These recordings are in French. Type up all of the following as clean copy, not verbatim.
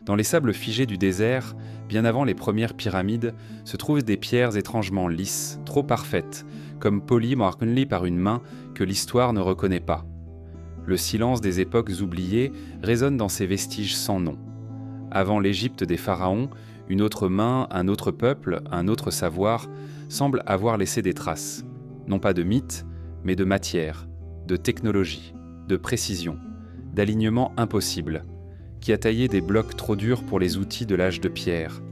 Dans les sables figés du désert, bien avant les premières pyramides, se trouvent des pierres étrangement lisses, trop parfaites, comme polies marquées par une main que l'histoire ne reconnaît pas. Le silence des époques oubliées résonne dans ces vestiges sans nom. Avant l'Égypte des pharaons, une autre main, un autre peuple, un autre savoir semblent avoir laissé des traces, non pas de mythes, mais de matière, de technologie, de précision, d'alignement impossible, qui a taillé des blocs trop durs pour les outils de l'âge de pierre,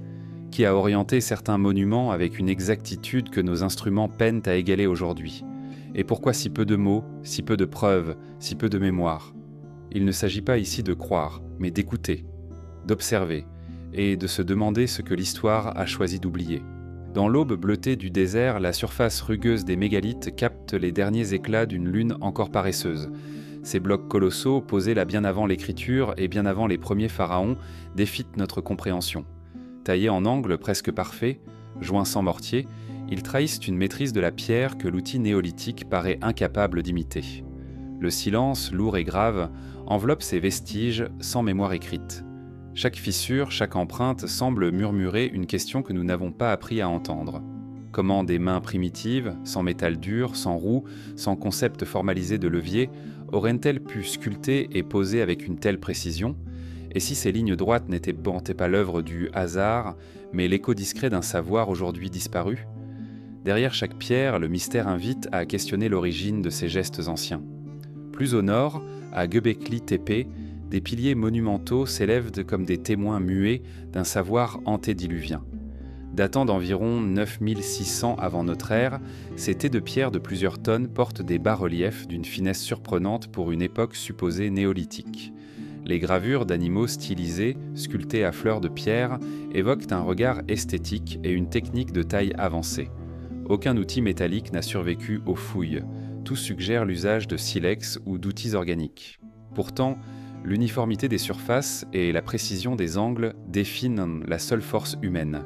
qui a orienté certains monuments avec une exactitude que nos instruments peinent à égaler aujourd'hui. Et pourquoi si peu de mots, si peu de preuves, si peu de mémoire ? Il ne s'agit pas ici de croire, mais d'écouter, d'observer, et de se demander ce que l'histoire a choisi d'oublier. Dans l'aube bleutée du désert, la surface rugueuse des mégalithes capte les derniers éclats d'une lune encore paresseuse. Ces blocs colossaux, posés là bien avant l'écriture et bien avant les premiers pharaons, défitent notre compréhension. Taillés en angle presque parfait, joints sans mortier, ils trahissent une maîtrise de la pierre que l'outil néolithique paraît incapable d'imiter. Le silence, lourd et grave, enveloppe ces vestiges sans mémoire écrite. Chaque fissure, chaque empreinte semble murmurer une question que nous n'avons pas appris à entendre. Comment des mains primitives, sans métal dur, sans roue, sans concept formalisé de levier, auraient-elles pu sculpter et poser avec une telle précision ? Et si ces lignes droites n'étaient pas l'œuvre du hasard, mais l'écho discret d'un savoir aujourd'hui disparu ? Derrière chaque pierre, le mystère invite à questionner l'origine de ces gestes anciens. Plus au nord, à Göbekli Tepe, des piliers monumentaux s'élèvent comme des témoins muets d'un savoir antédiluvien. Datant d'environ 9600 avant notre ère, ces tés de pierre de plusieurs tonnes portent des bas-reliefs d'une finesse surprenante pour une époque supposée néolithique. Les gravures d'animaux stylisés, sculptés à fleurs de pierre, évoquent un regard esthétique et une technique de taille avancée. Aucun outil métallique n'a survécu aux fouilles. Tout suggère l'usage de silex ou d'outils organiques. Pourtant, l'uniformité des surfaces et la précision des angles définissent la seule force humaine.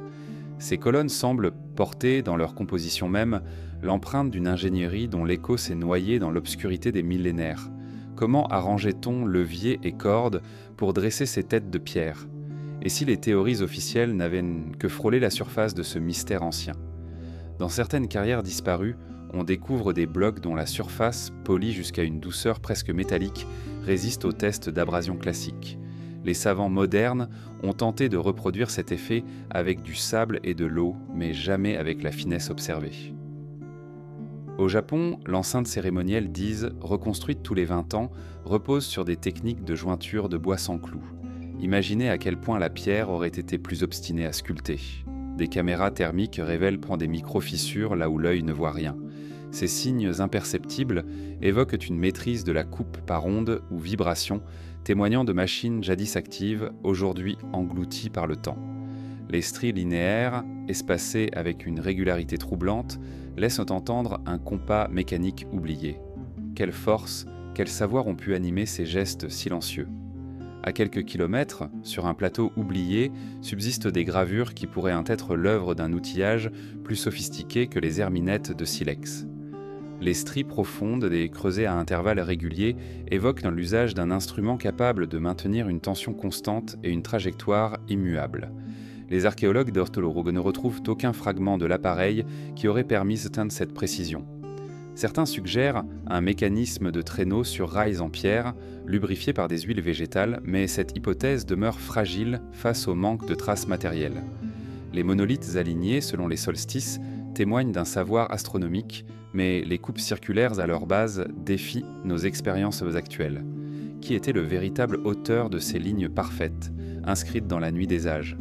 Ces colonnes semblent porter, dans leur composition même, l'empreinte d'une ingénierie dont l'écho s'est noyé dans l'obscurité des millénaires. Comment arrangeait-on leviers et cordes pour dresser ces têtes de pierre ? Et si les théories officielles n'avaient que frôlé la surface de ce mystère ancien ? Dans certaines carrières disparues, on découvre des blocs dont la surface, polie jusqu'à une douceur presque métallique, résiste aux tests d'abrasion classique. Les savants modernes ont tenté de reproduire cet effet avec du sable et de l'eau, mais jamais avec la finesse observée. Au Japon, l'enceinte cérémonielle d'Ise, reconstruite tous les 20 ans, repose sur des techniques de jointure de bois sans clous. Imaginez à quel point la pierre aurait été plus obstinée à sculpter. Des caméras thermiques révèlent des micro-fissures là où l'œil ne voit rien. Ces signes imperceptibles évoquent une maîtrise de la coupe par onde ou vibration, témoignant de machines jadis actives, aujourd'hui englouties par le temps. Les stries linéaires, espacées avec une régularité troublante, laissent entendre un compas mécanique oublié. Quelle force, quel savoir ont pu animer ces gestes silencieux ? À quelques kilomètres, sur un plateau oublié, subsistent des gravures qui pourraient être l'œuvre d'un outillage plus sophistiqué que les herminettes de silex. Les stries profondes des creusets à intervalles réguliers évoquent l'usage d'un instrument capable de maintenir une tension constante et une trajectoire immuable. Les archéologues d'Ortolorog ne retrouvent aucun fragment de l'appareil qui aurait permis d'atteindre cette précision. Certains suggèrent un mécanisme de traîneau sur rails en pierre, lubrifié par des huiles végétales, mais cette hypothèse demeure fragile face au manque de traces matérielles. Les monolithes alignés selon les solstices témoignent d'un savoir astronomique, mais les coupes circulaires à leur base défient nos expériences actuelles. Qui était le véritable auteur de ces lignes parfaites, inscrites dans la nuit des âges ?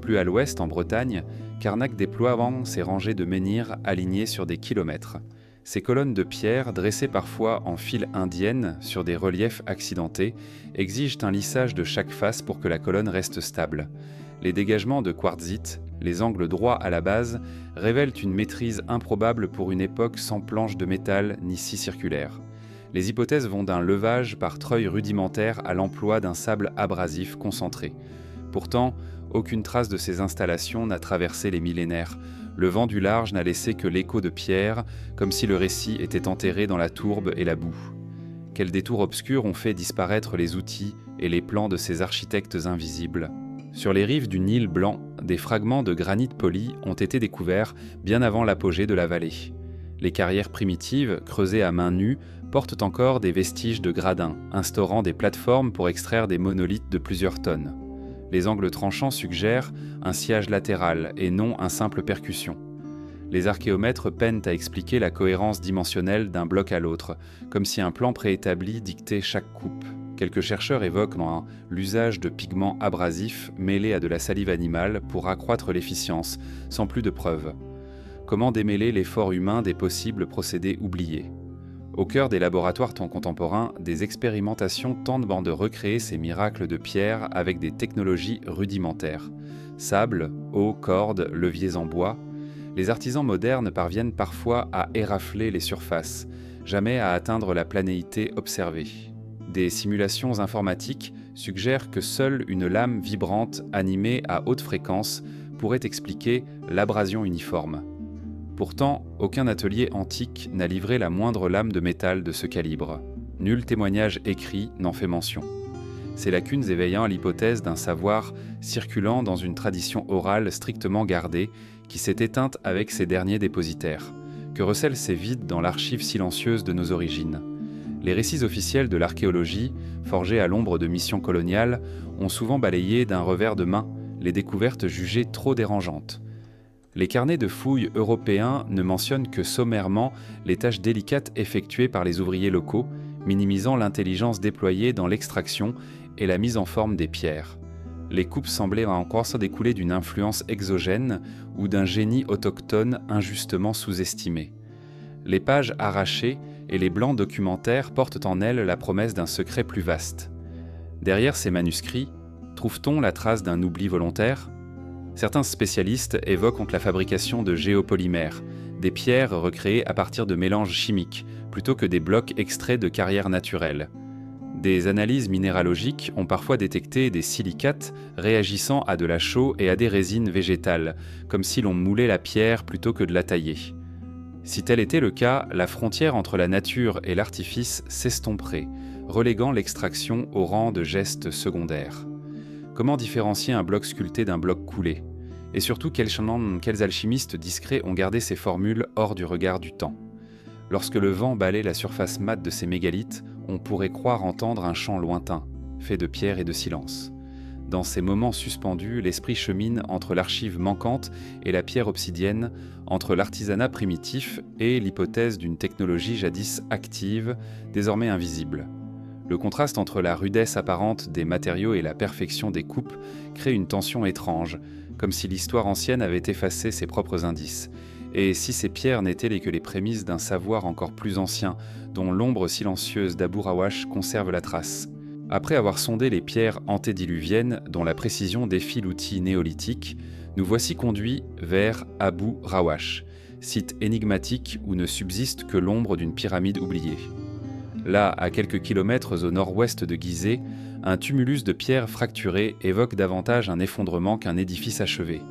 Plus à l'ouest, en Bretagne, Carnac déploie ses rangées de menhirs alignés sur des kilomètres. Ces colonnes de pierre, dressées parfois en file indienne sur des reliefs accidentés, exigent un lissage de chaque face pour que la colonne reste stable. Les dégagements de quartzite, les angles droits à la base, révèlent une maîtrise improbable pour une époque sans planche de métal ni scie circulaire. Les hypothèses vont d'un levage par treuil rudimentaire à l'emploi d'un sable abrasif concentré. Pourtant, aucune trace de ces installations n'a traversé les millénaires. Le vent du large n'a laissé que l'écho de pierre, comme si le récit était enterré dans la tourbe et la boue. Quels détours obscurs ont fait disparaître les outils et les plans de ces architectes invisibles ? Sur les rives du Nil blanc, des fragments de granit poli ont été découverts bien avant l'apogée de la vallée. Les carrières primitives, creusées à main nue, portent encore des vestiges de gradins, instaurant des plateformes pour extraire des monolithes de plusieurs tonnes. Les angles tranchants suggèrent un sciage latéral et non un simple percussion. Les archéomètres peinent à expliquer la cohérence dimensionnelle d'un bloc à l'autre, comme si un plan préétabli dictait chaque coupe. Quelques chercheurs évoquent l'usage de pigments abrasifs mêlés à de la salive animale pour accroître l'efficience, sans plus de preuves. Comment démêler l'effort humain des possibles procédés oubliés ? Au cœur des laboratoires contemporains, des expérimentations tentent de recréer ces miracles de pierre avec des technologies rudimentaires. Sable, eau, cordes, leviers en bois. Les artisans modernes parviennent parfois à érafler les surfaces, jamais à atteindre la planéité observée. Des simulations informatiques suggèrent que seule une lame vibrante animée à haute fréquence pourrait expliquer l'abrasion uniforme. Pourtant, aucun atelier antique n'a livré la moindre lame de métal de ce calibre. Nul témoignage écrit n'en fait mention. Ces lacunes éveillant l'hypothèse d'un savoir circulant dans une tradition orale strictement gardée qui s'est éteinte avec ces derniers dépositaires. Que recèlent ces vides dans l'archive silencieuse de nos origines ? Les récits officiels de l'archéologie, forgés à l'ombre de missions coloniales, ont souvent balayé d'un revers de main les découvertes jugées trop dérangeantes. Les carnets de fouilles européens ne mentionnent que sommairement les tâches délicates effectuées par les ouvriers locaux, minimisant l'intelligence déployée dans l'extraction et la mise en forme des pierres. Les coupes semblaient encore se découler d'une influence exogène ou d'un génie autochtone injustement sous-estimé. Les pages arrachées et les blancs documentaires portent en elles la promesse d'un secret plus vaste. Derrière ces manuscrits, trouve-t-on la trace d'un oubli volontaire ? Certains spécialistes évoquent la fabrication de géopolymères, des pierres recréées à partir de mélanges chimiques, plutôt que des blocs extraits de carrières naturelles. Des analyses minéralogiques ont parfois détecté des silicates réagissant à de la chaux et à des résines végétales, comme si l'on moulait la pierre plutôt que de la tailler. Si tel était le cas, la frontière entre la nature et l'artifice s'estomperait, reléguant l'extraction au rang de geste secondaire. Comment différencier un bloc sculpté d'un bloc coulé ? Et surtout, quels alchimistes discrets ont gardé ces formules hors du regard du temps ? Lorsque le vent balaie la surface mate de ces mégalithes, on pourrait croire entendre un chant lointain, fait de pierre et de silence. Dans ces moments suspendus, l'esprit chemine entre l'archive manquante et la pierre obsidienne, entre l'artisanat primitif et l'hypothèse d'une technologie jadis active, désormais invisible. Le contraste entre la rudesse apparente des matériaux et la perfection des coupes crée une tension étrange, comme si l'histoire ancienne avait effacé ses propres indices. Et si ces pierres n'étaient que les prémices d'un savoir encore plus ancien, dont l'ombre silencieuse d'Abu Rawash conserve la trace. Après avoir sondé les pierres antédiluviennes, dont la précision défie l'outil néolithique, nous voici conduits vers Abu Rawash, site énigmatique où ne subsiste que l'ombre d'une pyramide oubliée. Là, à quelques kilomètres au nord-ouest de Gizeh, un tumulus de pierres fracturées évoque davantage un effondrement qu'un édifice achevé.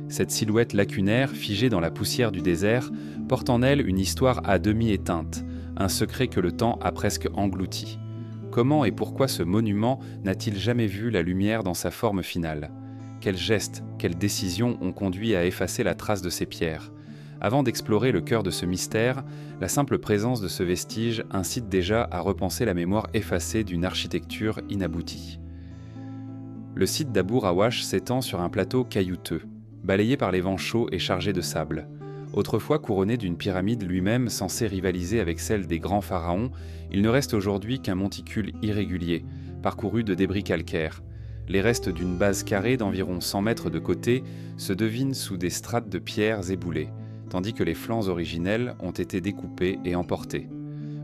Cette silhouette lacunaire, figée dans la poussière du désert, porte en elle une histoire à demi éteinte, un secret que le temps a presque englouti. Comment et pourquoi ce monument n'a-t-il jamais vu la lumière dans sa forme finale ? Quels gestes, quelles décisions ont conduit à effacer la trace de ces pierres ? Avant d'explorer le cœur de ce mystère, la simple présence de ce vestige incite déjà à repenser la mémoire effacée d'une architecture inaboutie. Le site d'Abu Rawash s'étend sur un plateau caillouteux, balayé par les vents chauds et chargé de sable. Autrefois couronné d'une pyramide lui-même censée rivaliser avec celle des grands pharaons, il ne reste aujourd'hui qu'un monticule irrégulier, parcouru de débris calcaires. Les restes d'une base carrée d'environ 100 mètres de côté se devinent sous des strates de pierres éboulées, tandis que les flancs originels ont été découpés et emportés.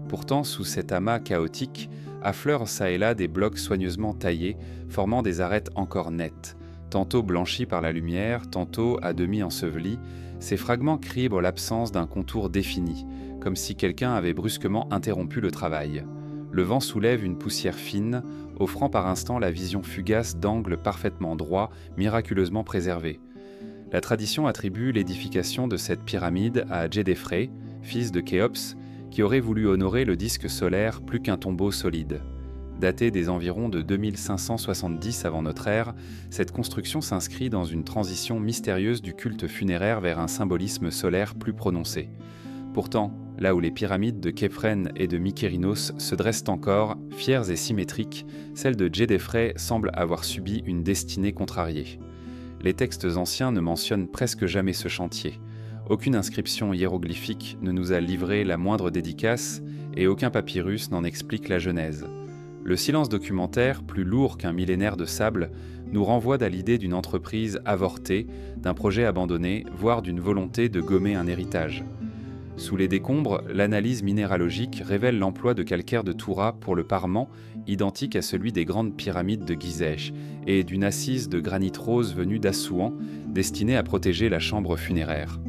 Pourtant, sous cet amas chaotique, affleurent çà et là des blocs soigneusement taillés, formant des arêtes encore nettes. Tantôt blanchis par la lumière, tantôt à demi ensevelis, ces fragments criblent l'absence d'un contour défini, comme si quelqu'un avait brusquement interrompu le travail. Le vent soulève une poussière fine, offrant par instant la vision fugace d'angles parfaitement droits, miraculeusement préservés. La tradition attribue l'édification de cette pyramide à Djedefre, fils de Khéops, qui aurait voulu honorer le disque solaire plus qu'un tombeau solide. Datée des environs de 2570 avant notre ère, cette construction s'inscrit dans une transition mystérieuse du culte funéraire vers un symbolisme solaire plus prononcé. Pourtant, là où les pyramides de Khéphren et de Mykérinos se dressent encore, fières et symétriques, celles de Djedefre semblent avoir subi une destinée contrariée. Les textes anciens ne mentionnent presque jamais ce chantier. Aucune inscription hiéroglyphique ne nous a livré la moindre dédicace et aucun papyrus n'en explique la genèse. Le silence documentaire, plus lourd qu'un millénaire de sable, nous renvoie à l'idée d'une entreprise avortée, d'un projet abandonné, voire d'une volonté de gommer un héritage. Sous les décombres, l'analyse minéralogique révèle l'emploi de calcaire de Toura pour le parement, identique à celui des grandes pyramides de Gizeh, et d'une assise de granit rose venue d'Assouan, destinée à protéger la chambre funéraire.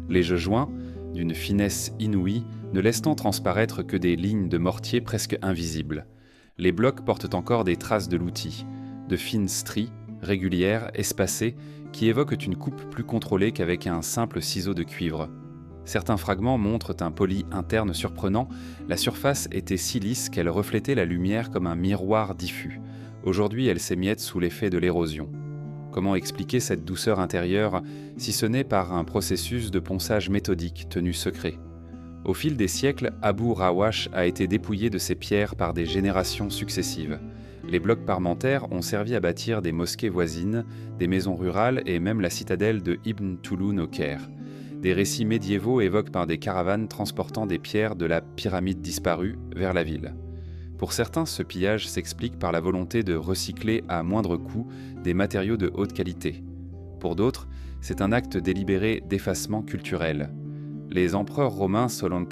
Les jeux joints, d'une finesse inouïe, ne laissant transparaître que des lignes de mortier presque invisibles. Les blocs portent encore des traces de l'outil, de fines stries, régulières, espacées, qui évoquent une coupe plus contrôlée qu'avec un simple ciseau de cuivre. Certains fragments montrent un poli interne surprenant, la surface était si lisse qu'elle reflétait la lumière comme un miroir diffus. Aujourd'hui, elle s'émiette sous l'effet de l'érosion. Comment expliquer cette douceur intérieure, si ce n'est par un processus de ponçage méthodique tenu secret ? Au fil des siècles, Abu Rawash a été dépouillé de ses pierres par des générations successives. Les blocs parmentaires ont servi à bâtir des mosquées voisines, des maisons rurales et même la citadelle de Ibn Tulun au Caire. Des récits médiévaux évoquent par des caravanes transportant des pierres de la pyramide disparue vers la ville. Pour certains, ce pillage s'explique par la volonté de recycler à moindre coût des matériaux de haute qualité. Pour d'autres, c'est un acte délibéré d'effacement culturel. Les empereurs romains, selon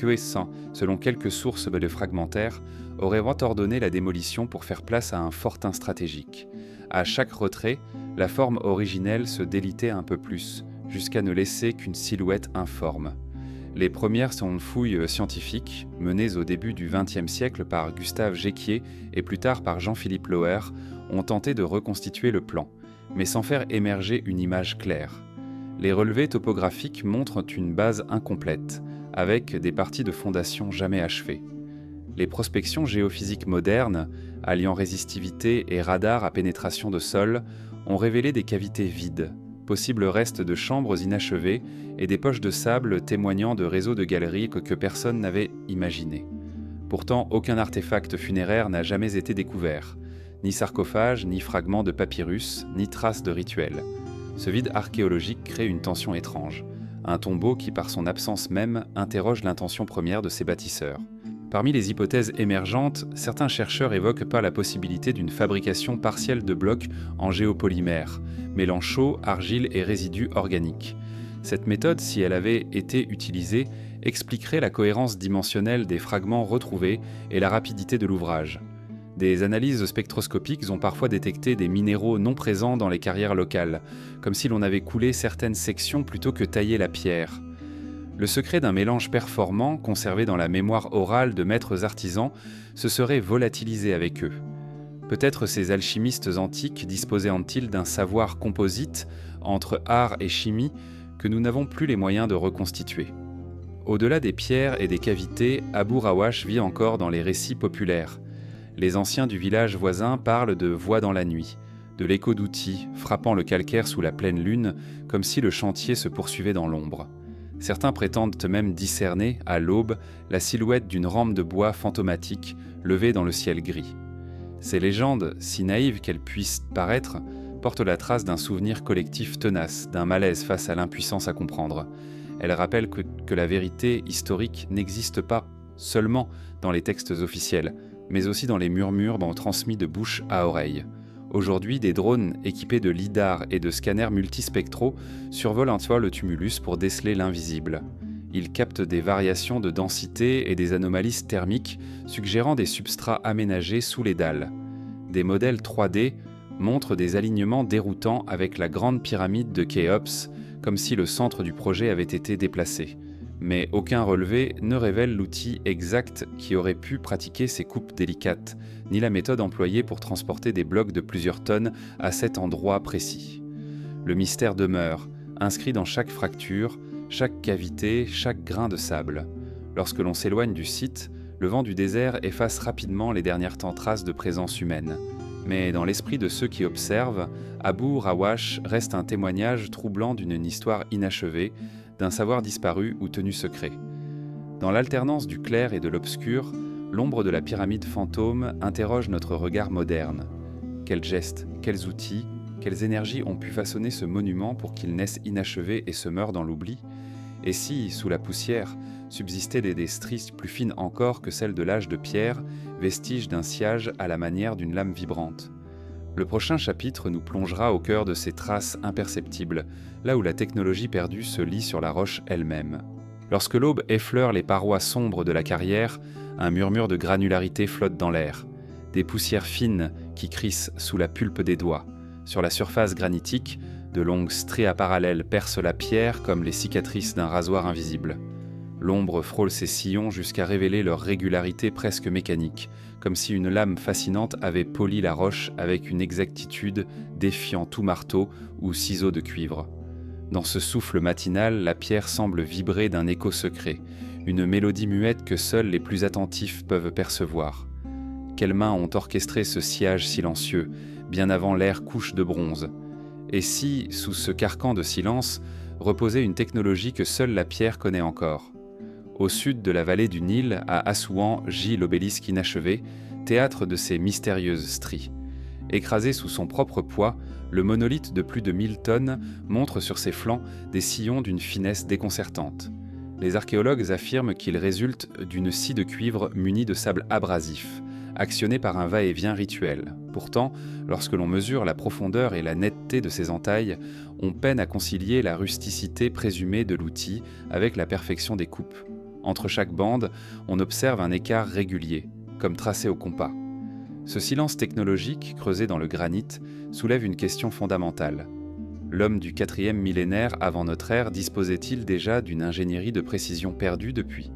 quelques sources de fragmentaires, auraient ordonné la démolition pour faire place à un fortin stratégique. À chaque retrait, la forme originelle se délitait un peu plus, jusqu'à ne laisser qu'une silhouette informe. Les premières fouilles scientifiques, menées au début du XXe siècle par Gustave Jecquier et plus tard par Jean-Philippe Loher, ont tenté de reconstituer le plan, mais sans faire émerger une image claire. Les relevés topographiques montrent une base incomplète, avec des parties de fondation jamais achevées. Les prospections géophysiques modernes, alliant résistivité et radar à pénétration de sol, ont révélé des cavités vides, possibles restes de chambres inachevées et des poches de sable témoignant de réseaux de galeries que personne n'avait imaginés. Pourtant, aucun artefact funéraire n'a jamais été découvert, ni sarcophage, ni fragment de papyrus, ni trace de rituel. Ce vide archéologique crée une tension étrange, un tombeau qui, par son absence même, interroge l'intention première de ses bâtisseurs. Parmi les hypothèses émergentes, certains chercheurs évoquent pas la possibilité d'une fabrication partielle de blocs en géopolymère, mêlant chaux, argile et résidus organiques. Cette méthode, si elle avait été utilisée, expliquerait la cohérence dimensionnelle des fragments retrouvés et la rapidité de l'ouvrage. Des analyses spectroscopiques ont parfois détecté des minéraux non présents dans les carrières locales, comme si l'on avait coulé certaines sections plutôt que taillé la pierre. Le secret d'un mélange performant, conservé dans la mémoire orale de maîtres artisans, se serait volatilisé avec eux. Peut-être ces alchimistes antiques disposaient-ils d'un savoir composite, entre art et chimie, que nous n'avons plus les moyens de reconstituer. Au-delà des pierres et des cavités, Abu Rawash vit encore dans les récits populaires. Les anciens du village voisin parlent de voix dans la nuit, de l'écho d'outils frappant le calcaire sous la pleine lune, comme si le chantier se poursuivait dans l'ombre. Certains prétendent même discerner, à l'aube, la silhouette d'une rampe de bois fantomatique levée dans le ciel gris. Ces légendes, si naïves qu'elles puissent paraître, portent la trace d'un souvenir collectif tenace, d'un malaise face à l'impuissance à comprendre. Elles rappellent que la vérité historique n'existe pas seulement dans les textes officiels, mais aussi dans les murmures transmis de bouche à oreille. Aujourd'hui, des drones équipés de lidar et de scanners multispectraux survolent un fois le tumulus pour déceler l'invisible. Ils captent des variations de densité et des anomalies thermiques, suggérant des substrats aménagés sous les dalles. Des modèles 3D montrent des alignements déroutants avec la grande pyramide de Khéops, comme si le centre du projet avait été déplacé. Mais aucun relevé ne révèle l'outil exact qui aurait pu pratiquer ces coupes délicates, ni la méthode employée pour transporter des blocs de plusieurs tonnes à cet endroit précis. Le mystère demeure, inscrit dans chaque fracture, chaque cavité, chaque grain de sable. Lorsque l'on s'éloigne du site, le vent du désert efface rapidement les dernières traces de présence humaine. Mais dans l'esprit de ceux qui observent, Abu Rawash reste un témoignage troublant d'une histoire inachevée, d'un savoir disparu ou tenu secret. Dans l'alternance du clair et de l'obscur, l'ombre de la pyramide fantôme interroge notre regard moderne. Quels gestes, quels outils, quelles énergies ont pu façonner ce monument pour qu'il naisse inachevé et se meure dans l'oubli ? Et si, sous la poussière, subsistaient des stries plus fines encore que celles de l'âge de pierre, vestiges d'un sciage à la manière d'une lame vibrante ? Le prochain chapitre nous plongera au cœur de ces traces imperceptibles, là où la technologie perdue se lie sur la roche elle-même. Lorsque l'aube effleure les parois sombres de la carrière, un murmure de granularité flotte dans l'air. Des poussières fines qui crissent sous la pulpe des doigts. Sur la surface granitique, de longues stries à parallèles percent la pierre comme les cicatrices d'un rasoir invisible. L'ombre frôle ces sillons jusqu'à révéler leur régularité presque mécanique, comme si une lame fascinante avait poli la roche avec une exactitude défiant tout marteau ou ciseau de cuivre. Dans ce souffle matinal, la pierre semble vibrer d'un écho secret, une mélodie muette que seuls les plus attentifs peuvent percevoir. Quelles mains ont orchestré ce sillage silencieux, bien avant l'ère couche de bronze ? Et si, sous ce carcan de silence, reposait une technologie que seule la pierre connaît encore ? Au sud de la vallée du Nil, à Assouan, gît l'obélisque inachevé, théâtre de ces mystérieuses stries. Écrasé sous son propre poids, le monolithe de plus de 1000 tonnes montre sur ses flancs des sillons d'une finesse déconcertante. Les archéologues affirment qu'il résulte d'une scie de cuivre munie de sable abrasif, actionnée par un va-et-vient rituel. Pourtant, lorsque l'on mesure la profondeur et la netteté de ces entailles, on peine à concilier la rusticité présumée de l'outil avec la perfection des coupes. Entre chaque bande, on observe un écart régulier, comme tracé au compas. Ce silence technologique, creusé dans le granit, soulève une question fondamentale. L'homme du 4e millénaire avant notre ère disposait-il déjà d'une ingénierie de précision perdue depuis ?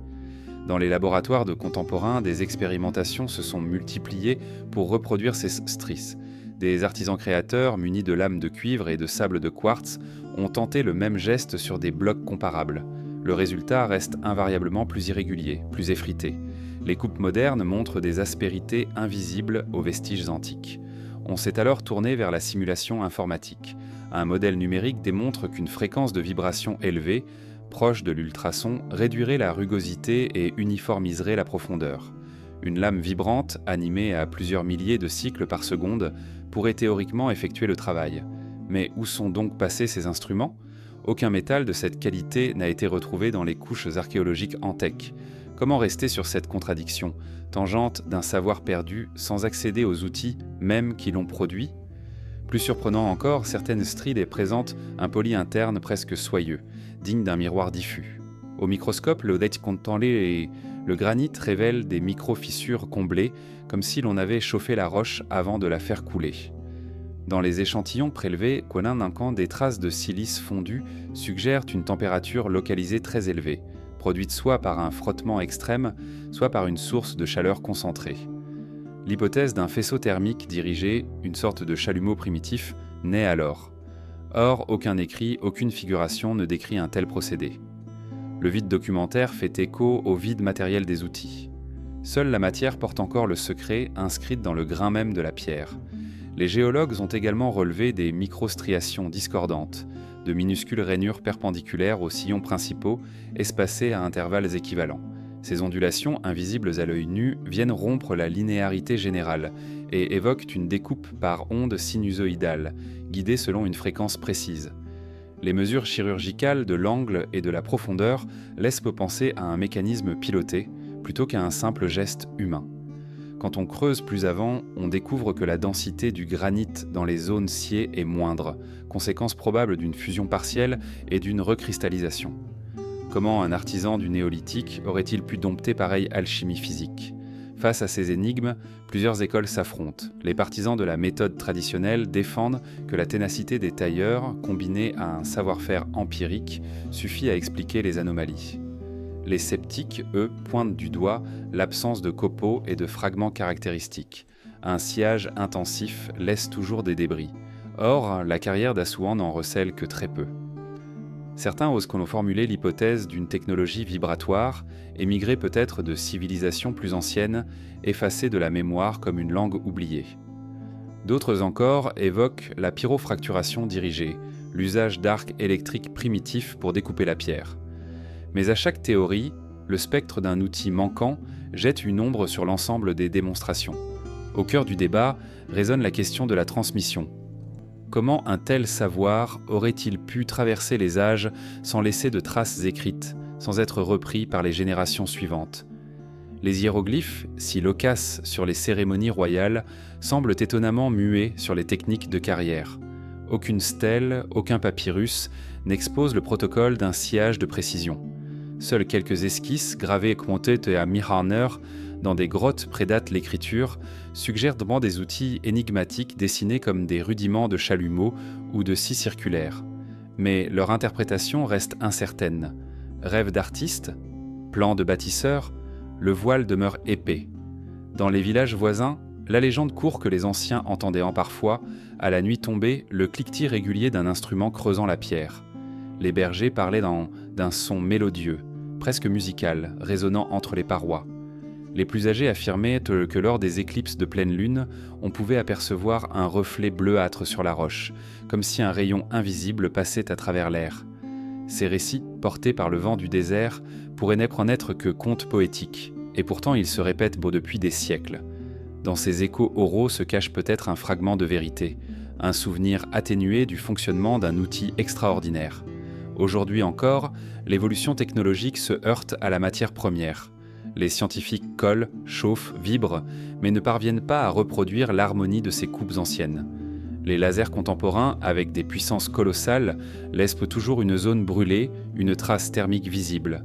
Dans les laboratoires de contemporains, des expérimentations se sont multipliées pour reproduire ces stries. Des artisans créateurs, munis de lames de cuivre et de sable de quartz, ont tenté le même geste sur des blocs comparables. Le résultat reste invariablement plus irrégulier, plus effrité. Les coupes modernes montrent des aspérités invisibles aux vestiges antiques. On s'est alors tourné vers la simulation informatique. Un modèle numérique démontre qu'une fréquence de vibration élevée, proche de l'ultrason, réduirait la rugosité et uniformiserait la profondeur. Une lame vibrante, animée à plusieurs milliers de cycles par seconde, pourrait théoriquement effectuer le travail. Mais où sont donc passés ces instruments ? Aucun métal de cette qualité n'a été retrouvé dans les couches archéologiques antèques. Comment rester sur cette contradiction, tangente d'un savoir perdu, sans accéder aux outils même qui l'ont produit ? Plus surprenant encore, certaines strides présentent un poli interne presque soyeux, digne d'un miroir diffus. Au microscope, le granit révèle des micro-fissures comblées, comme si l'on avait chauffé la roche avant de la faire couler. Dans les échantillons prélevés, Conan indiquant des traces de silice fondu suggèrent une température localisée très élevée, produite soit par un frottement extrême, soit par une source de chaleur concentrée. L'hypothèse d'un faisceau thermique dirigé, une sorte de chalumeau primitif, naît alors. Or, aucun écrit, aucune figuration ne décrit un tel procédé. Le vide documentaire fait écho au vide matériel des outils. Seule la matière porte encore le secret inscrite dans le grain même de la pierre. Les géologues ont également relevé des microstriations discordantes, de minuscules rainures perpendiculaires aux sillons principaux, espacées à intervalles équivalents. Ces ondulations, invisibles à l'œil nu, viennent rompre la linéarité générale et évoquent une découpe par ondes sinusoïdales, guidée selon une fréquence précise. Les mesures chirurgicales de l'angle et de la profondeur laissent penser à un mécanisme piloté, plutôt qu'à un simple geste humain. Quand on creuse plus avant, on découvre que la densité du granit dans les zones sciées est moindre, conséquence probable d'une fusion partielle et d'une recristallisation. Comment un artisan du néolithique aurait-il pu dompter pareille alchimie physique ? Face à ces énigmes, plusieurs écoles s'affrontent. Les partisans de la méthode traditionnelle défendent que la ténacité des tailleurs, combinée à un savoir-faire empirique, suffit à expliquer les anomalies. Les sceptiques, eux, pointent du doigt l'absence de copeaux et de fragments caractéristiques. Un sciage intensif laisse toujours des débris. Or, la carrière d'Assouan n'en recèle que très peu. Certains osent qu'on formuler l'hypothèse d'une technologie vibratoire, émigrée peut-être de civilisations plus anciennes, effacée de la mémoire comme une langue oubliée. D'autres encore évoquent la pyrofracturation dirigée, l'usage d'arcs électriques primitifs pour découper la pierre. Mais à chaque théorie, le spectre d'un outil manquant jette une ombre sur l'ensemble des démonstrations. Au cœur du débat résonne la question de la transmission. Comment un tel savoir aurait-il pu traverser les âges sans laisser de traces écrites, sans être repris par les générations suivantes ? Les hiéroglyphes, si loquaces sur les cérémonies royales, semblent étonnamment muets sur les techniques de carrière. Aucune stèle, aucun papyrus n'expose le protocole d'un sciage de précision. Seules quelques esquisses gravées Quontet à Mirarner dans des grottes prédatent l'écriture, suggèrent des outils énigmatiques dessinés comme des rudiments de chalumeau ou de scie circulaire. Mais leur interprétation reste incertaine. Rêve d'artiste ? Plan de bâtisseur ? Le voile demeure épais. Dans les villages voisins, la légende court que les anciens entendaient parfois, à la nuit tombée, le cliquetis régulier d'un instrument creusant la pierre. Les bergers parlaient d'un son mélodieux, presque musical, résonnant entre les parois. Les plus âgés affirmaient que lors des éclipses de pleine lune, on pouvait apercevoir un reflet bleuâtre sur la roche, comme si un rayon invisible passait à travers l'air. Ces récits, portés par le vent du désert, pourraient n'en être que contes poétiques, et pourtant ils se répètent depuis des siècles. Dans ces échos oraux se cache peut-être un fragment de vérité, un souvenir atténué du fonctionnement d'un outil extraordinaire. Aujourd'hui encore, l'évolution technologique se heurte à la matière première. Les scientifiques collent, chauffent, vibrent, mais ne parviennent pas à reproduire l'harmonie de ces coupes anciennes. Les lasers contemporains, avec des puissances colossales, laissent toujours une zone brûlée, une trace thermique visible.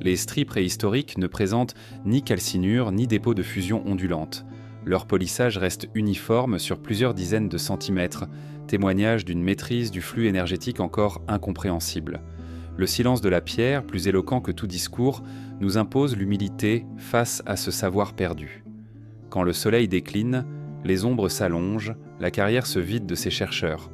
Les stries préhistoriques ne présentent ni calcinure ni dépôt de fusion ondulante. Leur polissage reste uniforme sur plusieurs dizaines de centimètres, témoignage d'une maîtrise du flux énergétique encore incompréhensible. Le silence de la pierre, plus éloquent que tout discours, nous impose l'humilité face à ce savoir perdu. Quand le soleil décline, les ombres s'allongent, la carrière se vide de ses chercheurs.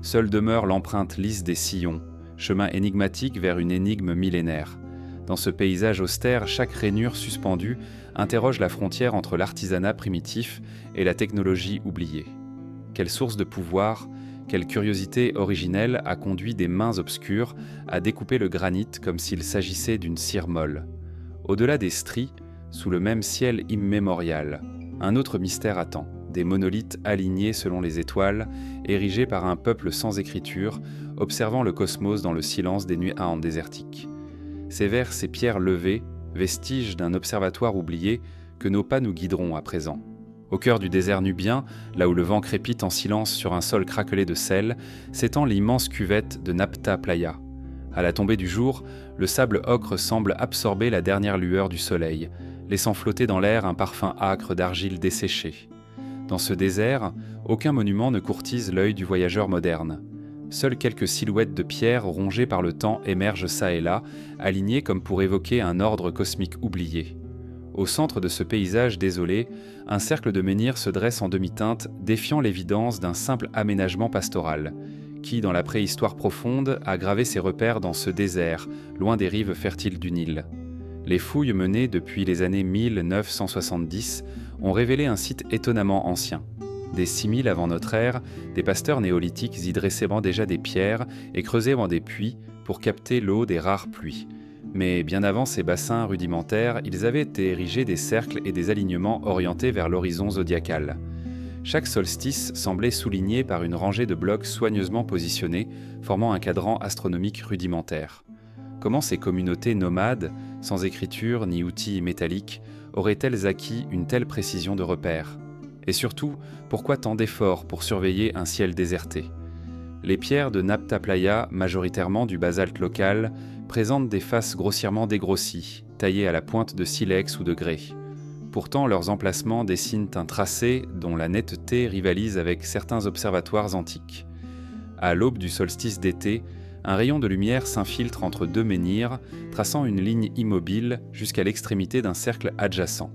Seule demeure l'empreinte lisse des sillons, chemin énigmatique vers une énigme millénaire. Dans ce paysage austère, chaque rainure suspendue interroge la frontière entre l'artisanat primitif et la technologie oubliée. Quelle source de pouvoir, quelle curiosité originelle a conduit des mains obscures à découper le granit comme s'il s'agissait d'une cire molle. Au-delà des stries, sous le même ciel immémorial, un autre mystère attend, des monolithes alignés selon les étoiles, érigés par un peuple sans écriture, observant le cosmos dans le silence des nuits désertiques. C'est vers ces pierres levées, vestiges d'un observatoire oublié, que nos pas nous guideront à présent. Au cœur du désert nubien, là où le vent crépite en silence sur un sol craquelé de sel, s'étend l'immense cuvette de Nabta Playa. À la tombée du jour, le sable ocre semble absorber la dernière lueur du soleil, laissant flotter dans l'air un parfum âcre d'argile desséchée. Dans ce désert, aucun monument ne courtise l'œil du voyageur moderne. Seules quelques silhouettes de pierres rongées par le temps émergent çà et là, alignées comme pour évoquer un ordre cosmique oublié. Au centre de ce paysage désolé, un cercle de menhirs se dresse en demi-teinte, défiant l'évidence d'un simple aménagement pastoral. Qui, dans la préhistoire profonde, a gravé ses repères dans ce désert, loin des rives fertiles du Nil. Les fouilles menées depuis les années 1970 ont révélé un site étonnamment ancien. Des 6000 avant notre ère, des pasteurs néolithiques y dressaient déjà des pierres et creusaient des puits pour capter l'eau des rares pluies. Mais bien avant ces bassins rudimentaires, ils avaient érigé des cercles et des alignements orientés vers l'horizon zodiacal. Chaque solstice semblait souligné par une rangée de blocs soigneusement positionnés, formant un cadran astronomique rudimentaire. Comment ces communautés nomades, sans écriture ni outils métalliques, auraient-elles acquis une telle précision de repères ? Et surtout, pourquoi tant d'efforts pour surveiller un ciel déserté ? Les pierres de Nabta Playa, majoritairement du basalte local, présentent des faces grossièrement dégrossies, taillées à la pointe de silex ou de grès. Pourtant, leurs emplacements dessinent un tracé dont la netteté rivalise avec certains observatoires antiques. À l'aube du solstice d'été, un rayon de lumière s'infiltre entre deux menhirs, traçant une ligne immobile jusqu'à l'extrémité d'un cercle adjacent.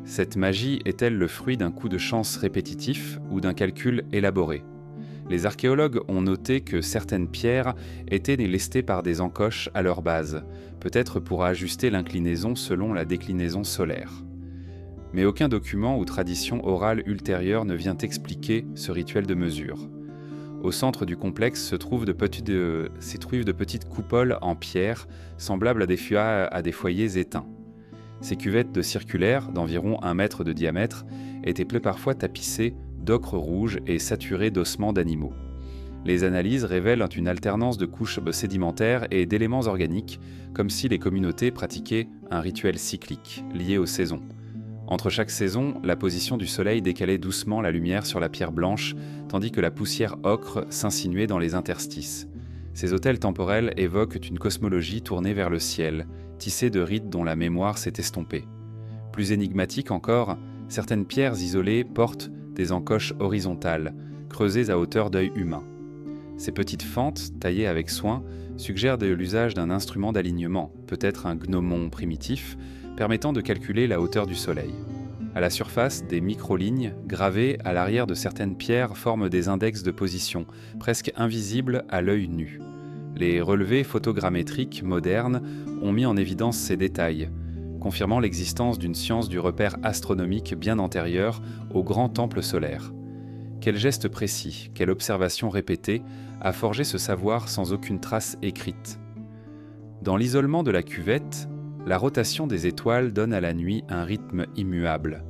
Cette magie est-elle le fruit d'un coup de chance répétitif ou d'un calcul élaboré ? Les archéologues ont noté que certaines pierres étaient lestées par des encoches à leur base, peut-être pour ajuster l'inclinaison selon la déclinaison solaire. Mais aucun document ou tradition orale ultérieure ne vient expliquer ce rituel de mesure. Au centre du complexe se trouvent de petites coupoles en pierre, semblables à des foyers éteints. Ces cuvettes de circulaires, d'environ 1 mètre de diamètre, étaient parfois tapissées d'ocre rouge et saturées d'ossements d'animaux. Les analyses révèlent une alternance de couches sédimentaires et d'éléments organiques, comme si les communautés pratiquaient un rituel cyclique, lié aux saisons. Entre chaque saison, la position du soleil décalait doucement la lumière sur la pierre blanche, tandis que la poussière ocre s'insinuait dans les interstices. Ces autels temporels évoquent une cosmologie tournée vers le ciel, tissée de rites dont la mémoire s'est estompée. Plus énigmatique encore, certaines pierres isolées portent des encoches horizontales, creusées à hauteur d'œil humain. Ces petites fentes, taillées avec soin, suggèrent l'usage d'un instrument d'alignement, peut-être un gnomon primitif, permettant de calculer la hauteur du soleil. À la surface, des micro-lignes gravées à l'arrière de certaines pierres forment des index de position, presque invisibles à l'œil nu. Les relevés photogrammétriques modernes ont mis en évidence ces détails, confirmant l'existence d'une science du repère astronomique bien antérieure au grand temple solaire. Quel geste précis, quelle observation répétée a forgé ce savoir sans aucune trace écrite. Dans l'isolement de la cuvette, la rotation des étoiles donne à la nuit un rythme immuable.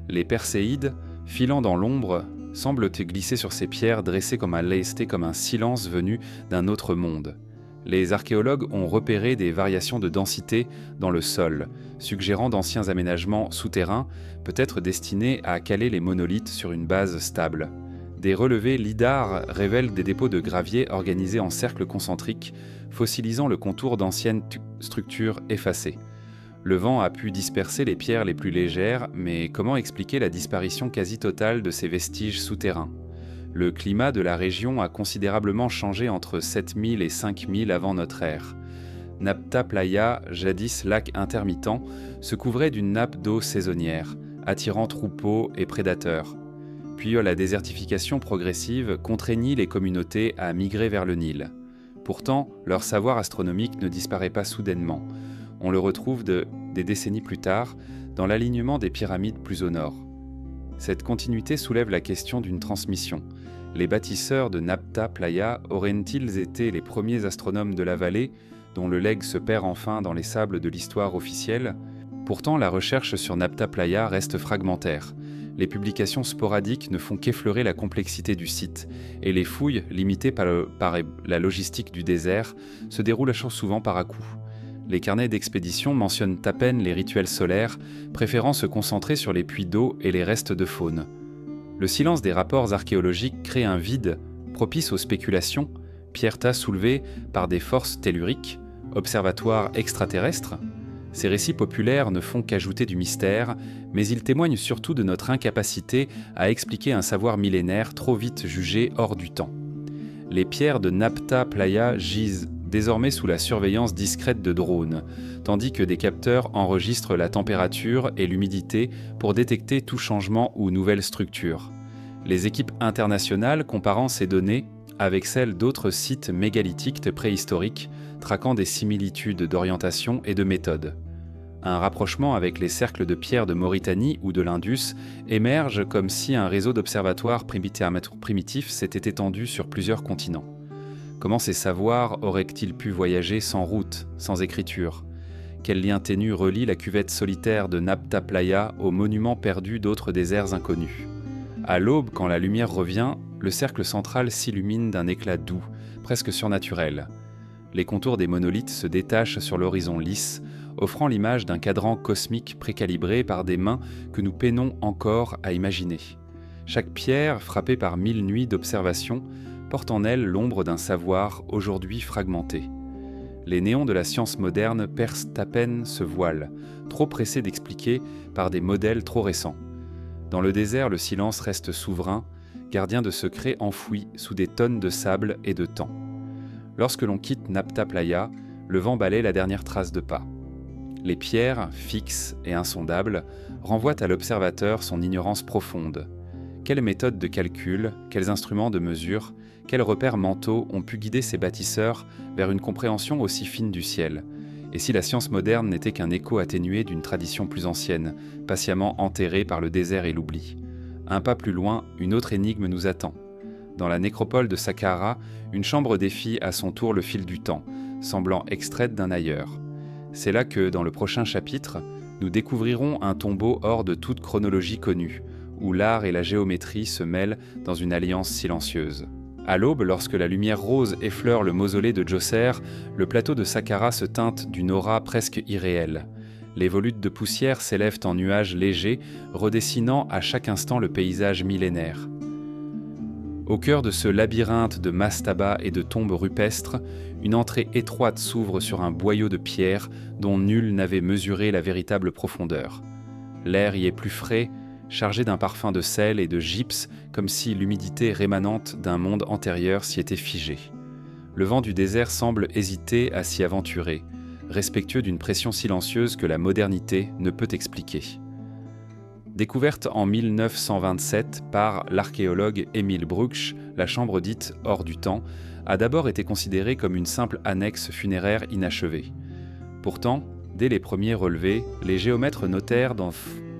Les perséides, filant dans l'ombre, semblent glisser sur ces pierres dressées comme un silence venu d'un autre monde. Les archéologues ont repéré des variations de densité dans le sol, suggérant d'anciens aménagements souterrains, peut-être destinés à caler les monolithes sur une base stable. Des relevés lidar révèlent des dépôts de gravier organisés en cercles concentriques, fossilisant le contour d'anciennes structures effacées. Le vent a pu disperser les pierres les plus légères, mais comment expliquer la disparition quasi totale de ces vestiges souterrains ? Le climat de la région a considérablement changé entre 7000 et 5000 avant notre ère. Nabta Playa, jadis lac intermittent, se couvrait d'une nappe d'eau saisonnière, attirant troupeaux et prédateurs. Puis la désertification progressive contraignit les communautés à migrer vers le Nil. Pourtant, leur savoir astronomique ne disparaît pas soudainement. On le retrouve des décennies plus tard dans l'alignement des pyramides plus au nord. Cette continuité soulève la question d'une transmission. Les bâtisseurs de Nabta Playa auraient-ils été les premiers astronomes de la vallée, dont le legs se perd enfin dans les sables de l'histoire officielle ? Pourtant, la recherche sur Nabta Playa reste fragmentaire. Les publications sporadiques ne font qu'effleurer la complexité du site, et les fouilles, limitées par la logistique du désert, se déroulent souvent par à-coups. Les carnets d'expédition mentionnent à peine les rituels solaires, préférant se concentrer sur les puits d'eau et les restes de faune. Le silence des rapports archéologiques crée un vide propice aux spéculations, pierres-tas soulevées par des forces telluriques, observatoires extraterrestres. Ces récits populaires ne font qu'ajouter du mystère, mais ils témoignent surtout de notre incapacité à expliquer un savoir millénaire trop vite jugé hors du temps. Les pierres de Nabta Playa gisent désormais sous la surveillance discrète de drones, tandis que des capteurs enregistrent la température et l'humidité pour détecter tout changement ou nouvelle structure. Les équipes internationales comparant ces données avec celles d'autres sites mégalithiques préhistoriques, traquant des similitudes d'orientation et de méthode. Un rapprochement avec les cercles de pierre de Mauritanie ou de l'Indus émerge comme si un réseau d'observatoires primitifs s'était étendu sur plusieurs continents. Comment ces savoirs auraient-ils pu voyager sans route, sans écriture ? Quel lien ténu relie la cuvette solitaire de Nabta Playa aux monuments perdus d'autres déserts inconnus ? À l'aube, quand la lumière revient, le cercle central s'illumine d'un éclat doux, presque surnaturel. Les contours des monolithes se détachent sur l'horizon lisse, offrant l'image d'un cadran cosmique précalibré par des mains que nous peinons encore à imaginer. Chaque pierre, frappée par 1000 nuits d'observation, porte en elle l'ombre d'un savoir aujourd'hui fragmenté. Les néons de la science moderne percent à peine ce voile, trop pressés d'expliquer par des modèles trop récents. Dans le désert, le silence reste souverain, gardien de secrets enfouis sous des tonnes de sable et de temps. Lorsque l'on quitte Nabta Playa, le vent balaie la dernière trace de pas. Les pierres, fixes et insondables, renvoient à l'observateur son ignorance profonde. Quelles méthodes de calcul, quels instruments de mesure, quels repères mentaux ont pu guider ces bâtisseurs vers une compréhension aussi fine du ciel? Et si la science moderne n'était qu'un écho atténué d'une tradition plus ancienne, patiemment enterrée par le désert et l'oubli? Un pas plus loin, une autre énigme nous attend. Dans la nécropole de Saqqara, une chambre défie à son tour le fil du temps, semblant extraite d'un ailleurs. C'est là que, dans le prochain chapitre, nous découvrirons un tombeau hors de toute chronologie connue, où l'art et la géométrie se mêlent dans une alliance silencieuse. À l'aube, lorsque la lumière rose effleure le mausolée de Djoser, le plateau de Saqqara se teinte d'une aura presque irréelle. Les volutes de poussière s'élèvent en nuages légers, redessinant à chaque instant le paysage millénaire. Au cœur de ce labyrinthe de mastabas et de tombes rupestres, une entrée étroite s'ouvre sur un boyau de pierre dont nul n'avait mesuré la véritable profondeur. L'air y est plus frais, chargé d'un parfum de sel et de gypse, comme si l'humidité rémanente d'un monde antérieur s'y était figée. Le vent du désert semble hésiter à s'y aventurer, respectueux d'une pression silencieuse que la modernité ne peut expliquer. Découverte en 1927 par l'archéologue Emil Brugsch, la chambre dite « hors du temps » a d'abord été considérée comme une simple annexe funéraire inachevée. Pourtant, dès les premiers relevés, les géomètres notèrent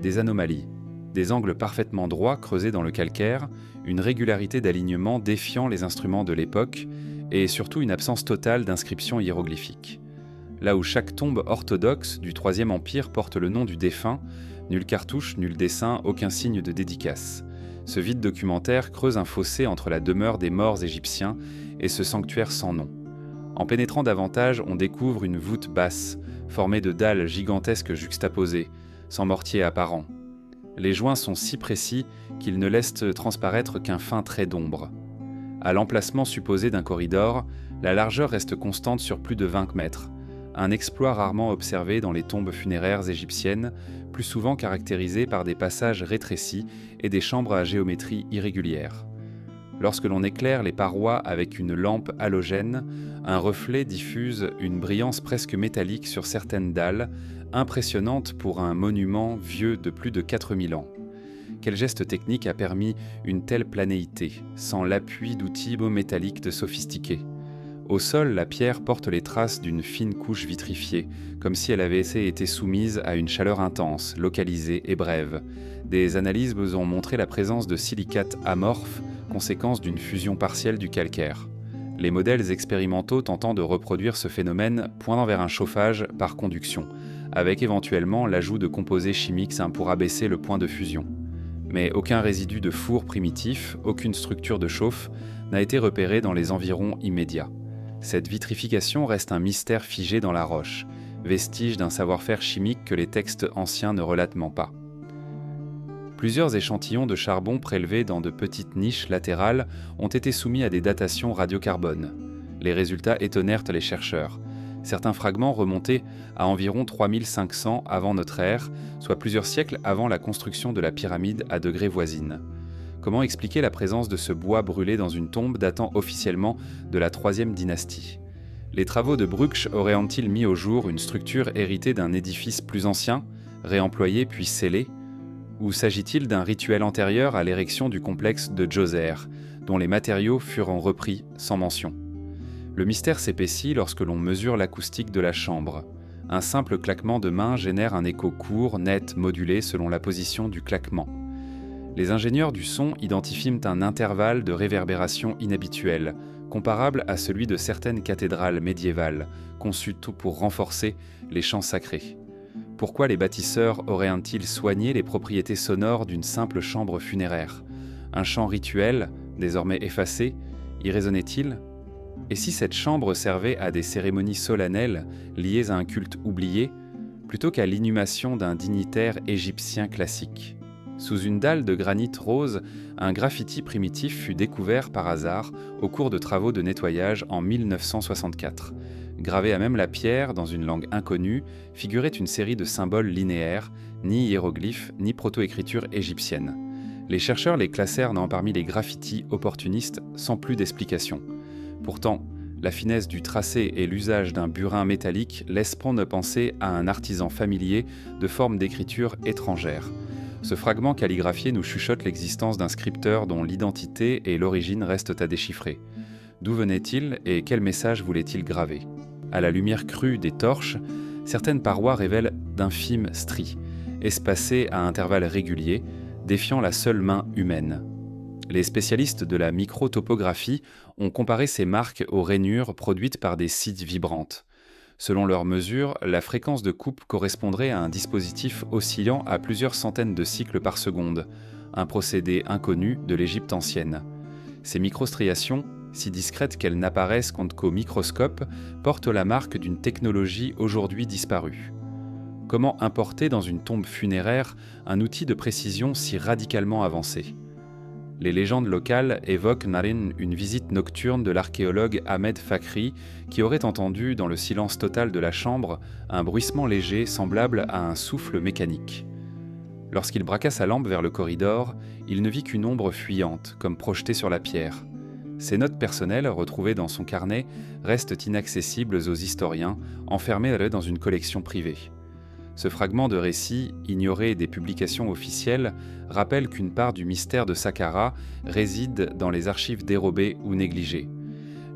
des anomalies, des angles parfaitement droits creusés dans le calcaire, une régularité d'alignement défiant les instruments de l'époque et surtout une absence totale d'inscriptions hiéroglyphiques. Là où chaque tombe orthodoxe du Troisième Empire porte le nom du défunt, nulle cartouche, nul dessin, aucun signe de dédicace. Ce vide documentaire creuse un fossé entre la demeure des morts égyptiens et ce sanctuaire sans nom. En pénétrant davantage, on découvre une voûte basse, formée de dalles gigantesques juxtaposées, sans mortier apparent. Les joints sont si précis qu'ils ne laissent transparaître qu'un fin trait d'ombre. À l'emplacement supposé d'un corridor, la largeur reste constante sur plus de 20 mètres, un exploit rarement observé dans les tombes funéraires égyptiennes, plus souvent caractérisées par des passages rétrécis et des chambres à géométrie irrégulière. Lorsque l'on éclaire les parois avec une lampe halogène, un reflet diffuse une brillance presque métallique sur certaines dalles, impressionnante pour un monument vieux de plus de 4000 ans. Quel geste technique a permis une telle planéité, sans l'appui d'outils métalliques de sophistiqués? Au sol, la pierre porte les traces d'une fine couche vitrifiée, comme si elle avait été soumise à une chaleur intense, localisée et brève. Des analyses ont montré la présence de silicates amorphes, conséquence d'une fusion partielle du calcaire. Les modèles expérimentaux tentant de reproduire ce phénomène pointent vers un chauffage par conduction, avec éventuellement l'ajout de composés chimiques pour abaisser le point de fusion. Mais aucun résidu de four primitif, aucune structure de chauffe n'a été repéré dans les environs immédiats. Cette vitrification reste un mystère figé dans la roche, vestige d'un savoir-faire chimique que les textes anciens ne relatent pas. Plusieurs échantillons de charbon prélevés dans de petites niches latérales ont été soumis à des datations radiocarbone. Les résultats étonnèrent les chercheurs. Certains fragments remontaient à environ 3500 avant notre ère, soit plusieurs siècles avant la construction de la pyramide à degrés voisines. Comment expliquer la présence de ce bois brûlé dans une tombe datant officiellement de la IIIe dynastie? Les travaux de Brugsch auraient-ils mis au jour une structure héritée d'un édifice plus ancien, réemployé puis scellé? Ou s'agit-il d'un rituel antérieur à l'érection du complexe de Djoser, dont les matériaux furent repris sans mention? Le mystère s'épaissit lorsque l'on mesure l'acoustique de la chambre. Un simple claquement de main génère un écho court, net, modulé selon la position du claquement. Les ingénieurs du son identifient un intervalle de réverbération inhabituel, comparable à celui de certaines cathédrales médiévales, conçues pour renforcer les chants sacrés. Pourquoi les bâtisseurs auraient-ils soigné les propriétés sonores d'une simple chambre funéraire? Un chant rituel, désormais effacé, y résonnait-il? Et si cette chambre servait à des cérémonies solennelles liées à un culte oublié, plutôt qu'à l'inhumation d'un dignitaire égyptien classique? Sous une dalle de granit rose, un graffiti primitif fut découvert par hasard au cours de travaux de nettoyage en 1964. Gravé à même la pierre dans une langue inconnue, figurait une série de symboles linéaires, ni hiéroglyphes, ni proto-écriture égyptienne. Les chercheurs les classèrent parmi les graffitis opportunistes sans plus d'explication. Pourtant, la finesse du tracé et l'usage d'un burin métallique laissent penser à un artisan familier de formes d'écriture étrangères. Ce fragment calligraphié nous chuchote l'existence d'un scripteur dont l'identité et l'origine restent à déchiffrer. D'où venait-il et quel message voulait-il graver? À la lumière crue des torches, certaines parois révèlent d'infimes stries, espacées à intervalles réguliers, défiant la seule main humaine. Les spécialistes de la microtopographie ont comparé ces marques aux rainures produites par des scies vibrantes. Selon leurs mesures, la fréquence de coupe correspondrait à un dispositif oscillant à plusieurs centaines de cycles par seconde, un procédé inconnu de l'Égypte ancienne. Ces microstriations, si discrètes qu'elles n'apparaissent qu'au microscope, portent la marque d'une technologie aujourd'hui disparue. Comment importer dans une tombe funéraire un outil de précision si radicalement avancé? Les légendes locales évoquent une visite nocturne de l'archéologue Ahmed Fakhri qui aurait entendu, dans le silence total de la chambre, un bruissement léger semblable à un souffle mécanique. Lorsqu'il braqua sa lampe vers le corridor, il ne vit qu'une ombre fuyante, comme projetée sur la pierre. Ses notes personnelles, retrouvées dans son carnet, restent inaccessibles aux historiens, enfermées dans une collection privée. Ce fragment de récit, ignoré des publications officielles, rappelle qu'une part du mystère de Saqqara réside dans les archives dérobées ou négligées.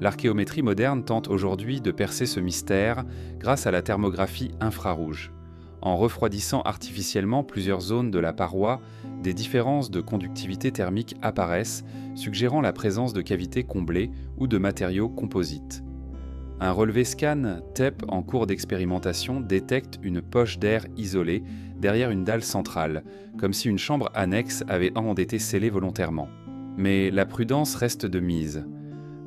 L'archéométrie moderne tente aujourd'hui de percer ce mystère grâce à la thermographie infrarouge. En refroidissant artificiellement plusieurs zones de la paroi, des différences de conductivité thermique apparaissent, suggérant la présence de cavités comblées ou de matériaux composites. Un relevé scan TEP en cours d'expérimentation détecte une poche d'air isolée derrière une dalle centrale, comme si une chambre annexe avait été scellée volontairement. Mais la prudence reste de mise.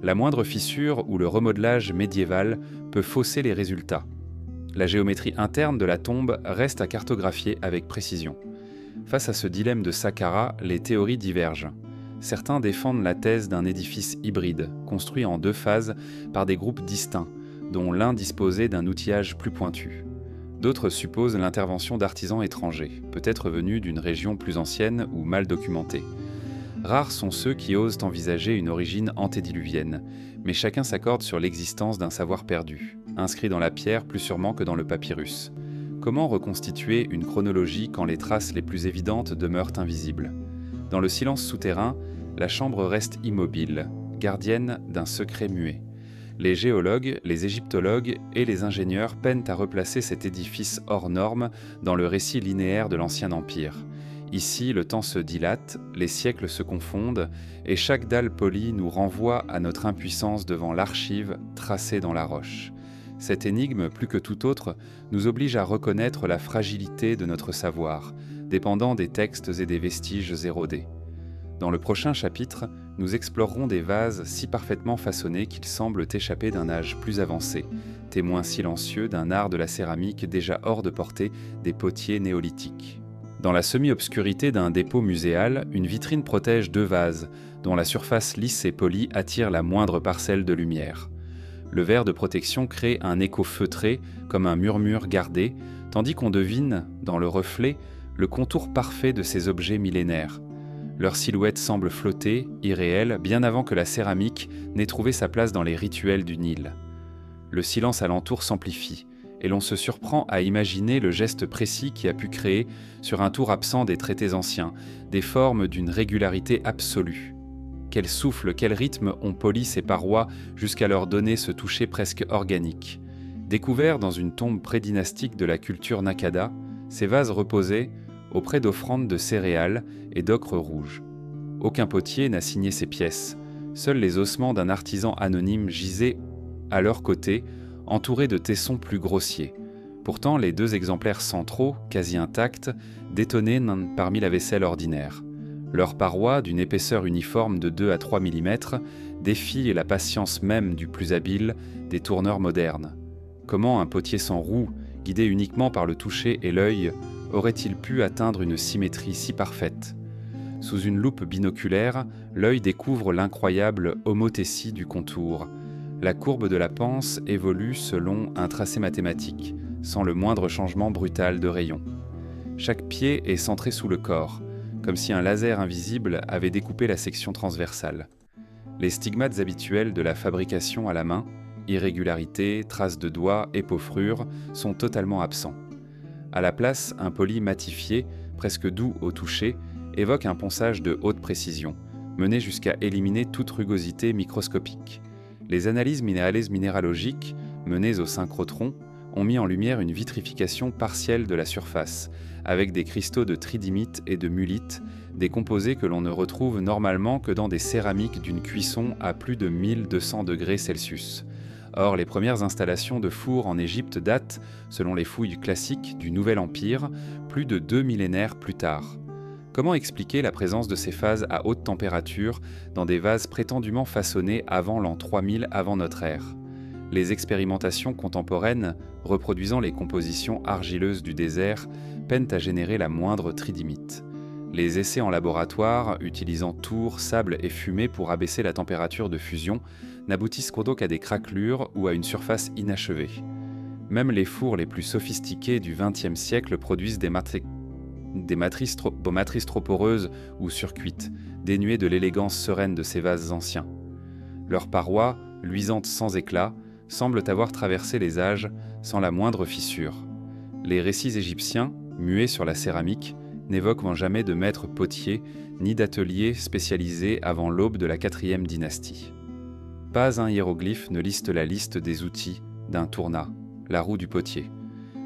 La moindre fissure ou le remodelage médiéval peut fausser les résultats. La géométrie interne de la tombe reste à cartographier avec précision. Face à ce dilemme de Saqqara, les théories divergent. Certains défendent la thèse d'un édifice hybride, construit en 2 phases par des groupes distincts, dont l'un disposait d'un outillage plus pointu. D'autres supposent l'intervention d'artisans étrangers, peut-être venus d'une région plus ancienne ou mal documentée. Rares sont ceux qui osent envisager une origine antédiluvienne, mais chacun s'accorde sur l'existence d'un savoir perdu, inscrit dans la pierre plus sûrement que dans le papyrus. Comment reconstituer une chronologie quand les traces les plus évidentes demeurent invisibles? Dans le silence souterrain, la chambre reste immobile, gardienne d'un secret muet. Les géologues, les égyptologues et les ingénieurs peinent à replacer cet édifice hors norme dans le récit linéaire de l'Ancien Empire. Ici, le temps se dilate, les siècles se confondent, et chaque dalle polie nous renvoie à notre impuissance devant l'archive tracée dans la roche. Cette énigme, plus que toute autre, nous oblige à reconnaître la fragilité de notre savoir, dépendant des textes et des vestiges érodés. Dans le prochain chapitre, nous explorerons des vases si parfaitement façonnés qu'ils semblent échapper d'un âge plus avancé, témoins silencieux d'un art de la céramique déjà hors de portée des potiers néolithiques. Dans la semi-obscurité d'un dépôt muséal, une vitrine protège 2 vases, dont la surface lisse et polie attire la moindre parcelle de lumière. Le verre de protection crée un écho feutré, comme un murmure gardé, tandis qu'on devine, dans le reflet, le contour parfait de ces objets millénaires. Leur silhouette semble flotter, irréelle, bien avant que la céramique n'ait trouvé sa place dans les rituels du Nil. Le silence alentour s'amplifie, et l'on se surprend à imaginer le geste précis qui a pu créer, sur un tour absent des traités anciens, des formes d'une régularité absolue. Quel souffle, quel rythme ont poli ces parois jusqu'à leur donner ce toucher presque organique. Découverts dans une tombe prédynastique de la culture Nakada, ces vases reposaient auprès d'offrandes de céréales et d'ocre rouge. Aucun potier n'a signé ces pièces. Seuls les ossements d'un artisan anonyme gisaient à leur côté, entourés de tessons plus grossiers. Pourtant, les 2 exemplaires centraux, quasi intacts, détonnaient parmi la vaisselle ordinaire. Leurs parois, d'une épaisseur uniforme de 2 à 3 mm, défient la patience même du plus habile des tourneurs modernes. Comment un potier sans roue, guidé uniquement par le toucher et l'œil, aurait-il pu atteindre une symétrie si parfaite? Sous une loupe binoculaire, l'œil découvre l'incroyable homothétie du contour. La courbe de la panse évolue selon un tracé mathématique, sans le moindre changement brutal de rayon. Chaque pied est centré sous le corps, comme si un laser invisible avait découpé la section transversale. Les stigmates habituels de la fabrication à la main, irrégularités, traces de doigts, épeauffrures, sont totalement absents. À la place, un poli matifié, presque doux au toucher, évoque un ponçage de haute précision, mené jusqu'à éliminer toute rugosité microscopique. Les analyses minéralogiques, menées au synchrotron, ont mis en lumière une vitrification partielle de la surface, avec des cristaux de tridymite et de mullite, des composés que l'on ne retrouve normalement que dans des céramiques d'une cuisson à plus de 1200 degrés Celsius. Or, les premières installations de fours en Égypte datent, selon les fouilles classiques, du Nouvel Empire, plus de 2 millénaires plus tard. Comment expliquer la présence de ces phases à haute température dans des vases prétendument façonnés avant l'an 3000 avant notre ère ? Les expérimentations contemporaines, reproduisant les compositions argileuses du désert, peinent à générer la moindre tridymite. Les essais en laboratoire, utilisant tours, sable et fumée pour abaisser la température de fusion, n'aboutissent donc qu'à des craquelures ou à une surface inachevée. Même les fours les plus sophistiqués du XXe siècle produisent des matrices trop poreuses ou surcuites, dénuées de l'élégance sereine de ces vases anciens. Leurs parois, luisantes sans éclat, semblent avoir traversé les âges sans la moindre fissure. Les récits égyptiens, muets sur la céramique, n'évoquent jamais de maîtres potiers ni d'ateliers spécialisés avant l'aube de la 4e dynastie. Pas un hiéroglyphe ne liste la liste des outils d'un tourna, la roue du potier.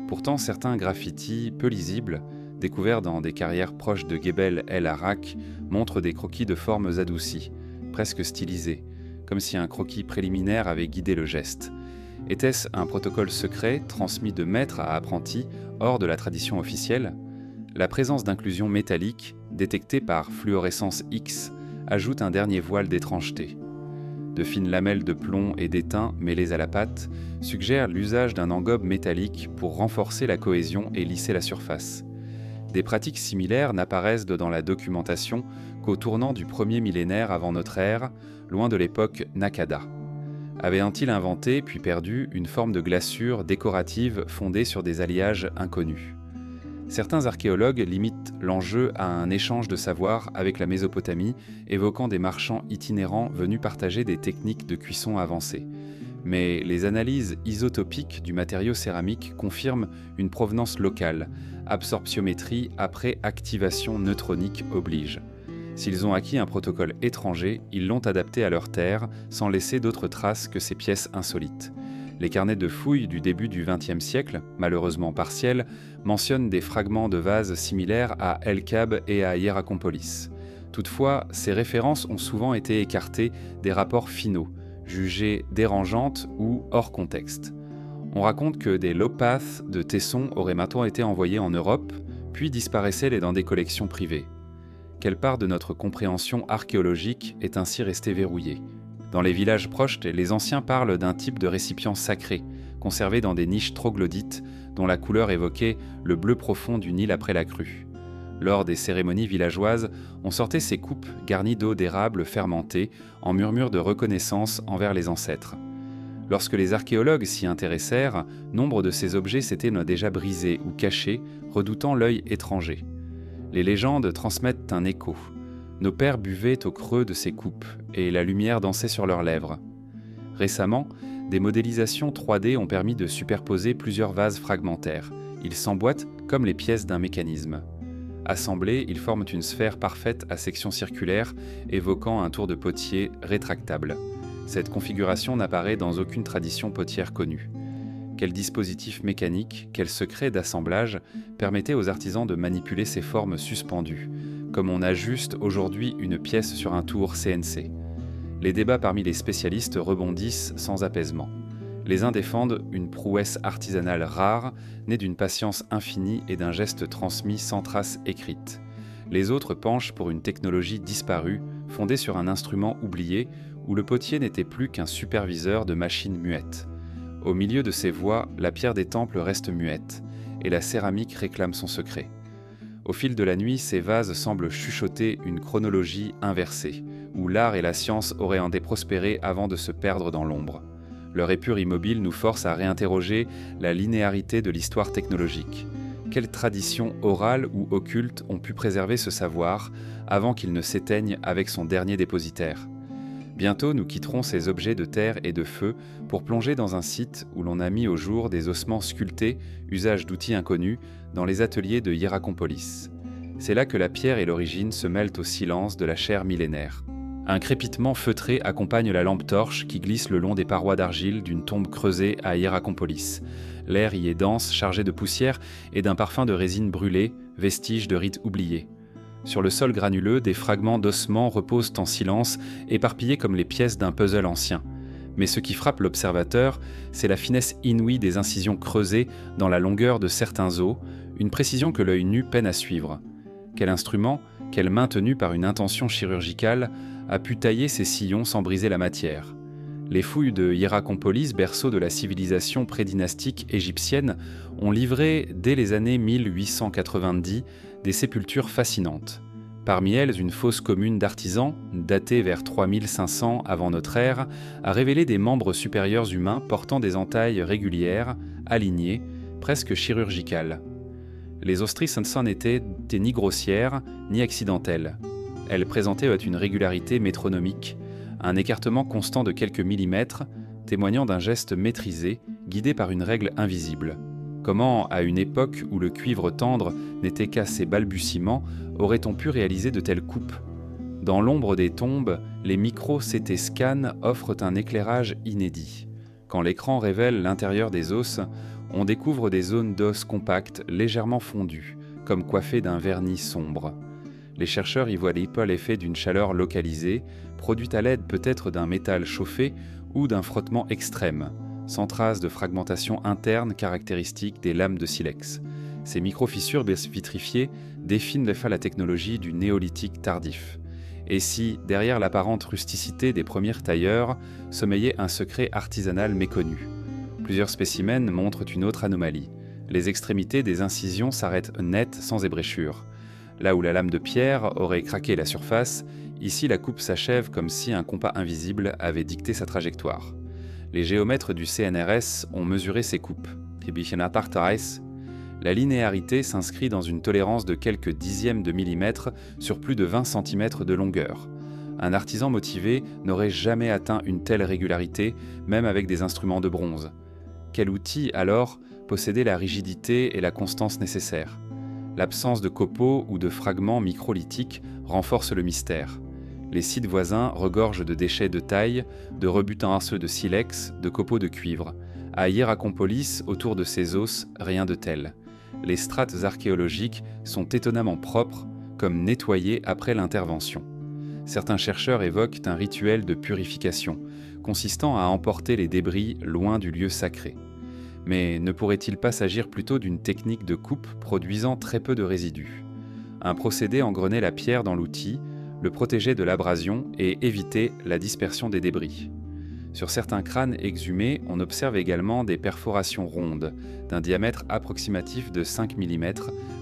Pourtant, certains graffitis peu lisibles, découverts dans des carrières proches de Gebel el-Arak, montrent des croquis de formes adoucies, presque stylisés, comme si un croquis préliminaire avait guidé le geste. Était-ce un protocole secret transmis de maître à apprenti, hors de la tradition officielle ? La présence d'inclusions métalliques, détectées par fluorescence X, ajoute un dernier voile d'étrangeté. De fines lamelles de plomb et d'étain mêlées à la pâte suggèrent l'usage d'un engobe métallique pour renforcer la cohésion et lisser la surface. Des pratiques similaires n'apparaissent dans la documentation qu'au tournant du 1er millénaire avant notre ère, loin de l'époque Naqada. Avait-il inventé, puis perdu, une forme de glaçure décorative fondée sur des alliages inconnus ? Certains archéologues limitent l'enjeu à un échange de savoir avec la Mésopotamie, évoquant des marchands itinérants venus partager des techniques de cuisson avancées. Mais les analyses isotopiques du matériau céramique confirment une provenance locale, absorptiométrie après activation neutronique oblige. S'ils ont acquis un protocole étranger, ils l'ont adapté à leur terre, sans laisser d'autres traces que ces pièces insolites. Les carnets de fouilles du début du XXe siècle, malheureusement partiels, mentionnent des fragments de vases similaires à El Kab et à Hierakonpolis. Toutefois, ces références ont souvent été écartées des rapports finaux, jugées dérangeantes ou hors contexte. On raconte que des lopaths de Tesson auraient maintenant été envoyés en Europe, puis disparaissaient dans des collections privées. Quelle part de notre compréhension archéologique est ainsi restée verrouillée ? Dans les villages proches, les anciens parlent d'un type de récipient sacré, conservé dans des niches troglodytes, dont la couleur évoquait le bleu profond du Nil après la crue. Lors des cérémonies villageoises, on sortait ces coupes garnies d'eau d'érable fermentée, en murmure de reconnaissance envers les ancêtres. Lorsque les archéologues s'y intéressèrent, nombre de ces objets s'étaient déjà brisés ou cachés, redoutant l'œil étranger. Les légendes transmettent un écho. Nos pères buvaient au creux de ces coupes, et la lumière dansait sur leurs lèvres. Récemment, des modélisations 3D ont permis de superposer plusieurs vases fragmentaires. Ils s'emboîtent comme les pièces d'un mécanisme. Assemblés, ils forment une sphère parfaite à section circulaire, évoquant un tour de potier rétractable. Cette configuration n'apparaît dans aucune tradition potière connue. Quel dispositif mécanique, quel secret d'assemblage permettait aux artisans de manipuler ces formes suspendues, comme on ajuste aujourd'hui une pièce sur un tour CNC. Les débats parmi les spécialistes rebondissent sans apaisement. Les uns défendent une prouesse artisanale rare, née d'une patience infinie et d'un geste transmis sans trace écrite. Les autres penchent pour une technologie disparue, fondée sur un instrument oublié, où le potier n'était plus qu'un superviseur de machines muettes. Au milieu de ces voix, la pierre des temples reste muette, et la céramique réclame son secret. Au fil de la nuit, ces vases semblent chuchoter une chronologie inversée, où l'art et la science auraient en déprospéré avant de se perdre dans l'ombre. Leur épure immobile nous force à réinterroger la linéarité de l'histoire technologique. Quelles traditions orales ou occultes ont pu préserver ce savoir avant qu'il ne s'éteigne avec son dernier dépositaire ? Bientôt, nous quitterons ces objets de terre et de feu pour plonger dans un site où l'on a mis au jour des ossements sculptés, usage d'outils inconnus, dans les ateliers de Hierakonpolis. C'est là que la pierre et l'origine se mêlent au silence de la chair millénaire. Un crépitement feutré accompagne la lampe torche qui glisse le long des parois d'argile d'une tombe creusée à Hierakonpolis. L'air y est dense, chargé de poussière et d'un parfum de résine brûlée, vestige de rites oubliés. Sur le sol granuleux, des fragments d'ossements reposent en silence, éparpillés comme les pièces d'un puzzle ancien. Mais ce qui frappe l'observateur, c'est la finesse inouïe des incisions creusées dans la longueur de certains os, une précision que l'œil nu peine à suivre. Quel instrument, quelle main tenue par une intention chirurgicale, a pu tailler ces sillons sans briser la matière? Les fouilles de Hierakonpolis, berceau de la civilisation prédynastique égyptienne, ont livré, dès les années 1890, des sépultures fascinantes. Parmi elles, une fosse commune d'artisans, datée vers 3500 avant notre ère, a révélé des membres supérieurs humains portant des entailles régulières, alignées, presque chirurgicales. Les ostries n'étaient ni grossières, ni accidentelles. Elles présentaient une régularité métronomique, un écartement constant de quelques millimètres, témoignant d'un geste maîtrisé, guidé par une règle invisible. Comment, à une époque où le cuivre tendre n'était qu'à ses balbutiements, aurait-on pu réaliser de telles coupes? Dans l'ombre des tombes, les micro-CT scans offrent un éclairage inédit. Quand l'écran révèle l'intérieur des os, on découvre des zones d'os compactes, légèrement fondues, comme coiffées d'un vernis sombre. Les chercheurs y voient l'effet d'une chaleur localisée, produite à l'aide peut-être d'un métal chauffé ou d'un frottement extrême, sans trace de fragmentation interne caractéristique des lames de silex. Ces micro-fissures vitrifiées définissent la technologie du néolithique tardif. Et si, derrière l'apparente rusticité des premiers tailleurs, sommeillait un secret artisanal méconnu? Plusieurs spécimens montrent une autre anomalie. Les extrémités des incisions s'arrêtent nettes sans ébréchure. Là où la lame de pierre aurait craqué la surface, ici la coupe s'achève comme si un compas invisible avait dicté sa trajectoire. Les géomètres du CNRS ont mesuré ces coupes. La linéarité s'inscrit dans une tolérance de quelques dixièmes de millimètre sur plus de 20 cm de longueur. Un artisan motivé n'aurait jamais atteint une telle régularité, même avec des instruments de bronze. Quel outil, alors, possédait la rigidité et la constance nécessaires? L'absence de copeaux ou de fragments microlithiques renforce le mystère. Les sites voisins regorgent de déchets de taille, de rebutants de silex, de copeaux de cuivre. À Hierakonpolis, autour de ces os, rien de tel. Les strates archéologiques sont étonnamment propres, comme nettoyées après l'intervention. Certains chercheurs évoquent un rituel de purification, consistant à emporter les débris loin du lieu sacré. Mais ne pourrait-il pas s'agir plutôt d'une technique de coupe produisant très peu de résidus? Un procédé engrenait la pierre dans l'outil, le protégeait de l'abrasion et évitait la dispersion des débris. Sur certains crânes exhumés, on observe également des perforations rondes, d'un diamètre approximatif de 5 mm,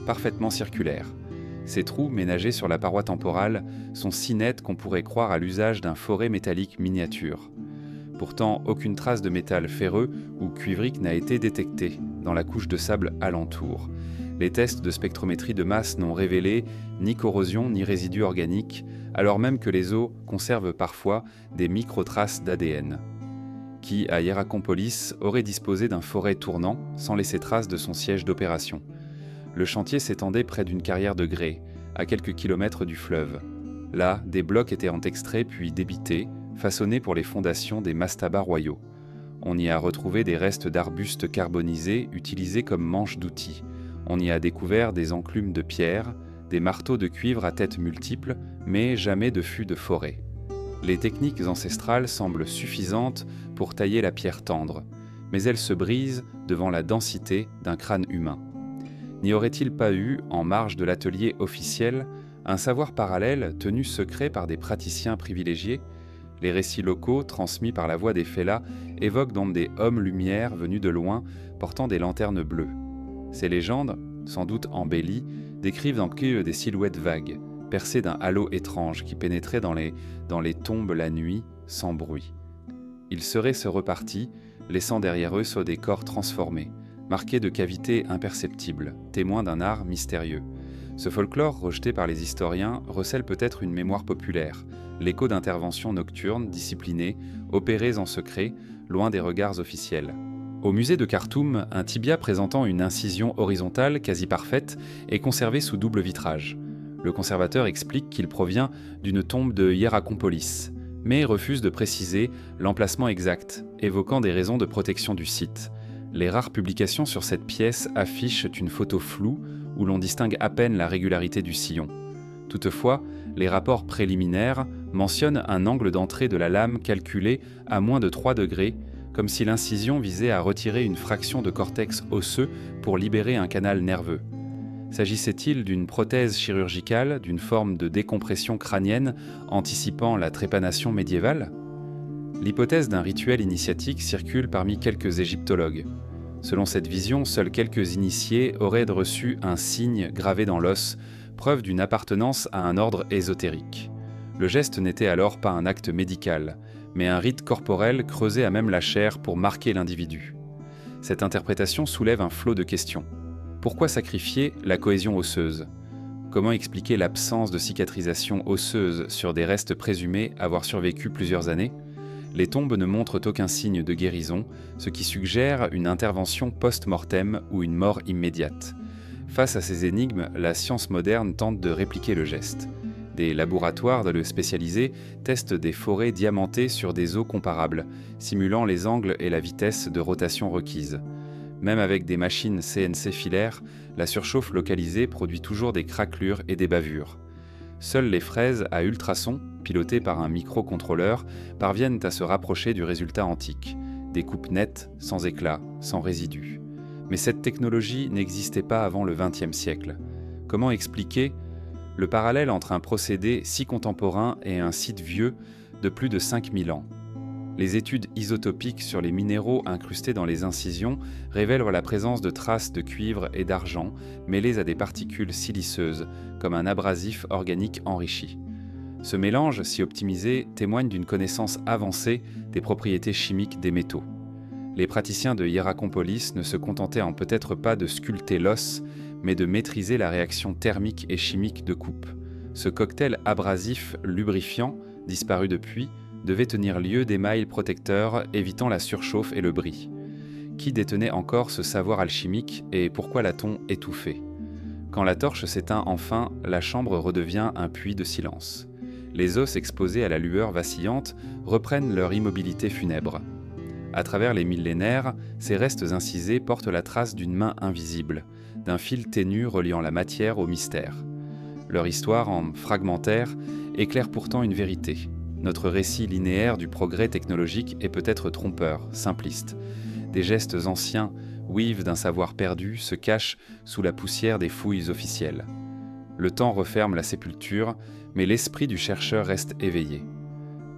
parfaitement circulaires. Ces trous ménagés sur la paroi temporale sont si nets qu'on pourrait croire à l'usage d'un forêt métallique miniature. Pourtant, aucune trace de métal ferreux ou cuivrique n'a été détectée dans la couche de sable alentour. Les tests de spectrométrie de masse n'ont révélé ni corrosion ni résidus organiques, alors même que les os conservent parfois des microtraces d'ADN. Qui, à Hierakonpolis, aurait disposé d'un forêt tournant sans laisser trace de son siège d'opération? Le chantier s'étendait près d'une carrière de grès, à quelques kilomètres du fleuve. Là, des blocs étaient extraits puis débités, façonnés pour les fondations des mastabas royaux. On y a retrouvé des restes d'arbustes carbonisés utilisés comme manches d'outils. On y a découvert des enclumes de pierre, des marteaux de cuivre à têtes multiples, mais jamais de fûts de forêt. Les techniques ancestrales semblent suffisantes pour tailler la pierre tendre, mais elles se brisent devant la densité d'un crâne humain. N'y aurait-il pas eu, en marge de l'atelier officiel, un savoir parallèle tenu secret par des praticiens privilégiés? Les récits locaux, transmis par la voix des fellahs, évoquent donc des hommes-lumière venus de loin, portant des lanternes bleues. Ces légendes, sans doute embellies, décrivent en queue des silhouettes vagues, percées d'un halo étrange qui pénétrait dans les tombes la nuit, sans bruit. Ils seraient repartis, laissant derrière eux des corps transformés, marqués de cavités imperceptibles, témoins d'un art mystérieux. Ce folklore, rejeté par les historiens, recèle peut-être une mémoire populaire, l'écho d'interventions nocturnes, disciplinées, opérées en secret, loin des regards officiels. Au musée de Khartoum, un tibia présentant une incision horizontale quasi parfaite est conservé sous double vitrage. Le conservateur explique qu'il provient d'une tombe de Hierakonpolis, mais refuse de préciser l'emplacement exact, évoquant des raisons de protection du site. Les rares publications sur cette pièce affichent une photo floue où l'on distingue à peine la régularité du sillon. Toutefois, les rapports préliminaires mentionnent un angle d'entrée de la lame calculé à moins de 3 degrés, comme si l'incision visait à retirer une fraction de cortex osseux pour libérer un canal nerveux. S'agissait-il d'une prothèse chirurgicale, d'une forme de décompression crânienne anticipant la trépanation médiévale ? L'hypothèse d'un rituel initiatique circule parmi quelques égyptologues. Selon cette vision, seuls quelques initiés auraient reçu un signe gravé dans l'os, preuve d'une appartenance à un ordre ésotérique. Le geste n'était alors pas un acte médical, mais un rite corporel creusé à même la chair pour marquer l'individu. Cette interprétation soulève un flot de questions. Pourquoi sacrifier la cohésion osseuse ? Comment expliquer l'absence de cicatrisation osseuse sur des restes présumés avoir survécu plusieurs années ? Les tombes ne montrent aucun signe de guérison, ce qui suggère une intervention post-mortem ou une mort immédiate. Face à ces énigmes, la science moderne tente de répliquer le geste. Des laboratoires spécialisés testent des forêts diamantées sur des os comparables, simulant les angles et la vitesse de rotation requise. Même avec des machines CNC filaires, la surchauffe localisée produit toujours des craquelures et des bavures. Seules les fraises à ultrasons, pilotées par un microcontrôleur, parviennent à se rapprocher du résultat antique. Des coupes nettes, sans éclat, sans résidus. Mais cette technologie n'existait pas avant le XXe siècle. Comment expliquer le parallèle entre un procédé si contemporain et un site vieux de plus de 5000 ans ? Les études isotopiques sur les minéraux incrustés dans les incisions révèlent la présence de traces de cuivre et d'argent mêlées à des particules siliceuses, comme un abrasif organique enrichi. Ce mélange, si optimisé, témoigne d'une connaissance avancée des propriétés chimiques des métaux. Les praticiens de Hierakonpolis ne se contentaient peut-être pas de sculpter l'os, mais de maîtriser la réaction thermique et chimique de coupe. Ce cocktail abrasif lubrifiant, disparu depuis, devait tenir lieu d'émail protecteur évitant la surchauffe et le bris. Qui détenait encore ce savoir alchimique et pourquoi l'a-t-on étouffé ? Quand la torche s'éteint enfin, la chambre redevient un puits de silence. Les os exposés à la lueur vacillante reprennent leur immobilité funèbre. À travers les millénaires, ces restes incisés portent la trace d'une main invisible, d'un fil ténu reliant la matière au mystère. Leur histoire, en fragmentaire, éclaire pourtant une vérité. Notre récit linéaire du progrès technologique est peut-être trompeur, simpliste. Des gestes anciens, ouïves d'un savoir perdu, se cachent sous la poussière des fouilles officielles. Le temps referme la sépulture, mais l'esprit du chercheur reste éveillé.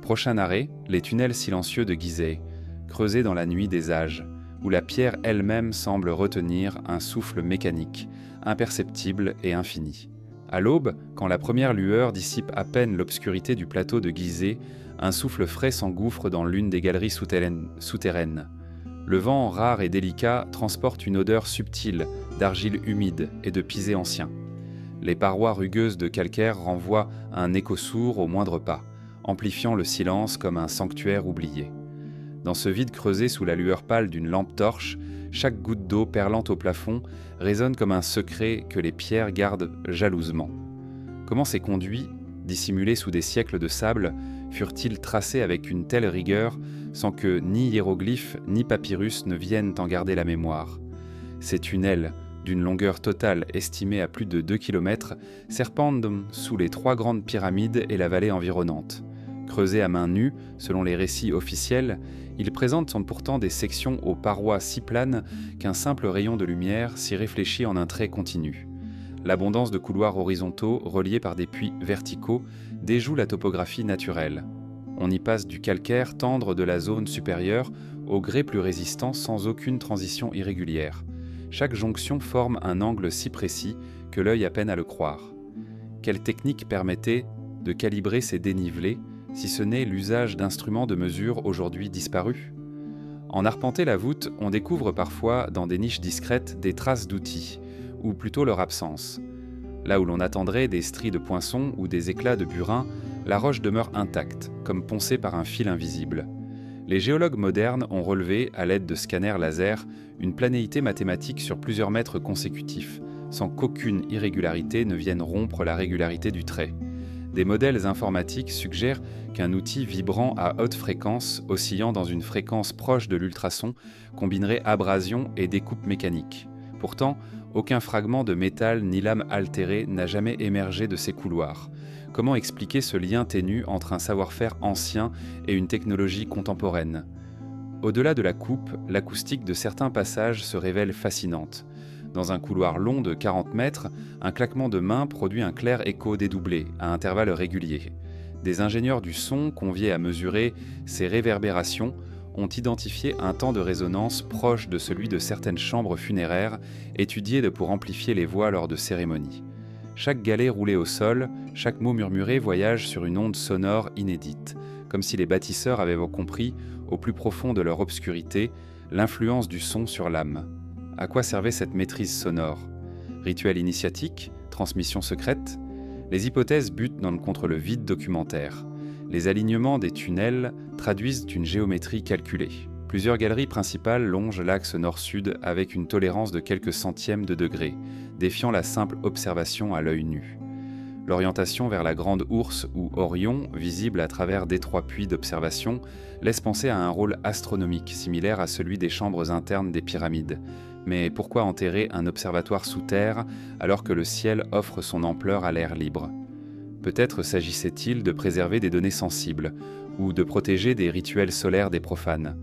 Prochain arrêt, les tunnels silencieux de Gizeh, creusés dans la nuit des âges, où la pierre elle-même semble retenir un souffle mécanique, imperceptible et infini. À l'aube, quand la première lueur dissipe à peine l'obscurité du plateau de Gizeh, un souffle frais s'engouffre dans l'une des galeries souterraines. Le vent, rare et délicat, transporte une odeur subtile d'argile humide et de pisé ancien. Les parois rugueuses de calcaire renvoient un écho sourd au moindre pas, amplifiant le silence comme un sanctuaire oublié. Dans ce vide creusé sous la lueur pâle d'une lampe torche, chaque goutte d'eau perlante au plafond résonne comme un secret que les pierres gardent jalousement. Comment ces conduits, dissimulés sous des siècles de sable, furent-ils tracés avec une telle rigueur sans que ni hiéroglyphes ni papyrus ne viennent en garder la mémoire ? Ces tunnels, d'une longueur totale estimée à plus de 2 km, serpentent sous les 3 grandes pyramides et la vallée environnante. Creusés à main nue, selon les récits officiels, ils présentent pourtant des sections aux parois si planes qu'un simple rayon de lumière s'y réfléchit en un trait continu. L'abondance de couloirs horizontaux reliés par des puits verticaux déjoue la topographie naturelle. On y passe du calcaire tendre de la zone supérieure au grès plus résistant sans aucune transition irrégulière. Chaque jonction forme un angle si précis que l'œil a peine à le croire. Quelle technique permettait de calibrer ces dénivelés, si ce n'est l'usage d'instruments de mesure aujourd'hui disparus ? En arpentant la voûte, on découvre parfois, dans des niches discrètes, des traces d'outils, ou plutôt leur absence. Là où l'on attendrait des stries de poinçons ou des éclats de burin, la roche demeure intacte, comme poncée par un fil invisible. Les géologues modernes ont relevé, à l'aide de scanners laser, une planéité mathématique sur plusieurs mètres consécutifs, sans qu'aucune irrégularité ne vienne rompre la régularité du trait. Des modèles informatiques suggèrent qu'un outil vibrant à haute fréquence, oscillant dans une fréquence proche de l'ultrason, combinerait abrasion et découpe mécanique. Pourtant, aucun fragment de métal ni lame altérée n'a jamais émergé de ces couloirs. Comment expliquer ce lien ténu entre un savoir-faire ancien et une technologie contemporaine ? Au-delà de la coupe, l'acoustique de certains passages se révèle fascinante. Dans un couloir long de 40 mètres, un claquement de main produit un clair écho dédoublé, à intervalles réguliers. Des ingénieurs du son, conviés à mesurer ces réverbérations, ont identifié un temps de résonance proche de celui de certaines chambres funéraires, étudiées pour amplifier les voix lors de cérémonies. Chaque galet roulé au sol, chaque mot murmuré voyage sur une onde sonore inédite, comme si les bâtisseurs avaient compris, au plus profond de leur obscurité, l'influence du son sur l'âme. À quoi servait cette maîtrise sonore ? Rituel initiatique ? Transmission secrète ? Les hypothèses butent contre le vide documentaire. Les alignements des tunnels traduisent une géométrie calculée. Plusieurs galeries principales longent l'axe nord-sud avec une tolérance de quelques centièmes de degré, défiant la simple observation à l'œil nu. L'orientation vers la Grande Ourse ou Orion, visible à travers d'étroits puits d'observation, laisse penser à un rôle astronomique similaire à celui des chambres internes des pyramides. Mais pourquoi enterrer un observatoire sous terre alors que le ciel offre son ampleur à l'air libre ? Peut-être s'agissait-il de préserver des données sensibles, ou de protéger des rituels solaires des profanes.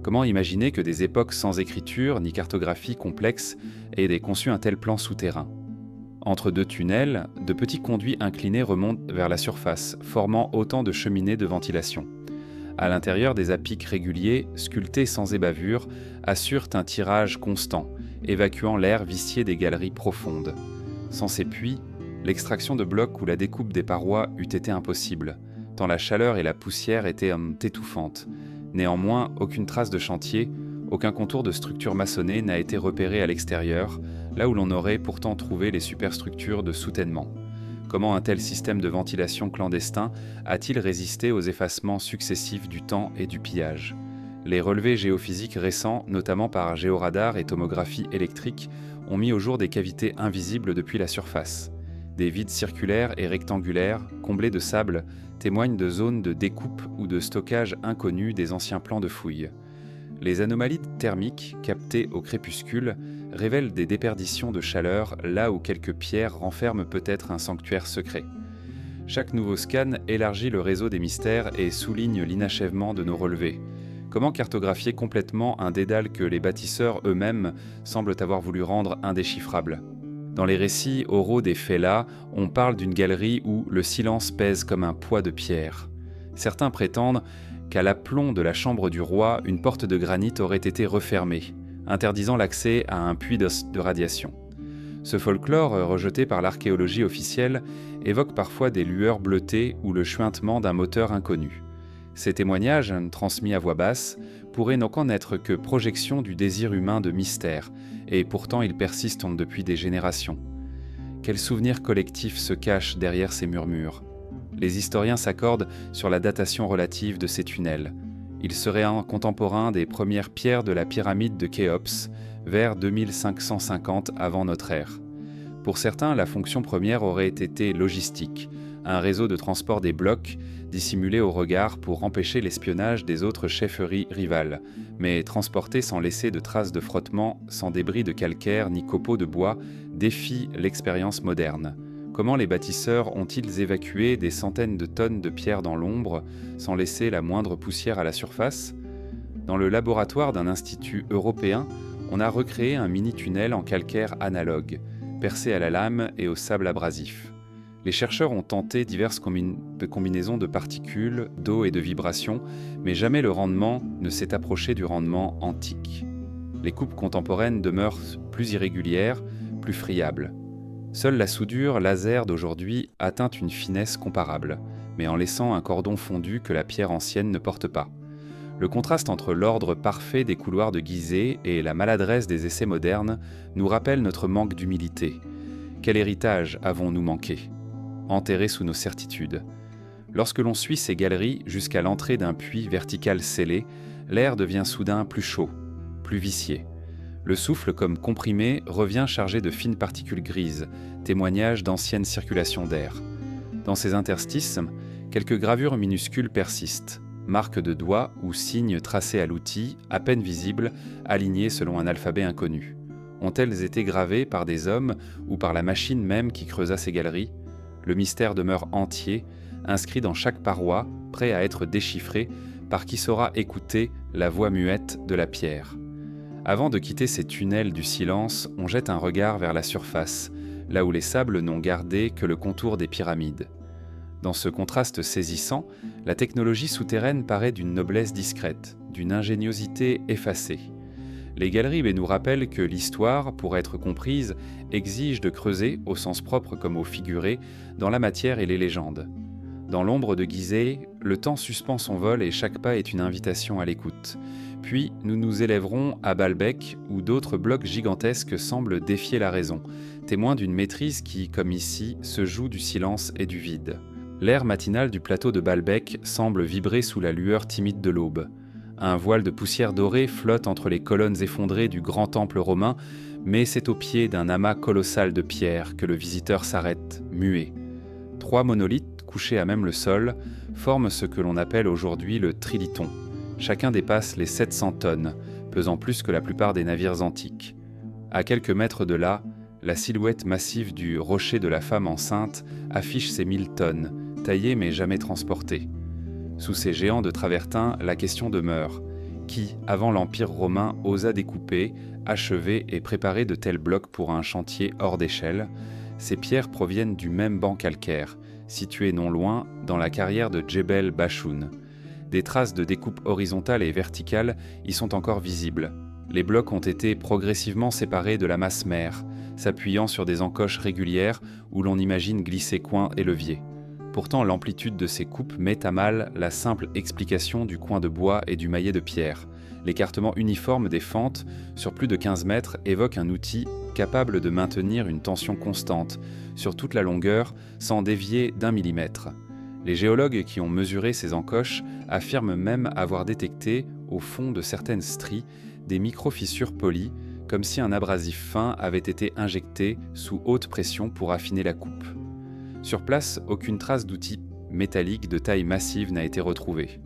Comment imaginer que des époques sans écriture ni cartographie complexe aient conçu un tel plan souterrain ? Entre deux tunnels, de petits conduits inclinés remontent vers la surface, formant autant de cheminées de ventilation. À l'intérieur, des apics réguliers, sculptés sans ébavure, assurent un tirage constant, évacuant l'air vicié des galeries profondes. Sans ces puits, l'extraction de blocs ou la découpe des parois eût été impossible, tant la chaleur et la poussière étaient étouffantes. Néanmoins, aucune trace de chantier, aucun contour de structure maçonnée n'a été repéré à l'extérieur, là où l'on aurait pourtant trouvé les superstructures de soutènement. Comment un tel système de ventilation clandestin a-t-il résisté aux effacements successifs du temps et du pillage ? Les relevés géophysiques récents, notamment par géoradar et tomographie électrique, ont mis au jour des cavités invisibles depuis la surface. Des vides circulaires et rectangulaires, comblés de sable, témoignent de zones de découpe ou de stockage inconnus des anciens plans de fouilles. Les anomalies thermiques, captées au crépuscule, révèlent des déperditions de chaleur là où quelques pierres renferment peut-être un sanctuaire secret. Chaque nouveau scan élargit le réseau des mystères et souligne l'inachèvement de nos relevés. Comment cartographier complètement un dédale que les bâtisseurs eux-mêmes semblent avoir voulu rendre indéchiffrable ? Dans les récits oraux des Fellahs, on parle d'une galerie où le silence pèse comme un poids de pierre. Certains prétendent qu'à l'aplomb de la chambre du roi, une porte de granit aurait été refermée, interdisant l'accès à un puits de radiation. Ce folklore, rejeté par l'archéologie officielle, évoque parfois des lueurs bleutées ou le chuintement d'un moteur inconnu. Ces témoignages, transmis à voix basse, pourraient n'en n'être que projection du désir humain de mystère, et pourtant ils persistent depuis des générations. Quel souvenir collectif se cache derrière ces murmures ? Les historiens s'accordent sur la datation relative de ces tunnels. Ils seraient un contemporain des premières pierres de la pyramide de Khéops, vers 2550 avant notre ère. Pour certains, la fonction première aurait été logistique, un réseau de transport des blocs dissimulé au regard pour empêcher l'espionnage des autres chefferies rivales, mais transporté sans laisser de traces de frottement, sans débris de calcaire ni copeaux de bois, défie l'expérience moderne. Comment les bâtisseurs ont-ils évacué des centaines de tonnes de pierres dans l'ombre, sans laisser la moindre poussière à la surface ? Dans le laboratoire d'un institut européen, on a recréé un mini-tunnel en calcaire analogue, percé à la lame et au sable abrasif. Les chercheurs ont tenté diverses combinaisons de particules, d'eau et de vibrations, mais jamais le rendement ne s'est approché du rendement antique. Les coupes contemporaines demeurent plus irrégulières, plus friables. Seule la soudure laser d'aujourd'hui atteint une finesse comparable, mais en laissant un cordon fondu que la pierre ancienne ne porte pas. Le contraste entre l'ordre parfait des couloirs de Gizeh et la maladresse des essais modernes nous rappelle notre manque d'humilité. Quel héritage avons-nous manqué ? Enterré sous nos certitudes. Lorsque l'on suit ces galeries jusqu'à l'entrée d'un puits vertical scellé, l'air devient soudain plus chaud, plus vicié. Le souffle, comme comprimé, revient chargé de fines particules grises, témoignage d'anciennes circulations d'air. Dans ces interstices, quelques gravures minuscules persistent, marques de doigts ou signes tracés à l'outil, à peine visibles, alignés selon un alphabet inconnu. Ont-elles été gravées par des hommes ou par la machine même qui creusa ces galeries ? Le mystère demeure entier, inscrit dans chaque paroi, prêt à être déchiffré par qui saura écouter la voix muette de la pierre. Avant de quitter ces tunnels du silence, on jette un regard vers la surface, là où les sables n'ont gardé que le contour des pyramides. Dans ce contraste saisissant, la technologie souterraine paraît d'une noblesse discrète, d'une ingéniosité effacée. Les galeries nous rappellent que l'histoire, pour être comprise, exige de creuser, au sens propre comme au figuré, dans la matière et les légendes. Dans l'ombre de Gizeh, le temps suspend son vol et chaque pas est une invitation à l'écoute. Puis nous nous élèverons à Baalbek, où d'autres blocs gigantesques semblent défier la raison, témoins d'une maîtrise qui, comme ici, se joue du silence et du vide. L'air matinal du plateau de Baalbek semble vibrer sous la lueur timide de l'aube. Un voile de poussière dorée flotte entre les colonnes effondrées du grand temple romain, mais c'est au pied d'un amas colossal de pierres que le visiteur s'arrête, muet. 3 monolithes, couchés à même le sol, forment ce que l'on appelle aujourd'hui le trilithon. Chacun dépasse les 700 tonnes, pesant plus que la plupart des navires antiques. À quelques mètres de là, la silhouette massive du rocher de la femme enceinte affiche ses 1000 tonnes, taillées mais jamais transportées. Sous ces géants de travertin, la question demeure. Qui, avant l'Empire romain, osa découper, achever et préparer de tels blocs pour un chantier hors d'échelle ? Ces pierres proviennent du même banc calcaire, situé non loin dans la carrière de Djebel Bachoun. Des traces de découpe horizontale et verticale y sont encore visibles. Les blocs ont été progressivement séparés de la masse mère, s'appuyant sur des encoches régulières où l'on imagine glisser coins et leviers. Pourtant, l'amplitude de ces coupes met à mal la simple explication du coin de bois et du maillet de pierre. L'écartement uniforme des fentes, sur plus de 15 mètres, évoque un outil capable de maintenir une tension constante, sur toute la longueur, sans dévier d'1 millimètre. Les géologues qui ont mesuré ces encoches affirment même avoir détecté, au fond de certaines stries, des micro-fissures polies, comme si un abrasif fin avait été injecté sous haute pression pour affiner la coupe. Sur place, aucune trace d'outil métallique de taille massive n'a été retrouvée.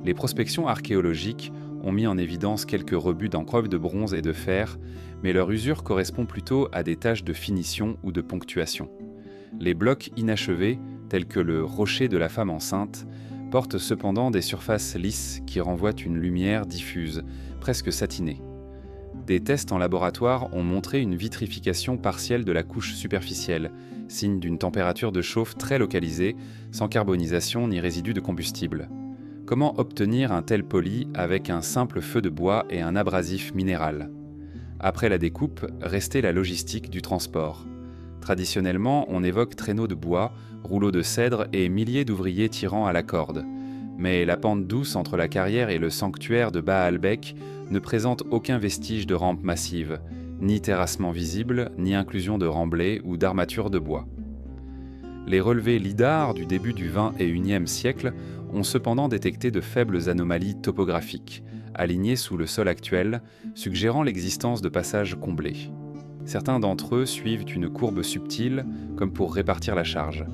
Les prospections archéologiques ont mis en évidence quelques rebuts d'encreuves de bronze et de fer, mais leur usure correspond plutôt à des tâches de finition ou de ponctuation. Les blocs inachevés, tels que le rocher de la femme enceinte, portent cependant des surfaces lisses qui renvoient une lumière diffuse, presque satinée. Des tests en laboratoire ont montré une vitrification partielle de la couche superficielle, signe d'une température de chauffe très localisée, sans carbonisation ni résidus de combustible. Comment obtenir un tel poli avec un simple feu de bois et un abrasif minéral ? Après la découpe, restait la logistique du transport. Traditionnellement, on évoque traîneaux de bois, rouleaux de cèdre et milliers d'ouvriers tirant à la corde. Mais la pente douce entre la carrière et le sanctuaire de Baalbek ne présente aucun vestige de rampe massive, ni terrassement visible, ni inclusion de remblais ou d'armatures de bois. Les relevés lidar du début du XXIe siècle ont cependant détecté de faibles anomalies topographiques, alignées sous le sol actuel, suggérant l'existence de passages comblés. Certains d'entre eux suivent une courbe subtile, comme pour répartir la charge.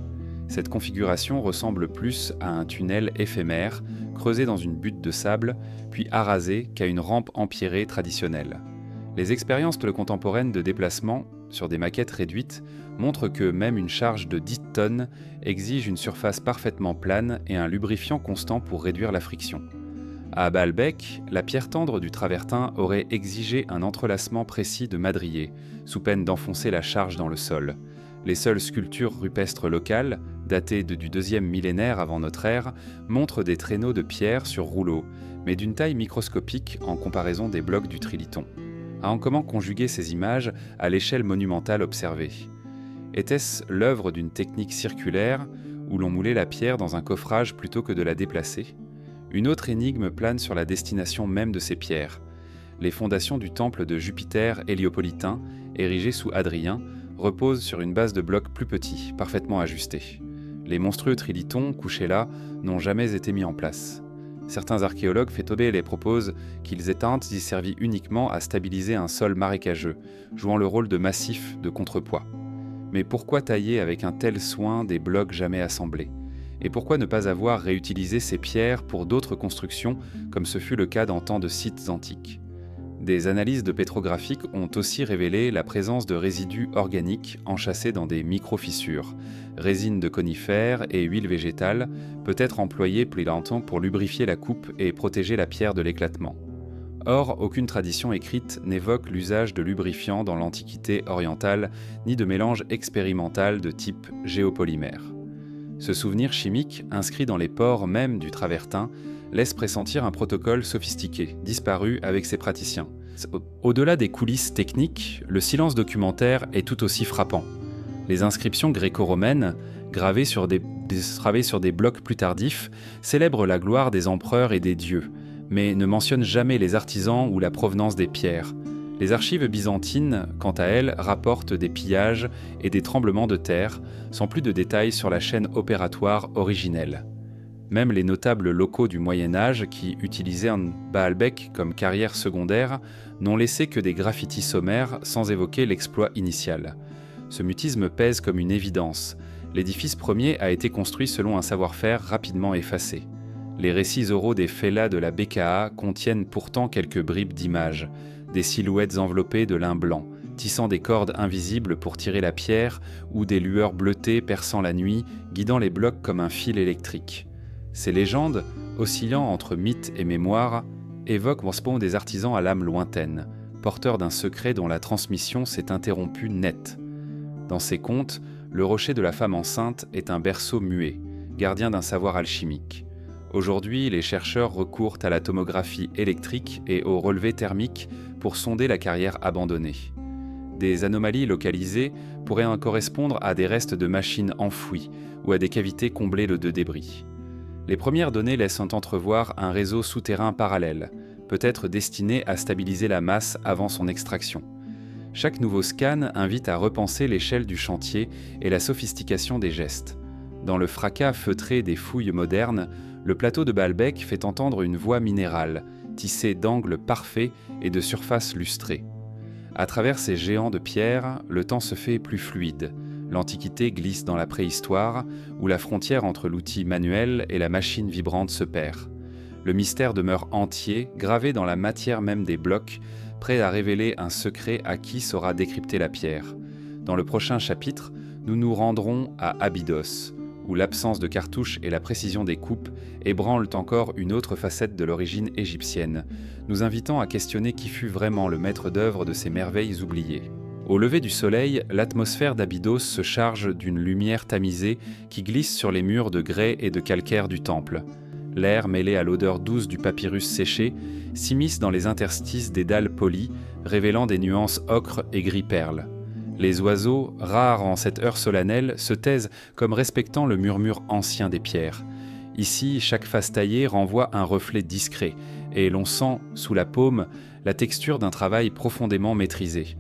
Cette configuration ressemble plus à un tunnel éphémère, creusé dans une butte de sable, puis arasé qu'à une rampe empierrée traditionnelle. Les expériences contemporaines de déplacement, sur des maquettes réduites, montrent que même une charge de 10 tonnes exige une surface parfaitement plane et un lubrifiant constant pour réduire la friction. À Baalbek, la pierre tendre du travertin aurait exigé un entrelacement précis de madriers, sous peine d'enfoncer la charge dans le sol. Les seules sculptures rupestres locales, datées du 2e millénaire avant notre ère, montrent des traîneaux de pierre sur rouleau, mais d'une taille microscopique en comparaison des blocs du trilithon. Comment conjuguer ces images à l'échelle monumentale observée ? Était-ce l'œuvre d'une technique circulaire, où l'on moulait la pierre dans un coffrage plutôt que de la déplacer ? Une autre énigme plane sur la destination même de ces pierres. Les fondations du temple de Jupiter héliopolitain, érigé sous Hadrien, reposent sur une base de blocs plus petits, parfaitement ajustés. Les monstrueux trilithons, couchés là, n'ont jamais été mis en place. Certains archéologues Fétobé les proposent qu'ils aient ainsi servi uniquement à stabiliser un sol marécageux, jouant le rôle de massif de contrepoids. Mais pourquoi tailler avec un tel soin des blocs jamais assemblés? Et pourquoi ne pas avoir réutilisé ces pierres pour d'autres constructions, comme ce fut le cas dans tant de sites antiques? Des analyses de pétrographiques ont aussi révélé la présence de résidus organiques enchâssés dans des micro-fissures, résines de conifères et huile végétale, peut-être employées plus longtemps pour lubrifier la coupe et protéger la pierre de l'éclatement. Or, aucune tradition écrite n'évoque l'usage de lubrifiants dans l'Antiquité orientale, ni de mélange expérimental de type géopolymère. Ce souvenir chimique, inscrit dans les pores même du travertin, laisse pressentir un protocole sophistiqué, disparu avec ses praticiens. Au-delà des coulisses techniques, le silence documentaire est tout aussi frappant. Les inscriptions gréco-romaines, gravées sur des blocs plus tardifs, célèbrent la gloire des empereurs et des dieux, mais ne mentionnent jamais les artisans ou la provenance des pierres. Les archives byzantines, quant à elles, rapportent des pillages et des tremblements de terre, sans plus de détails sur la chaîne opératoire originelle. Même les notables locaux du Moyen-Âge, qui utilisaient un Baalbek comme carrière secondaire, n'ont laissé que des graffitis sommaires sans évoquer l'exploit initial. Ce mutisme pèse comme une évidence. L'édifice premier a été construit selon un savoir-faire rapidement effacé. Les récits oraux des fellahs de la BKA contiennent pourtant quelques bribes d'images, des silhouettes enveloppées de lin blanc, tissant des cordes invisibles pour tirer la pierre, ou des lueurs bleutées perçant la nuit, guidant les blocs comme un fil électrique. Ces légendes, oscillant entre mythe et mémoire, évoquent des artisans à l'âme lointaine, porteurs d'un secret dont la transmission s'est interrompue net. Dans ces contes, le rocher de la femme enceinte est un berceau muet, gardien d'un savoir alchimique. Aujourd'hui, les chercheurs recourent à la tomographie électrique et au relevé thermique pour sonder la carrière abandonnée. Des anomalies localisées pourraient correspondre à des restes de machines enfouies ou à des cavités comblées de débris. Les premières données laissent entrevoir un réseau souterrain parallèle, peut-être destiné à stabiliser la masse avant son extraction. Chaque nouveau scan invite à repenser l'échelle du chantier et la sophistication des gestes. Dans le fracas feutré des fouilles modernes, le plateau de Baalbek fait entendre une voix minérale, tissée d'angles parfaits et de surfaces lustrées. À travers ces géants de pierre, le temps se fait plus fluide. L'Antiquité glisse dans la préhistoire, où la frontière entre l'outil manuel et la machine vibrante se perd. Le mystère demeure entier, gravé dans la matière même des blocs, prêt à révéler un secret à qui saura décrypter la pierre. Dans le prochain chapitre, nous nous rendrons à Abydos, où l'absence de cartouches et la précision des coupes ébranlent encore une autre facette de l'origine égyptienne, nous invitant à questionner qui fut vraiment le maître d'œuvre de ces merveilles oubliées. Au lever du soleil, l'atmosphère d'Abydos se charge d'une lumière tamisée qui glisse sur les murs de grès et de calcaire du temple. L'air, mêlé à l'odeur douce du papyrus séché, s'immisce dans les interstices des dalles polies, révélant des nuances ocre et gris-perle. Les oiseaux, rares en cette heure solennelle, se taisent comme respectant le murmure ancien des pierres. Ici, chaque face taillée renvoie un reflet discret, et l'on sent, sous la paume, la texture d'un travail profondément maîtrisé.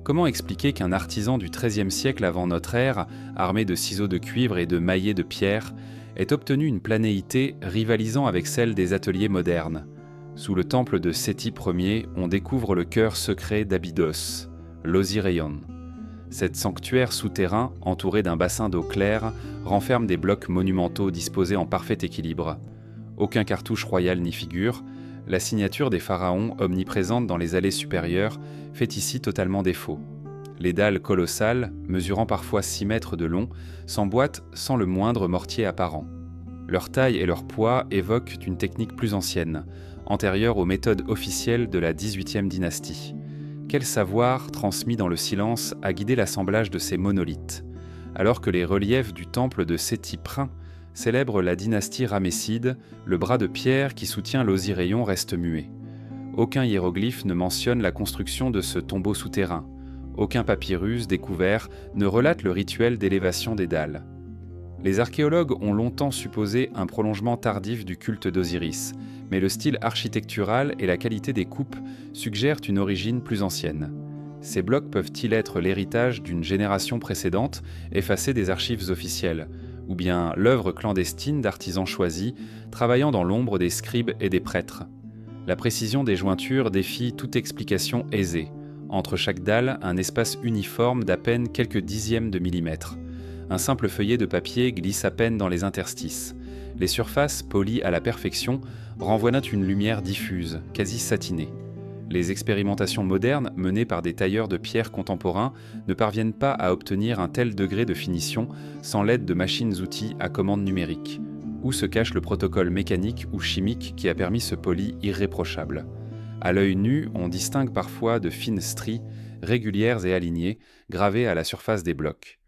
Comment expliquer qu'un artisan du XIIIe siècle avant notre ère, armé de ciseaux de cuivre et de maillets de pierre, ait obtenu une planéité rivalisant avec celle des ateliers modernes? Sous le temple de Séti Ier, on découvre le cœur secret d'Abydos, l'Osirion. Cet sanctuaire souterrain, entouré d'un bassin d'eau claire, renferme des blocs monumentaux disposés en parfait équilibre. Aucun cartouche royal n'y figure. La signature des pharaons, omniprésente dans les allées supérieures, fait ici totalement défaut. Les dalles colossales, mesurant parfois 6 mètres de long, s'emboîtent sans le moindre mortier apparent. Leur taille et leur poids évoquent une technique plus ancienne, antérieure aux méthodes officielles de la XVIIIe dynastie. Quel savoir, transmis dans le silence, a guidé l'assemblage de ces monolithes, alors que les reliefs du temple de Séti Ier célèbrent la dynastie ramesside, le bras de pierre qui soutient l'Osirion reste muet. Aucun hiéroglyphe ne mentionne la construction de ce tombeau souterrain. Aucun papyrus découvert ne relate le rituel d'élévation des dalles. Les archéologues ont longtemps supposé un prolongement tardif du culte d'Osiris, mais le style architectural et la qualité des coupes suggèrent une origine plus ancienne. Ces blocs peuvent-ils être l'héritage d'une génération précédente, effacée des archives officielles, ou bien l'œuvre clandestine d'artisans choisis, travaillant dans l'ombre des scribes et des prêtres. La précision des jointures défie toute explication aisée. Entre chaque dalle, un espace uniforme d'à peine quelques dixièmes de millimètre. Un simple feuillet de papier glisse à peine dans les interstices. Les surfaces, polies à la perfection, renvoient une lumière diffuse, quasi satinée. Les expérimentations modernes, menées par des tailleurs de pierre contemporains, ne parviennent pas à obtenir un tel degré de finition sans l'aide de machines-outils à commande numérique. Où se cache le protocole mécanique ou chimique qui a permis ce poli irréprochable? À l'œil nu, on distingue parfois de fines stries, régulières et alignées, gravées à la surface des blocs.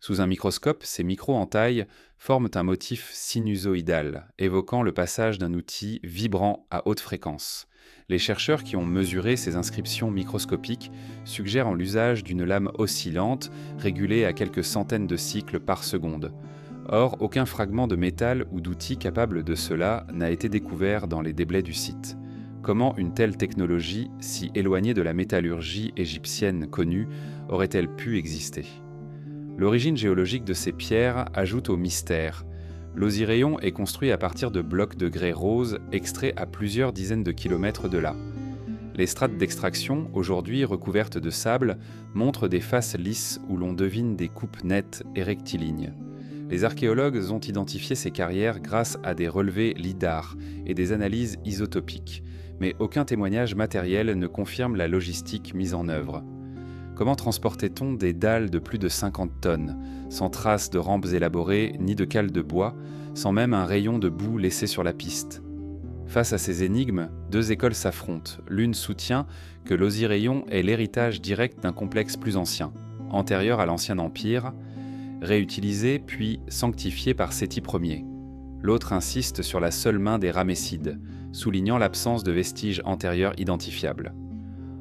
Sous un microscope, ces micro-entailles forment un motif sinusoïdal, évoquant le passage d'un outil vibrant à haute fréquence. Les chercheurs qui ont mesuré ces inscriptions microscopiques suggèrent l'usage d'une lame oscillante, régulée à quelques centaines de cycles par seconde. Or, aucun fragment de métal ou d'outil capable de cela n'a été découvert dans les déblais du site. Comment une telle technologie, si éloignée de la métallurgie égyptienne connue, aurait-elle pu exister ? L'origine géologique de ces pierres ajoute au mystère. L'Osiréon est construit à partir de blocs de grès rose extraits à plusieurs dizaines de kilomètres de là. Les strates d'extraction, aujourd'hui recouvertes de sable, montrent des faces lisses où l'on devine des coupes nettes et rectilignes. Les archéologues ont identifié ces carrières grâce à des relevés lidar et des analyses isotopiques, mais aucun témoignage matériel ne confirme la logistique mise en œuvre. Comment transportait-on des dalles de plus de 50 tonnes, sans traces de rampes élaborées ni de cales de bois, sans même un rayon de boue laissé sur la piste? Face à ces énigmes, deux écoles s'affrontent. L'une soutient que l'Osiréon est l'héritage direct d'un complexe plus ancien, antérieur à l'Ancien Empire, réutilisé puis sanctifié par Séti Ier. L'autre insiste sur la seule main des Ramessides, soulignant l'absence de vestiges antérieurs identifiables.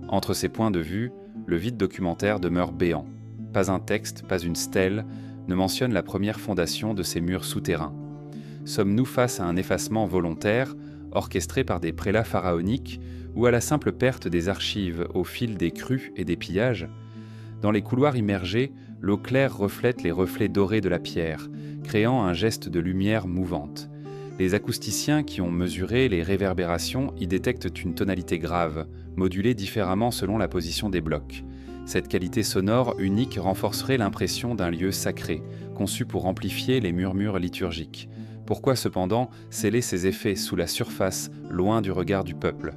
Entre ces points de vue, le vide documentaire demeure béant. Pas un texte, pas une stèle ne mentionne la première fondation de ces murs souterrains. Sommes-nous face à un effacement volontaire, orchestré par des prélats pharaoniques, ou à la simple perte des archives au fil des crues et des pillages? Dans les couloirs immergés, l'eau claire reflète les reflets dorés de la pierre, créant un geste de lumière mouvante. Les acousticiens qui ont mesuré les réverbérations y détectent une tonalité grave, modulée différemment selon la position des blocs. Cette qualité sonore unique renforcerait l'impression d'un lieu sacré, conçu pour amplifier les murmures liturgiques. Pourquoi cependant sceller ces effets sous la surface, loin du regard du peuple?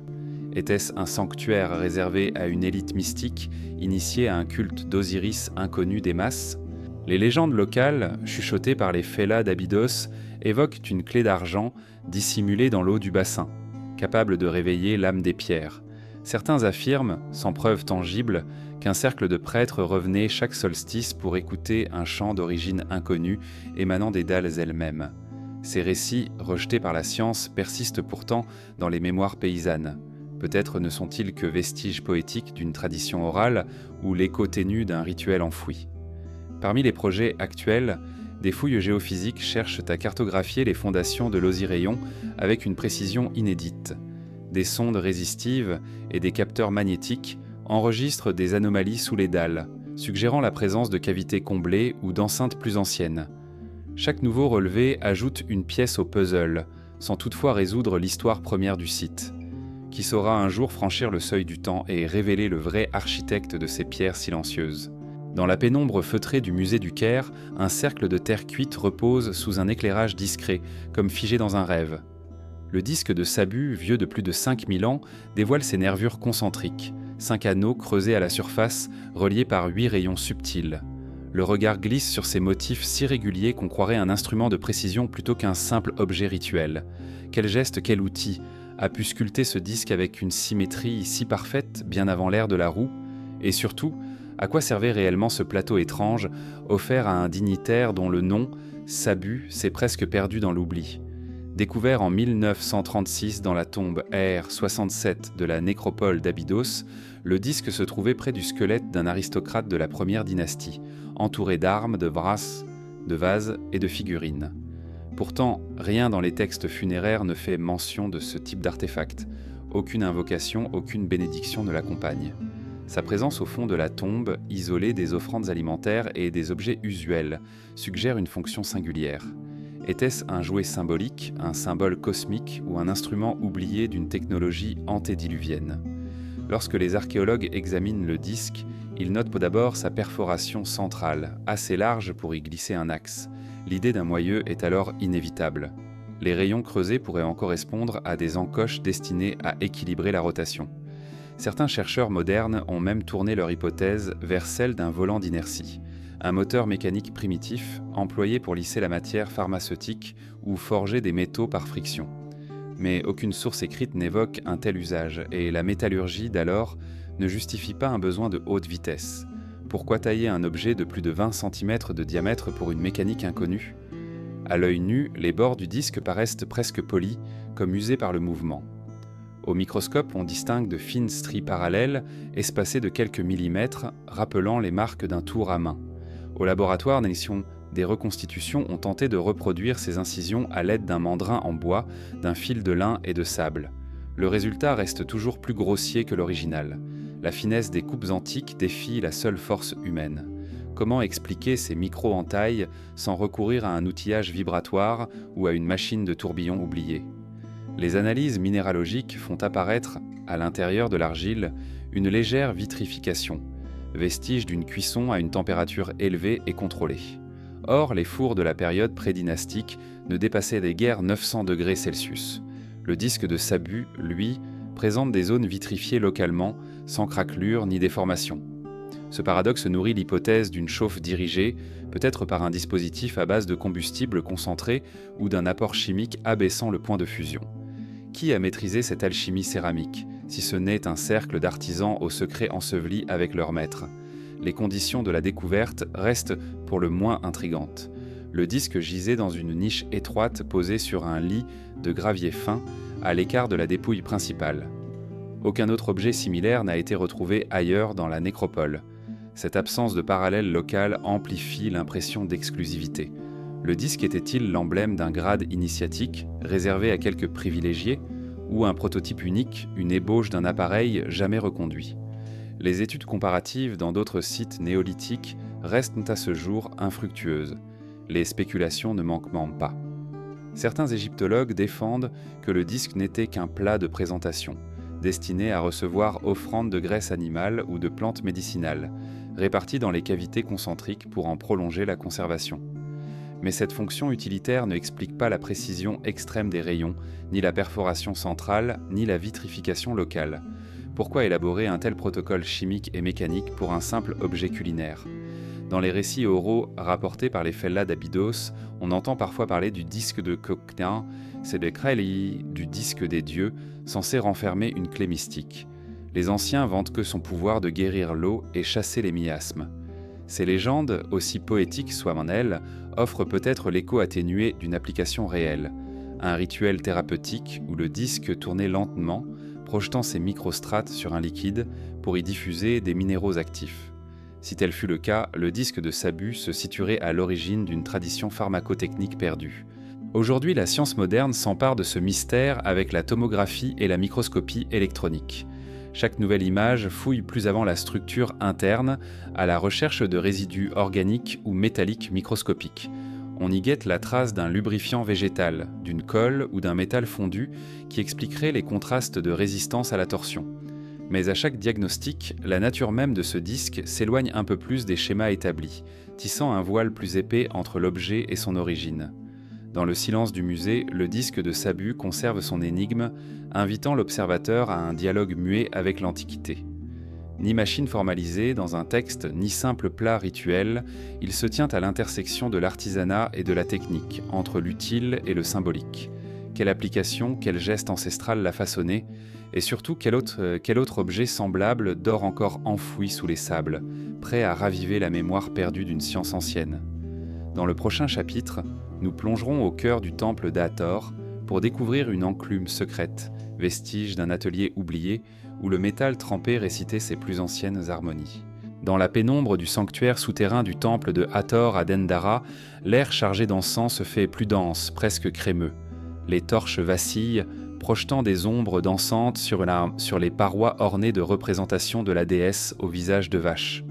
Était-ce un sanctuaire réservé à une élite mystique, initiée à un culte d'Osiris inconnu des masses? Les légendes locales, chuchotées par les fellahs d'Abydos, évoquent une clé d'argent dissimulée dans l'eau du bassin, capable de réveiller l'âme des pierres. Certains affirment, sans preuve tangible, qu'un cercle de prêtres revenait chaque solstice pour écouter un chant d'origine inconnue émanant des dalles elles-mêmes. Ces récits, rejetés par la science, persistent pourtant dans les mémoires paysannes. Peut-être ne sont-ils que vestiges poétiques d'une tradition orale ou l'écho ténu d'un rituel enfoui. Parmi les projets actuels, des fouilles géophysiques cherchent à cartographier les fondations de l'Osiréon avec une précision inédite. Des sondes résistives et des capteurs magnétiques enregistrent des anomalies sous les dalles, suggérant la présence de cavités comblées ou d'enceintes plus anciennes. Chaque nouveau relevé ajoute une pièce au puzzle, sans toutefois résoudre l'histoire première du site. Qui saura un jour franchir le seuil du temps et révéler le vrai architecte de ces pierres silencieuses? Dans la pénombre feutrée du musée du Caire, un cercle de terre cuite repose sous un éclairage discret, comme figé dans un rêve. Le disque de Sabu, vieux de plus de 5000 ans, dévoile ses nervures concentriques, 5 anneaux creusés à la surface, reliés par 8 rayons subtils. Le regard glisse sur ces motifs si réguliers qu'on croirait un instrument de précision plutôt qu'un simple objet rituel. Quel geste, quel outil a pu sculpter ce disque avec une symétrie si parfaite bien avant l'ère de la roue? Et surtout, à quoi servait réellement ce plateau étrange, offert à un dignitaire dont le nom, Sabu, s'est presque perdu dans l'oubli? Découvert en 1936 dans la tombe R67 de la nécropole d'Abydos, le disque se trouvait près du squelette d'un aristocrate de la première dynastie, entouré d'armes, de brasses, de vases et de figurines. Pourtant, rien dans les textes funéraires ne fait mention de ce type d'artefact. Aucune invocation, aucune bénédiction ne l'accompagne. Sa présence au fond de la tombe, isolée des offrandes alimentaires et des objets usuels, suggère une fonction singulière. Était-ce un jouet symbolique, un symbole cosmique ou un instrument oublié d'une technologie antédiluvienne ? Lorsque les archéologues examinent le disque, ils notent d'abord sa perforation centrale, assez large pour y glisser un axe. L'idée d'un moyeu est alors inévitable. Les rayons creusés pourraient en correspondre à des encoches destinées à équilibrer la rotation. Certains chercheurs modernes ont même tourné leur hypothèse vers celle d'un volant d'inertie, un moteur mécanique primitif employé pour lisser la matière pharmaceutique ou forger des métaux par friction. Mais aucune source écrite n'évoque un tel usage, et la métallurgie d'alors ne justifie pas un besoin de haute vitesse. Pourquoi tailler un objet de plus de 20 cm de diamètre pour une mécanique inconnue ? À l'œil nu, les bords du disque paraissent presque polis, comme usés par le mouvement. Au microscope, on distingue de fines stries parallèles, espacées de quelques millimètres, rappelant les marques d'un tour à main. Au laboratoire, des reconstitutions ont tenté de reproduire ces incisions à l'aide d'un mandrin en bois, d'un fil de lin et de sable. Le résultat reste toujours plus grossier que l'original. La finesse des coupes antiques défie la seule force humaine. Comment expliquer ces micro-entailles sans recourir à un outillage vibratoire ou à une machine de tourbillon oubliée ? Les analyses minéralogiques font apparaître, à l'intérieur de l'argile, une légère vitrification, vestige d'une cuisson à une température élevée et contrôlée. Or, les fours de la période prédynastique ne dépassaient guère 900 degrés Celsius. Le disque de Sabu, lui, présente des zones vitrifiées localement, sans craquelure ni déformation. Ce paradoxe nourrit l'hypothèse d'une chauffe dirigée, peut-être par un dispositif à base de combustible concentré ou d'un apport chimique abaissant le point de fusion. Qui a maîtrisé cette alchimie céramique, si ce n'est un cercle d'artisans aux secrets ensevelis avec leur maître ? Les conditions de la découverte restent pour le moins intrigantes. Le disque gisait dans une niche étroite posée sur un lit de gravier fin, à l'écart de la dépouille principale. Aucun autre objet similaire n'a été retrouvé ailleurs dans la nécropole. Cette absence de parallèle local amplifie l'impression d'exclusivité. Le disque était-il l'emblème d'un grade initiatique, réservé à quelques privilégiés, ou un prototype unique, une ébauche d'un appareil jamais reconduit ? Les études comparatives dans d'autres sites néolithiques restent à ce jour infructueuses. Les spéculations ne manquent pas. Certains égyptologues défendent que le disque n'était qu'un plat de présentation, destiné à recevoir offrandes de graisse animale ou de plantes médicinales, réparties dans les cavités concentriques pour en prolonger la conservation. Mais cette fonction utilitaire ne explique pas la précision extrême des rayons, ni la perforation centrale, ni la vitrification locale. Pourquoi élaborer un tel protocole chimique et mécanique pour un simple objet culinaire ? Dans les récits oraux rapportés par les Fellas d'Abydos, on entend parfois parler du disque de Kokna, c'est le Kraeli, du disque des dieux, censé renfermer une clé mystique. Les anciens vantent que son pouvoir de guérir l'eau et chasser les miasmes. Ces légendes, aussi poétiques soient-elles, offrent peut-être l'écho atténué d'une application réelle. Un rituel thérapeutique où le disque tournait lentement, projetant ses microstrates sur un liquide pour y diffuser des minéraux actifs. Si tel fut le cas, le disque de Sabu se situerait à l'origine d'une tradition pharmacotechnique perdue. Aujourd'hui, la science moderne s'empare de ce mystère avec la tomographie et la microscopie électronique. Chaque nouvelle image fouille plus avant la structure interne à la recherche de résidus organiques ou métalliques microscopiques. On y guette la trace d'un lubrifiant végétal, d'une colle ou d'un métal fondu qui expliquerait les contrastes de résistance à la torsion. Mais à chaque diagnostic, la nature même de ce disque s'éloigne un peu plus des schémas établis, tissant un voile plus épais entre l'objet et son origine. Dans le silence du musée, le disque de Sabu conserve son énigme, invitant l'observateur à un dialogue muet avec l'Antiquité. Ni machine formalisée dans un texte, ni simple plat rituel, il se tient à l'intersection de l'artisanat et de la technique, entre l'utile et le symbolique. Quelle application, quel geste ancestral l'a façonné, et surtout quel autre objet semblable dort encore enfoui sous les sables, prêt à raviver la mémoire perdue d'une science ancienne. Dans le prochain chapitre, nous plongerons au cœur du temple d'Hathor pour découvrir une enclume secrète, vestige d'un atelier oublié où le métal trempé récitait ses plus anciennes harmonies. Dans la pénombre du sanctuaire souterrain du temple de Hathor à Dendara, l'air chargé d'encens se fait plus dense, presque crémeux. Les torches vacillent, projetant des ombres dansantes sur les parois ornées de représentations de la déesse au visage de vache.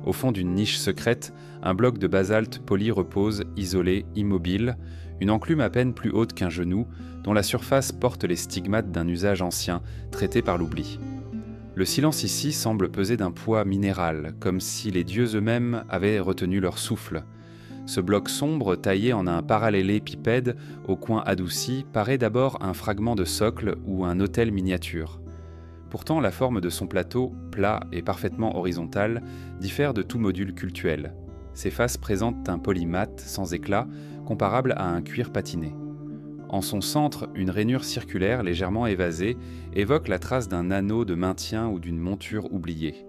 Au fond d'une niche secrète, un bloc de basalte poli repose, isolé, immobile, une enclume à peine plus haute qu'un genou, dont la surface porte les stigmates d'un usage ancien, traité par l'oubli. Le silence ici semble peser d'un poids minéral, comme si les dieux eux-mêmes avaient retenu leur souffle. Ce bloc sombre, taillé en un parallélépipède au coin adouci, paraît d'abord un fragment de socle ou un autel miniature. Pourtant, la forme de son plateau, plat et parfaitement horizontal, diffère de tout module cultuel. Ses faces présentent un polymate sans éclat, comparable à un cuir patiné. En son centre, une rainure circulaire légèrement évasée évoque la trace d'un anneau de maintien ou d'une monture oubliée.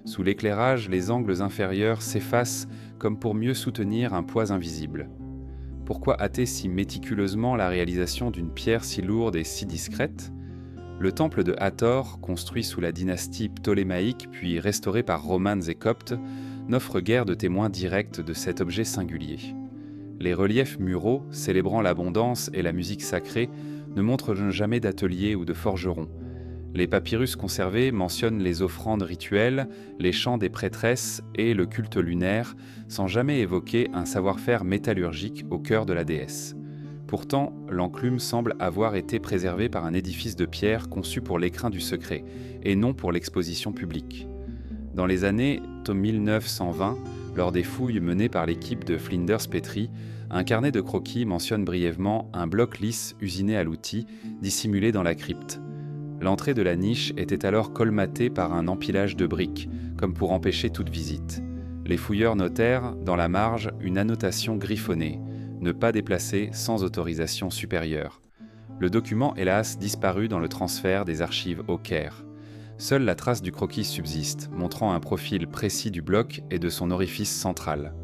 Sous l'éclairage, les angles inférieurs s'effacent comme pour mieux soutenir un poids invisible. Pourquoi hâter si méticuleusement la réalisation d'une pierre si lourde et si discrète ? Le temple de Hathor, construit sous la dynastie ptolémaïque puis restauré par romanes et coptes, n'offre guère de témoins directs de cet objet singulier. Les reliefs muraux, célébrant l'abondance et la musique sacrée, ne montrent jamais d'atelier ou de forgeron. Les papyrus conservés mentionnent les offrandes rituelles, les chants des prêtresses et le culte lunaire, sans jamais évoquer un savoir-faire métallurgique au cœur de la déesse. Pourtant, l'enclume semble avoir été préservée par un édifice de pierre conçu pour l'écrin du secret, et non pour l'exposition publique. Dans les années 1920, lors des fouilles menées par l'équipe de Flinders Petrie, un carnet de croquis mentionne brièvement un bloc lisse usiné à l'outil, dissimulé dans la crypte. L'entrée de la niche était alors colmatée par un empilage de briques, comme pour empêcher toute visite. Les fouilleurs notèrent, dans la marge, une annotation griffonnée. Ne pas déplacer sans autorisation supérieure. Le document, hélas, disparut dans le transfert des archives au Caire. Seule la trace du croquis subsiste, montrant un profil précis du bloc et de son orifice central.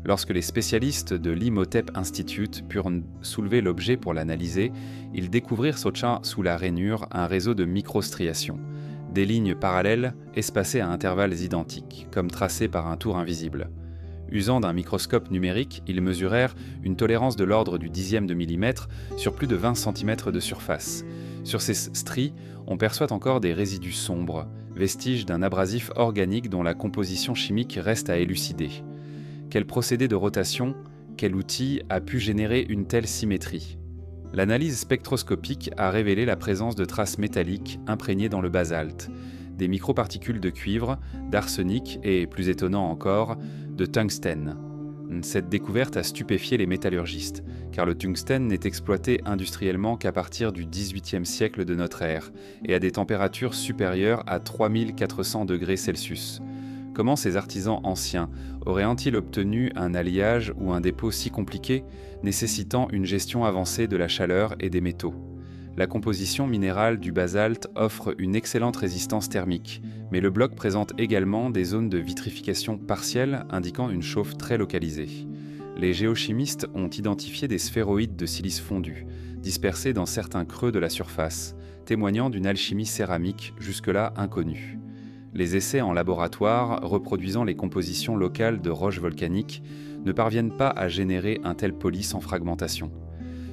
Lorsque les spécialistes de l'Imhotep Institute purent soulever l'objet pour l'analyser, ils découvrirent sous la rainure un réseau de microstriations, des lignes parallèles espacées à intervalles identiques, comme tracées par un tour invisible. Usant d'un microscope numérique, ils mesurèrent une tolérance de l'ordre du dixième de millimètre sur plus de 20 cm de surface. Sur ces stries, on perçoit encore des résidus sombres, vestiges d'un abrasif organique dont la composition chimique reste à élucider. Quel procédé de rotation, quel outil a pu générer une telle symétrie ? L'analyse spectroscopique a révélé la présence de traces métalliques imprégnées dans le basalte, des microparticules de cuivre, d'arsenic et, plus étonnant encore, de tungstène. Cette découverte a stupéfié les métallurgistes, car le tungstène n'est exploité industriellement qu'à partir du XVIIIe siècle de notre ère et à des températures supérieures à 3400 degrés Celsius. Comment ces artisans anciens auraient-ils obtenu un alliage ou un dépôt si compliqué, nécessitant une gestion avancée de la chaleur et des métaux ? La composition minérale du basalte offre une excellente résistance thermique, mais le bloc présente également des zones de vitrification partielle indiquant une chauffe très localisée. Les géochimistes ont identifié des sphéroïdes de silice fondu, dispersés dans certains creux de la surface, témoignant d'une alchimie céramique jusque-là inconnue. Les essais en laboratoire, reproduisant les compositions locales de roches volcaniques, ne parviennent pas à générer un tel poli sans fragmentation.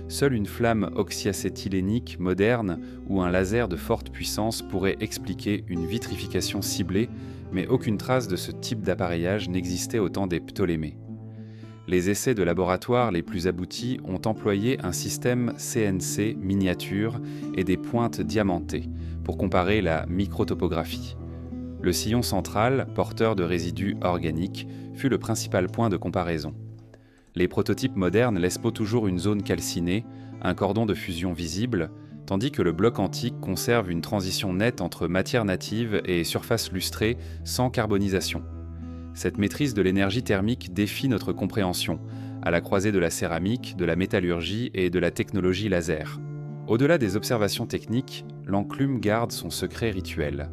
Seule une flamme oxyacétylénique moderne ou un laser de forte puissance pourrait expliquer une vitrification ciblée, mais aucune trace de ce type d'appareillage n'existait au temps des Ptolémées. Les essais de laboratoire les plus aboutis ont employé un système CNC miniature et des pointes diamantées pour comparer la microtopographie. Le sillon central, porteur de résidus organiques, fut le principal point de comparaison. Les prototypes modernes laissent toujours une zone calcinée, un cordon de fusion visible, tandis que le bloc antique conserve une transition nette entre matière native et surface lustrée sans carbonisation. Cette maîtrise de l'énergie thermique défie notre compréhension, à la croisée de la céramique, de la métallurgie et de la technologie laser. Au-delà des observations techniques, l'enclume garde son secret rituel.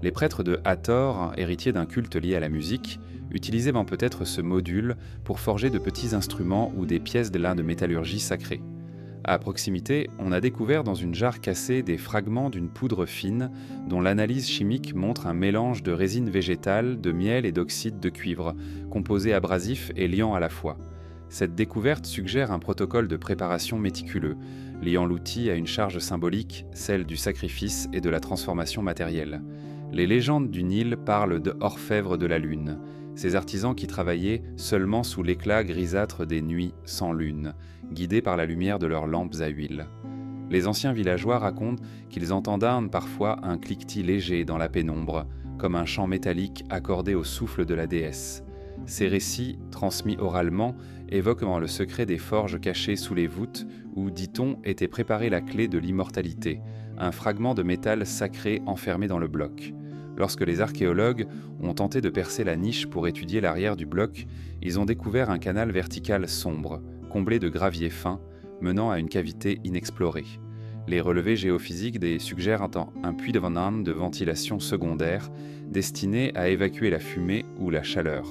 Les prêtres de Hathor, héritiers d'un culte lié à la musique, utilisaient peut-être ce module pour forger de petits instruments ou des pièces de métallurgie sacrée. À proximité, on a découvert dans une jarre cassée des fragments d'une poudre fine dont l'analyse chimique montre un mélange de résine végétale, de miel et d'oxyde de cuivre, composés abrasifs et liants à la fois. Cette découverte suggère un protocole de préparation méticuleux, liant l'outil à une charge symbolique, celle du sacrifice et de la transformation matérielle. Les légendes du Nil parlent de orfèvres de la lune, ces artisans qui travaillaient seulement sous l'éclat grisâtre des nuits sans lune, guidés par la lumière de leurs lampes à huile. Les anciens villageois racontent qu'ils entendent parfois un cliquetis léger dans la pénombre, comme un chant métallique accordé au souffle de la déesse. Ces récits, transmis oralement, évoquent le secret des forges cachées sous les voûtes où, dit-on, était préparée la clé de l'immortalité, un fragment de métal sacré enfermé dans le bloc. Lorsque les archéologues ont tenté de percer la niche pour étudier l'arrière du bloc, ils ont découvert un canal vertical sombre, comblé de gravier fin, menant à une cavité inexplorée. Les relevés géophysiques suggèrent un puits de ventilation secondaire destiné à évacuer la fumée ou la chaleur.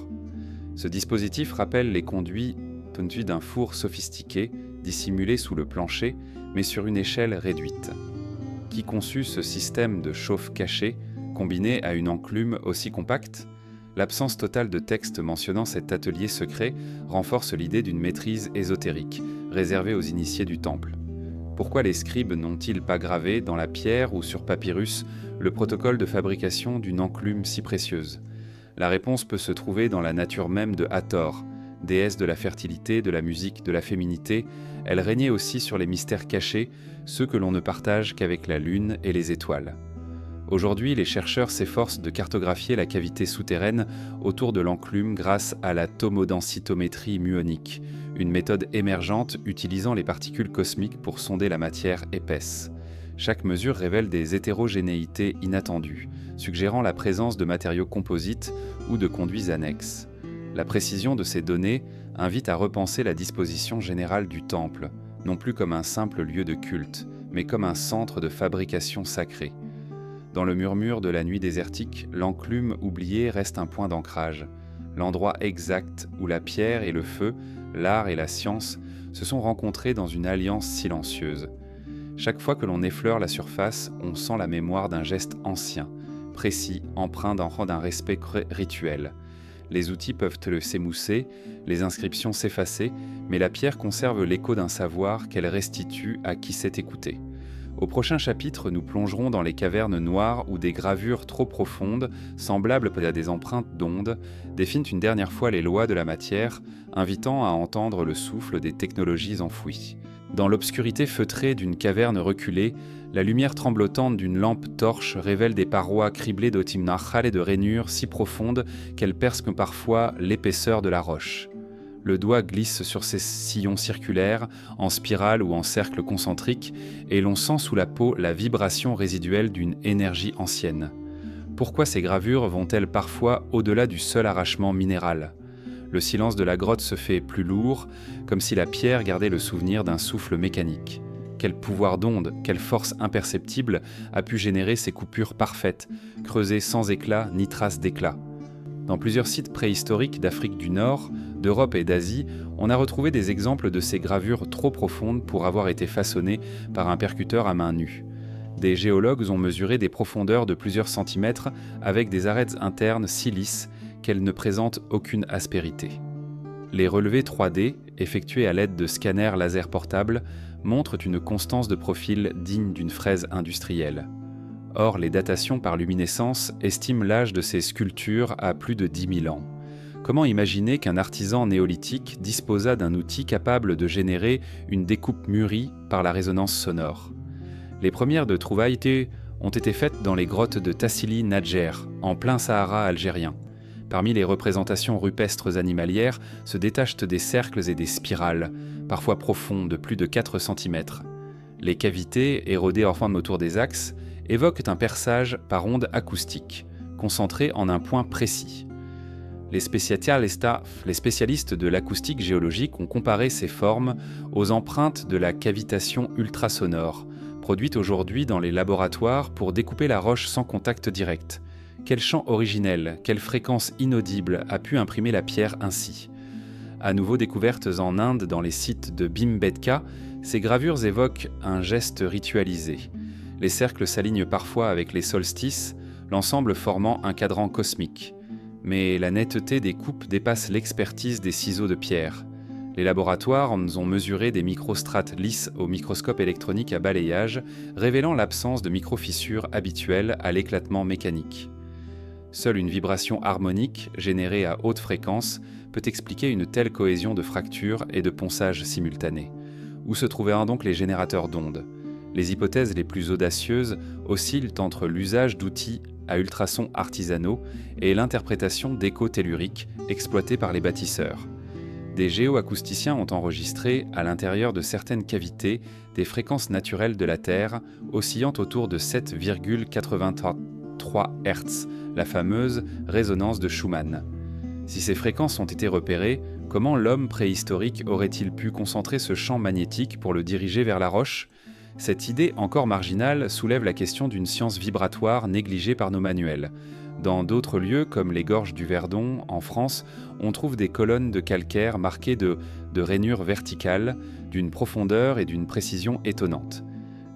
Ce dispositif rappelle les conduits d'un four sophistiqué, dissimulé sous le plancher, mais sur une échelle réduite. Qui conçut ce système de chauffe caché, combiné à une enclume aussi compacte? L'absence totale de texte mentionnant cet atelier secret renforce l'idée d'une maîtrise ésotérique, réservée aux initiés du temple. Pourquoi les scribes n'ont-ils pas gravé dans la pierre ou sur papyrus le protocole de fabrication d'une enclume si précieuse? La réponse peut se trouver dans la nature même de Hathor, déesse de la fertilité, de la musique, de la féminité. Elle régnait aussi sur les mystères cachés, ceux que l'on ne partage qu'avec la lune et les étoiles. Aujourd'hui, les chercheurs s'efforcent de cartographier la cavité souterraine autour de l'enclume grâce à la tomodensitométrie muonique, une méthode émergente utilisant les particules cosmiques pour sonder la matière épaisse. Chaque mesure révèle des hétérogénéités inattendues, suggérant la présence de matériaux composites ou de conduits annexes. La précision de ces données invite à repenser la disposition générale du temple, non plus comme un simple lieu de culte, mais comme un centre de fabrication sacrée. Dans le murmure de la nuit désertique, l'enclume oubliée reste un point d'ancrage, l'endroit exact où la pierre et le feu, l'art et la science se sont rencontrés dans une alliance silencieuse. Chaque fois que l'on effleure la surface, on sent la mémoire d'un geste ancien, précis, empreint d'un respect rituel. Les outils peuvent s'émousser, les inscriptions s'effacer, mais la pierre conserve l'écho d'un savoir qu'elle restitue à qui s'est écouté. Au prochain chapitre, nous plongerons dans les cavernes noires où des gravures trop profondes, semblables à des empreintes d'ondes, définent une dernière fois les lois de la matière, invitant à entendre le souffle des technologies enfouies. Dans l'obscurité feutrée d'une caverne reculée, la lumière tremblotante d'une lampe torche révèle des parois criblées d'otimnachal et de rainures si profondes qu'elles percent parfois l'épaisseur de la roche. Le doigt glisse sur ces sillons circulaires, en spirale ou en cercle concentrique, et l'on sent sous la peau la vibration résiduelle d'une énergie ancienne. Pourquoi ces gravures vont-elles parfois au-delà du seul arrachement minéral ? Le silence de la grotte se fait plus lourd, comme si la pierre gardait le souvenir d'un souffle mécanique. Quel pouvoir d'onde, quelle force imperceptible a pu générer ces coupures parfaites, creusées sans éclat ni trace d'éclat ? Dans plusieurs sites préhistoriques d'Afrique du Nord, d'Europe et d'Asie, on a retrouvé des exemples de ces gravures trop profondes pour avoir été façonnées par un percuteur à main nue. Des géologues ont mesuré des profondeurs de plusieurs centimètres avec des arêtes internes si lisses qu'elles ne présentent aucune aspérité. Les relevés 3D, effectués à l'aide de scanners laser portables, montrent une constance de profil digne d'une fraise industrielle. Or, les datations par luminescence estiment l'âge de ces sculptures à plus de 10 000 ans. Comment imaginer qu'un artisan néolithique disposa d'un outil capable de générer une découpe mûrie par la résonance sonore ? Les premières de trouvailles ont été faites dans les grottes de Tassili Nadjer, en plein Sahara algérien. Parmi les représentations rupestres animalières se détachent des cercles et des spirales, parfois profonds de plus de 4 cm. Les cavités, érodées autour des axes, évoquent un perçage par ondes acoustiques, concentré en un point précis. Les spécialistes de l'acoustique géologique ont comparé ces formes aux empreintes de la cavitation ultrasonore, produite aujourd'hui dans les laboratoires pour découper la roche sans contact direct. Quel chant originel, quelle fréquence inaudible a pu imprimer la pierre ainsi ? À nouveau découvertes en Inde dans les sites de Bhimbetka, ces gravures évoquent un geste ritualisé. Les cercles s'alignent parfois avec les solstices, l'ensemble formant un cadran cosmique. Mais la netteté des coupes dépasse l'expertise des ciseaux de pierre. Les laboratoires en ont mesuré des microstrates lisses au microscope électronique à balayage, révélant l'absence de microfissures habituelles à l'éclatement mécanique. Seule une vibration harmonique, générée à haute fréquence, peut expliquer une telle cohésion de fractures et de ponçages simultanés. Où se trouveraient donc les générateurs d'ondes ? Les hypothèses les plus audacieuses oscillent entre l'usage d'outils à ultrasons artisanaux et l'interprétation d'échos telluriques exploités par les bâtisseurs. Des géoacousticiens ont enregistré, à l'intérieur de certaines cavités, des fréquences naturelles de la Terre oscillant autour de 7,83 Hz, la fameuse résonance de Schumann. Si ces fréquences ont été repérées, comment l'homme préhistorique aurait-il pu concentrer ce champ magnétique pour le diriger vers la roche ? Cette idée encore marginale soulève la question d'une science vibratoire négligée par nos manuels. Dans d'autres lieux, comme les gorges du Verdon, en France, on trouve des colonnes de calcaire marquées de rainures verticales, d'une profondeur et d'une précision étonnantes.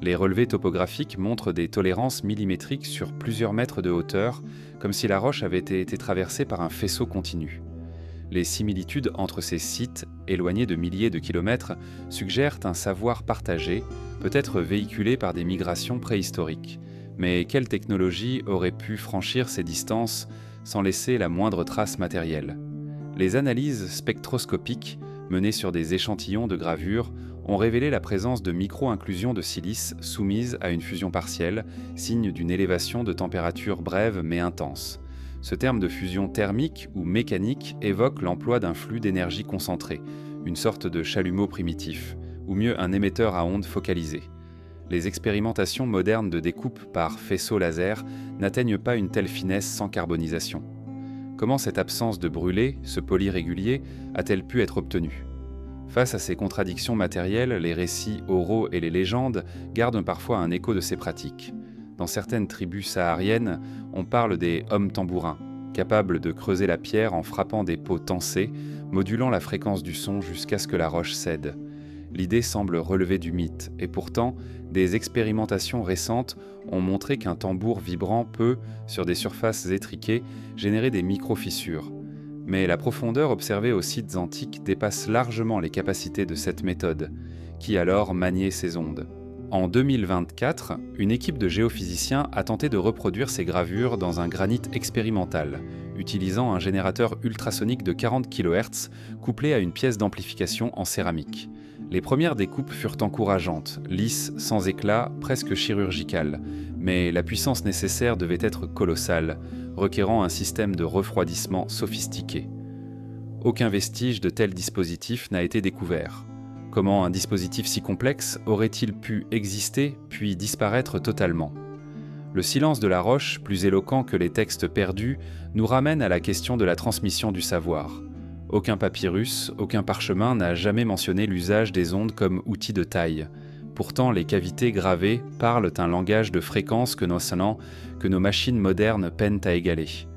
Les relevés topographiques montrent des tolérances millimétriques sur plusieurs mètres de hauteur, comme si la roche avait été traversée par un faisceau continu. Les similitudes entre ces sites, éloignés de milliers de kilomètres, suggèrent un savoir partagé, peut-être véhiculé par des migrations préhistoriques. Mais quelle technologie aurait pu franchir ces distances sans laisser la moindre trace matérielle ? Les analyses spectroscopiques, menées sur des échantillons de gravure, ont révélé la présence de micro-inclusions de silice soumises à une fusion partielle, signe d'une élévation de température brève mais intense. Ce terme de fusion thermique ou mécanique évoque l'emploi d'un flux d'énergie concentré, une sorte de chalumeau primitif, ou mieux un émetteur à ondes focalisé. Les expérimentations modernes de découpe par faisceau laser n'atteignent pas une telle finesse sans carbonisation. Comment cette absence de brûlé, ce poli régulier, a-t-elle pu être obtenue ? Face à ces contradictions matérielles, les récits oraux et les légendes gardent parfois un écho de ces pratiques. Dans certaines tribus sahariennes, on parle des hommes tambourins, capables de creuser la pierre en frappant des pots tensés, modulant la fréquence du son jusqu'à ce que la roche cède. L'idée semble relever du mythe, et pourtant, des expérimentations récentes ont montré qu'un tambour vibrant peut, sur des surfaces étriquées, générer des micro-fissures. Mais la profondeur observée aux sites antiques dépasse largement les capacités de cette méthode. Qui alors maniait ces ondes ? En 2024, une équipe de géophysiciens a tenté de reproduire ces gravures dans un granit expérimental, utilisant un générateur ultrasonique de 40 kHz couplé à une pièce d'amplification en céramique. Les premières découpes furent encourageantes, lisses, sans éclat, presque chirurgicales, mais la puissance nécessaire devait être colossale, requérant un système de refroidissement sophistiqué. Aucun vestige de tel dispositif n'a été découvert. Comment un dispositif si complexe aurait-il pu exister puis disparaître totalement ? Le silence de la roche, plus éloquent que les textes perdus, nous ramène à la question de la transmission du savoir. Aucun papyrus, aucun parchemin n'a jamais mentionné l'usage des ondes comme outil de taille. Pourtant, les cavités gravées parlent un langage de fréquence que nos machines modernes peinent à égaler.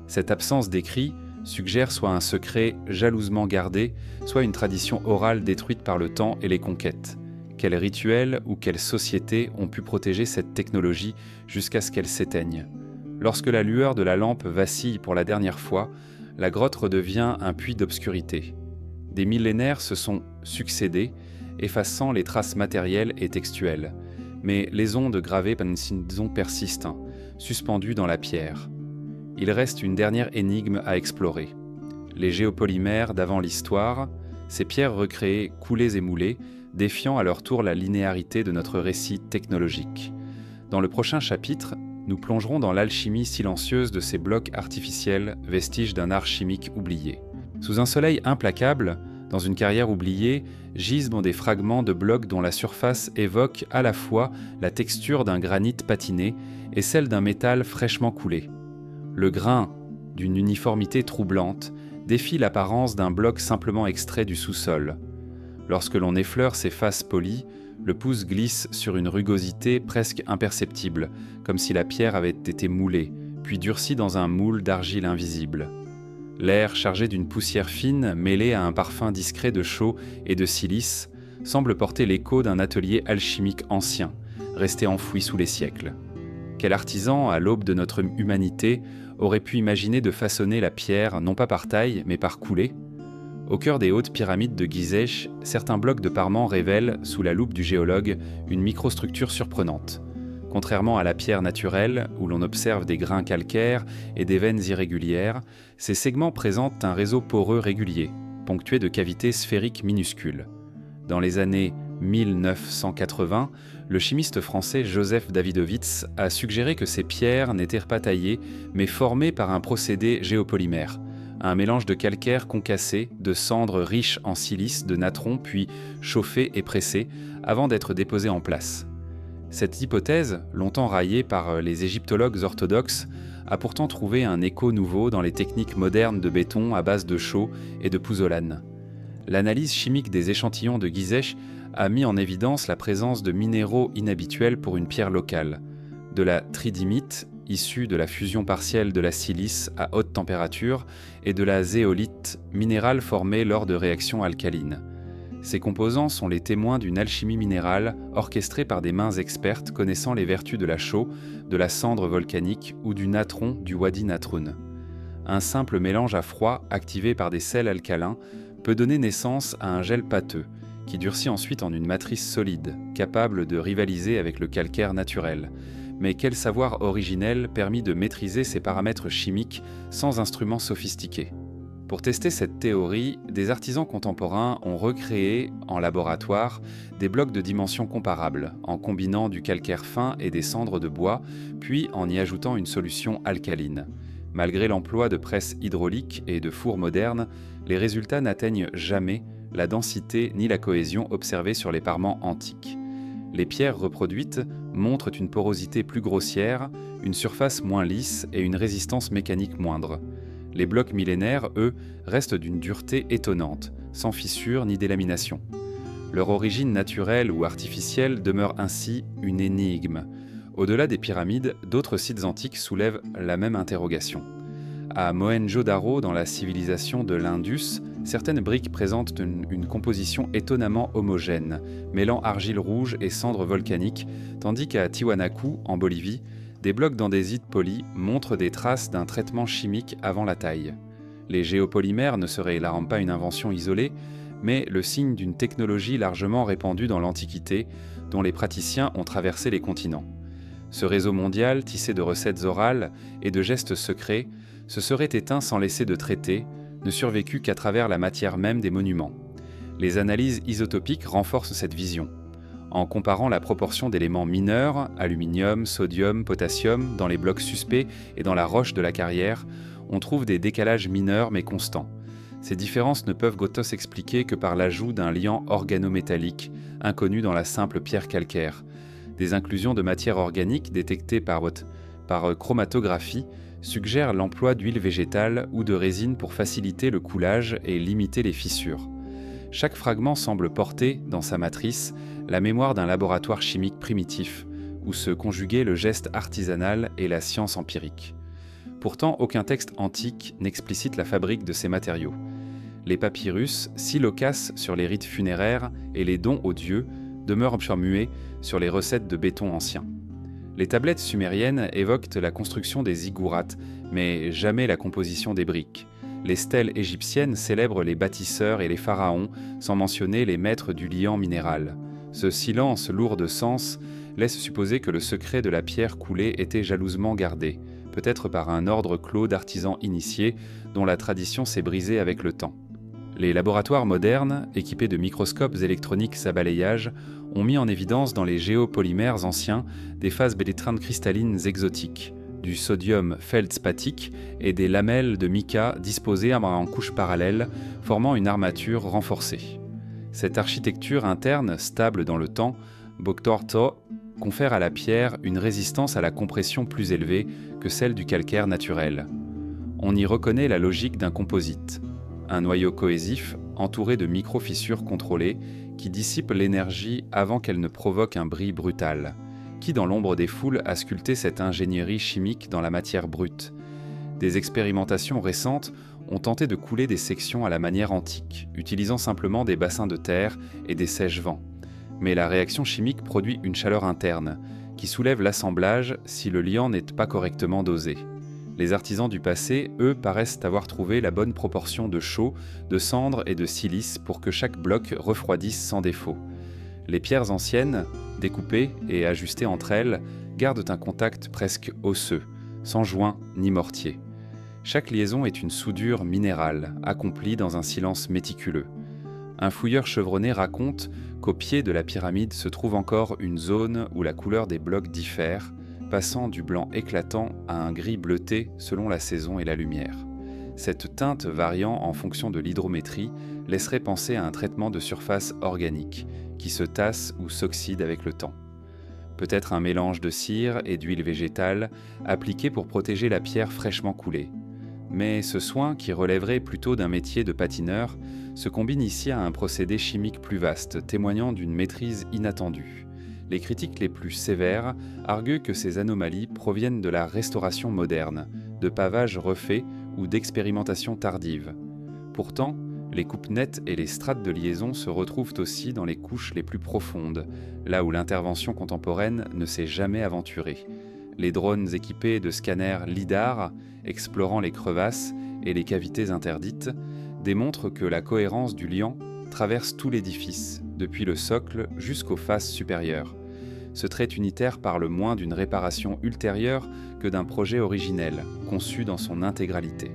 Cette absence d'écrit suggère soit un secret jalousement gardé, soit une tradition orale détruite par le temps et les conquêtes. Quels rituels ou quelles sociétés ont pu protéger cette technologie jusqu'à ce qu'elle s'éteigne ? Lorsque la lueur de la lampe vacille pour la dernière fois, la grotte redevient un puits d'obscurité. Des millénaires se sont succédés, effaçant les traces matérielles et textuelles. Mais les ondes gravées persistent, suspendues dans la pierre. Il reste une dernière énigme à explorer. Les géopolymères d'avant l'histoire, ces pierres recréées, coulées et moulées, défiant à leur tour la linéarité de notre récit technologique. Dans le prochain chapitre, nous plongerons dans l'alchimie silencieuse de ces blocs artificiels, vestiges d'un art chimique oublié. Sous un soleil implacable, dans une carrière oubliée, gisent des fragments de blocs dont la surface évoque à la fois la texture d'un granit patiné et celle d'un métal fraîchement coulé. Le grain, d'une uniformité troublante, défie l'apparence d'un bloc simplement extrait du sous-sol. Lorsque l'on effleure ses faces polies, le pouce glisse sur une rugosité presque imperceptible, comme si la pierre avait été moulée, puis durcie dans un moule d'argile invisible. L'air chargé d'une poussière fine, mêlée à un parfum discret de chaux et de silice, semble porter l'écho d'un atelier alchimique ancien, resté enfoui sous les siècles. Quel artisan, à l'aube de notre humanité, aurait pu imaginer de façonner la pierre non pas par taille, mais par coulée ? Au cœur des hautes pyramides de Gizeh, certains blocs de parement révèlent, sous la loupe du géologue, une microstructure surprenante. Contrairement à la pierre naturelle, où l'on observe des grains calcaires et des veines irrégulières, ces segments présentent un réseau poreux régulier, ponctué de cavités sphériques minuscules. Dans les années 1980, le chimiste français Joseph Davidovits a suggéré que ces pierres n'étaient pas taillées, mais formées par un procédé géopolymère, un mélange de calcaire concassé, de cendres riches en silice, de natron, puis chauffées et pressées, avant d'être déposées en place. Cette hypothèse, longtemps raillée par les égyptologues orthodoxes, a pourtant trouvé un écho nouveau dans les techniques modernes de béton à base de chaux et de pouzzolane. L'analyse chimique des échantillons de Gizeh a mis en évidence la présence de minéraux inhabituels pour une pierre locale, de la tridymite, issue de la fusion partielle de la silice à haute température, et de la zéolite, minéral formé lors de réactions alcalines. Ces composants sont les témoins d'une alchimie minérale orchestrée par des mains expertes connaissant les vertus de la chaux, de la cendre volcanique ou du natron du Wadi Natroun. Un simple mélange à froid activé par des sels alcalins peut donner naissance à un gel pâteux, qui durcit ensuite en une matrice solide, capable de rivaliser avec le calcaire naturel. Mais quel savoir originel permit de maîtriser ces paramètres chimiques sans instruments sophistiqués ? Pour tester cette théorie, des artisans contemporains ont recréé, en laboratoire, des blocs de dimensions comparables, en combinant du calcaire fin et des cendres de bois, puis en y ajoutant une solution alcaline. Malgré l'emploi de presses hydrauliques et de fours modernes, les résultats n'atteignent jamais la densité ni la cohésion observées sur les parements antiques. Les pierres reproduites montrent une porosité plus grossière, une surface moins lisse et une résistance mécanique moindre. Les blocs millénaires, eux, restent d'une dureté étonnante, sans fissures ni délamination. Leur origine naturelle ou artificielle demeure ainsi une énigme. Au-delà des pyramides, d'autres sites antiques soulèvent la même interrogation. À Mohenjo-Daro, dans la civilisation de l'Indus, certaines briques présentent une composition étonnamment homogène, mêlant argile rouge et cendres volcaniques, tandis qu'à Tiwanaku, en Bolivie, des blocs d'andésite polis montrent des traces d'un traitement chimique avant la taille. Les géopolymères ne seraient là pas une invention isolée, mais le signe d'une technologie largement répandue dans l'Antiquité, dont les praticiens ont traversé les continents. Ce réseau mondial, tissé de recettes orales et de gestes secrets, se serait éteint sans laisser de traité, ne survécu qu'à travers la matière même des monuments. Les analyses isotopiques renforcent cette vision. En comparant la proportion d'éléments mineurs, aluminium, sodium, potassium, dans les blocs suspects et dans la roche de la carrière, on trouve des décalages mineurs mais constants. Ces différences ne peuvent s'expliquer que par l'ajout d'un liant organométallique, inconnu dans la simple pierre calcaire. Des inclusions de matière organique détectées par chromatographie suggèrent l'emploi d'huile végétale ou de résine pour faciliter le coulage et limiter les fissures. Chaque fragment semble porter, dans sa matrice, la mémoire d'un laboratoire chimique primitif, où se conjuguaient le geste artisanal et la science empirique. Pourtant, aucun texte antique n'explicite la fabrique de ces matériaux. Les papyrus, si loquaces sur les rites funéraires et les dons aux dieux, demeurent muets sur les recettes de béton ancien. Les tablettes sumériennes évoquent la construction des ziggourats, mais jamais la composition des briques. Les stèles égyptiennes célèbrent les bâtisseurs et les pharaons, sans mentionner les maîtres du liant minéral. Ce silence lourd de sens laisse supposer que le secret de la pierre coulée était jalousement gardé, peut-être par un ordre clos d'artisans initiés dont la tradition s'est brisée avec le temps. Les laboratoires modernes, équipés de microscopes électroniques à balayage, ont mis en évidence dans les géopolymères anciens des phases bellétrines cristallines exotiques, du sodium feldspathique et des lamelles de mica disposées en couches parallèles, formant une armature renforcée. Cette architecture interne, stable dans le temps, Boktorto, confère à la pierre une résistance à la compression plus élevée que celle du calcaire naturel. On y reconnaît la logique d'un composite, un noyau cohésif entouré de micro-fissures contrôlées qui dissipent l'énergie avant qu'elle ne provoque un bris brutal. Qui dans l'ombre des foules a sculpté cette ingénierie chimique dans la matière brute ? Des expérimentations récentes ont tenté de couler des sections à la manière antique, utilisant simplement des bassins de terre et des sèche-vents. Mais la réaction chimique produit une chaleur interne, qui soulève l'assemblage si le liant n'est pas correctement dosé. Les artisans du passé, eux, paraissent avoir trouvé la bonne proportion de chaux, de cendres et de silice pour que chaque bloc refroidisse sans défaut. Les pierres anciennes, découpées et ajustées entre elles, gardent un contact presque osseux, sans joint ni mortier. Chaque liaison est une soudure minérale, accomplie dans un silence méticuleux. Un fouilleur chevronné raconte qu'au pied de la pyramide se trouve encore une zone où la couleur des blocs diffère, passant du blanc éclatant à un gris bleuté selon la saison et la lumière. Cette teinte variant en fonction de l'hydrométrie laisserait penser à un traitement de surface organique, qui se tasse ou s'oxyde avec le temps. Peut-être un mélange de cire et d'huile végétale appliqué pour protéger la pierre fraîchement coulée. Mais ce soin, qui relèverait plutôt d'un métier de patineur, se combine ici à un procédé chimique plus vaste, témoignant d'une maîtrise inattendue. Les critiques les plus sévères arguent que ces anomalies proviennent de la restauration moderne, de pavages refaits ou d'expérimentations tardives. Pourtant, les coupes nettes et les strates de liaison se retrouvent aussi dans les couches les plus profondes, là où l'intervention contemporaine ne s'est jamais aventurée. Les drones équipés de scanners LIDAR, explorant les crevasses et les cavités interdites, démontrent que la cohérence du liant traverse tout l'édifice, depuis le socle jusqu'aux faces supérieures. Ce trait unitaire parle moins d'une réparation ultérieure que d'un projet originel, conçu dans son intégralité.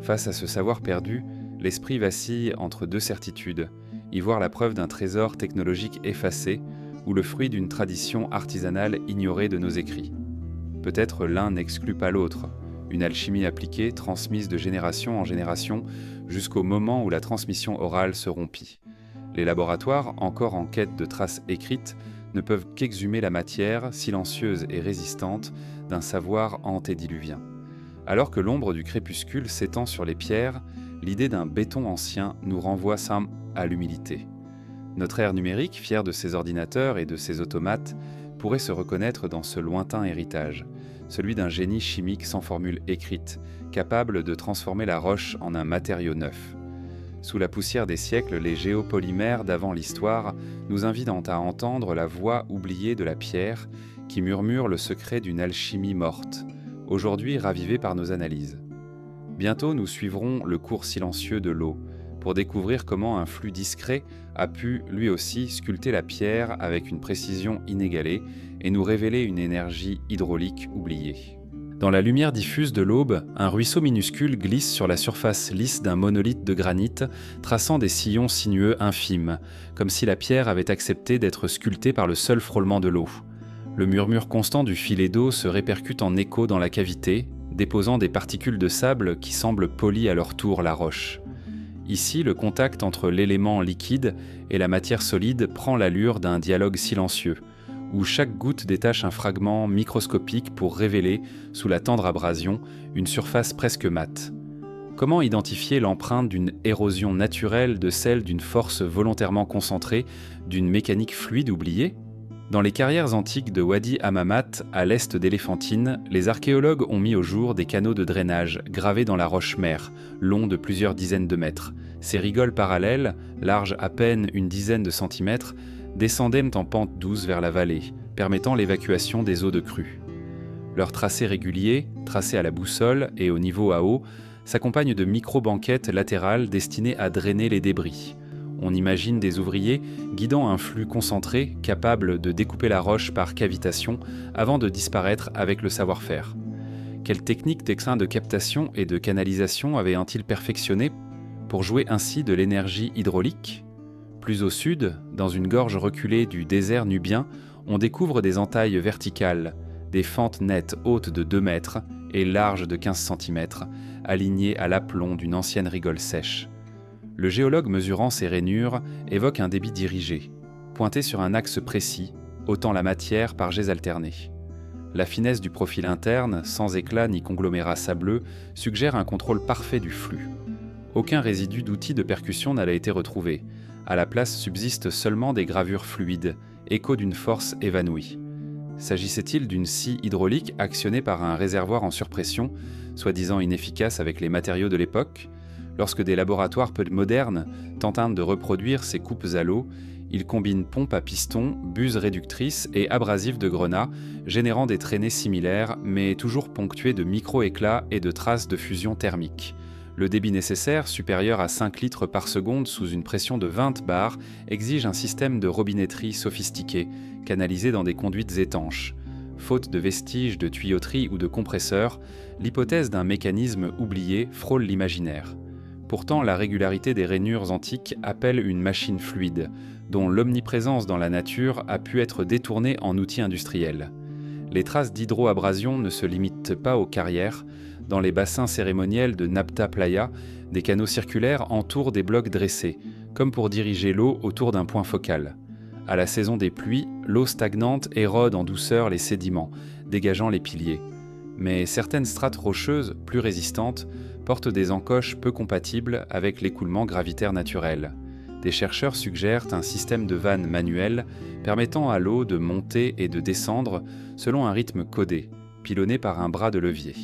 Face à ce savoir perdu, l'esprit vacille entre deux certitudes, y voir la preuve d'un trésor technologique effacé ou le fruit d'une tradition artisanale ignorée de nos écrits. Peut-être l'un n'exclut pas l'autre, une alchimie appliquée transmise de génération en génération jusqu'au moment où la transmission orale se rompit. Les laboratoires, encore en quête de traces écrites, ne peuvent qu'exhumer la matière, silencieuse et résistante, d'un savoir antédiluvien. Alors que l'ombre du crépuscule s'étend sur les pierres, l'idée d'un béton ancien nous renvoie à l'humilité. Notre ère numérique, fière de ses ordinateurs et de ses automates, pourrait se reconnaître dans ce lointain héritage, celui d'un génie chimique sans formule écrite, capable de transformer la roche en un matériau neuf. Sous la poussière des siècles, les géopolymères d'avant l'histoire nous invitent à entendre la voix oubliée de la pierre qui murmure le secret d'une alchimie morte, aujourd'hui ravivée par nos analyses. Bientôt, nous suivrons le cours silencieux de l'eau, pour découvrir comment un flux discret a pu, lui aussi, sculpter la pierre avec une précision inégalée et nous révéler une énergie hydraulique oubliée. Dans la lumière diffuse de l'aube, un ruisseau minuscule glisse sur la surface lisse d'un monolithe de granit, traçant des sillons sinueux infimes, comme si la pierre avait accepté d'être sculptée par le seul frôlement de l'eau. Le murmure constant du filet d'eau se répercute en écho dans la cavité, déposant des particules de sable qui semblent polies à leur tour la roche. Ici, le contact entre l'élément liquide et la matière solide prend l'allure d'un dialogue silencieux, où chaque goutte détache un fragment microscopique pour révéler, sous la tendre abrasion, une surface presque mate. Comment identifier l'empreinte d'une érosion naturelle de celle d'une force volontairement concentrée, d'une mécanique fluide oubliée ? Dans les carrières antiques de Wadi Hammamat, à l'est d'Éléphantine, les archéologues ont mis au jour des canaux de drainage gravés dans la roche-mère, longs de plusieurs dizaines de mètres. Ces rigoles parallèles, larges à peine une dizaine de centimètres, descendaient en pente douce vers la vallée, permettant l'évacuation des eaux de crue. Leur tracé régulier, tracé à la boussole et au niveau à eau, s'accompagne de micro-banquettes latérales destinées à drainer les débris. On imagine des ouvriers guidant un flux concentré capable de découper la roche par cavitation avant de disparaître avec le savoir-faire. Quelles techniques d'extraits de captation et de canalisation avaient-ils perfectionné pour jouer ainsi de l'énergie hydraulique ? Plus au sud, dans une gorge reculée du désert nubien, on découvre des entailles verticales, des fentes nettes hautes de 2 mètres et larges de 15 cm, alignées à l'aplomb d'une ancienne rigole sèche. Le géologue mesurant ces rainures évoque un débit dirigé, pointé sur un axe précis, ôtant la matière par jets alternés. La finesse du profil interne, sans éclat ni conglomérat sableux, suggère un contrôle parfait du flux. Aucun résidu d'outil de percussion n'a été retrouvé. À la place subsistent seulement des gravures fluides, écho d'une force évanouie. S'agissait-il d'une scie hydraulique actionnée par un réservoir en surpression, soi-disant inefficace avec les matériaux de l'époque ? Lorsque des laboratoires peu modernes tentent de reproduire ces coupes à l'eau, Il combine pompe à piston, buse réductrice et abrasif de grenat, générant des traînées similaires, mais toujours ponctuées de micro-éclats et de traces de fusion thermique. Le débit nécessaire, supérieur à 5 litres par seconde sous une pression de 20 bars, exige un système de robinetterie sophistiqué, canalisé dans des conduites étanches. Faute de vestiges de tuyauterie ou de compresseurs, l'hypothèse d'un mécanisme oublié frôle l'imaginaire. Pourtant, la régularité des rainures antiques appelle une machine fluide, dont l'omniprésence dans la nature a pu être détournée en outil industriel. Les traces d'hydroabrasion ne se limitent pas aux carrières. Dans les bassins cérémoniels de Nabta Playa, des canaux circulaires entourent des blocs dressés, comme pour diriger l'eau autour d'un point focal. À la saison des pluies, l'eau stagnante érode en douceur les sédiments, dégageant les piliers. Mais certaines strates rocheuses, plus résistantes, portent des encoches peu compatibles avec l'écoulement gravitaire naturel. Des chercheurs suggèrent un système de vannes manuelles permettant à l'eau de monter et de descendre selon un rythme codé, pilonné par un bras de levier.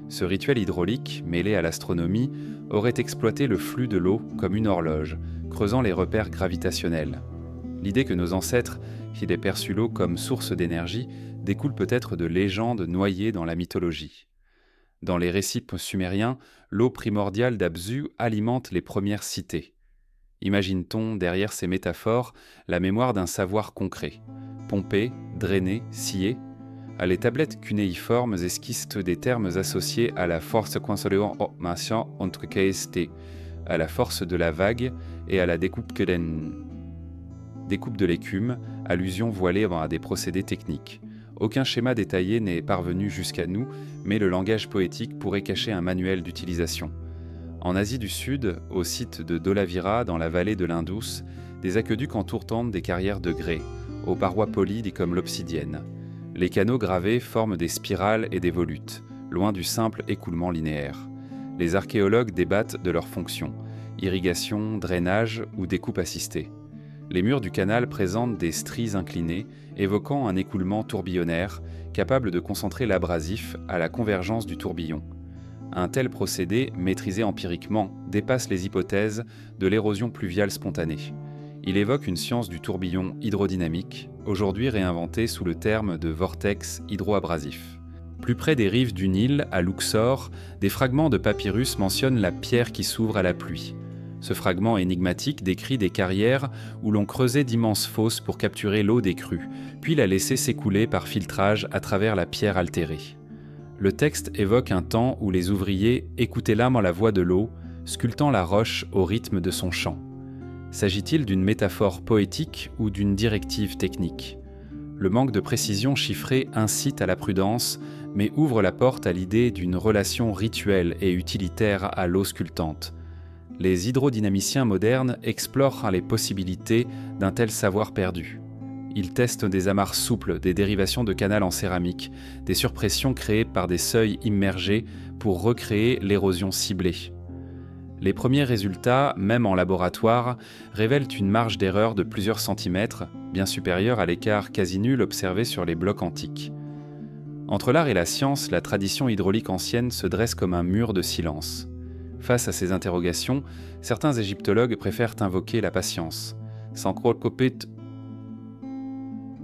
Ce rituel hydraulique, mêlé à l'astronomie, aurait exploité le flux de l'eau comme une horloge, creusant les repères gravitationnels. L'idée que nos ancêtres aient perçu l'eau comme source d'énergie découle peut-être de légendes noyées dans la mythologie. Dans les récits sumériens, l'eau primordiale d'Abzu alimente les premières cités. Imagine-t-on, derrière ces métaphores, la mémoire d'un savoir concret, pomper, drainer, scier. Les tablettes cunéiformes esquissent des termes associés à la force à la force de la vague et à la découpe de l'écume, allusion voilée à des procédés techniques. Aucun schéma détaillé n'est parvenu jusqu'à nous, mais le langage poétique pourrait cacher un manuel d'utilisation. En Asie du Sud, au site de Dholavira, dans la vallée de l'Indus, des aqueducs entourent des carrières de grès, aux parois polies comme l'obsidienne. Les canaux gravés forment des spirales et des volutes, loin du simple écoulement linéaire. Les archéologues débattent de leurs fonctions, irrigation, drainage ou découpe assistée. Les murs du canal présentent des stries inclinées, évoquant un écoulement tourbillonnaire, capable de concentrer l'abrasif à la convergence du tourbillon. Un tel procédé, maîtrisé empiriquement, dépasse les hypothèses de l'érosion pluviale spontanée. Il évoque une science du tourbillon hydrodynamique, aujourd'hui réinventée sous le terme de vortex hydroabrasif. Plus près des rives du Nil, à Luxor, des fragments de papyrus mentionnent la pierre qui s'ouvre à la pluie. Ce fragment énigmatique décrit des carrières où l'on creusait d'immenses fosses pour capturer l'eau des crues, puis la laisser s'écouler par filtrage à travers la pierre altérée. Le texte évoque un temps où les ouvriers écoutaient l'âme en la voix de l'eau, sculptant la roche au rythme de son chant. S'agit-il d'une métaphore poétique ou d'une directive technique ? Le manque de précision chiffrée incite à la prudence, mais ouvre la porte à l'idée d'une relation rituelle et utilitaire à l'eau sculptante. Les hydrodynamiciens modernes explorent les possibilités d'un tel savoir perdu. Ils testent des amarres souples, des dérivations de canal en céramique, des surpressions créées par des seuils immergés pour recréer l'érosion ciblée. Les premiers résultats, même en laboratoire, révèlent une marge d'erreur de plusieurs centimètres, bien supérieure à l'écart quasi nul observé sur les blocs antiques. Entre l'art et la science, la tradition hydraulique ancienne se dresse comme un mur de silence. Face à ces interrogations, certains égyptologues préfèrent invoquer la patience.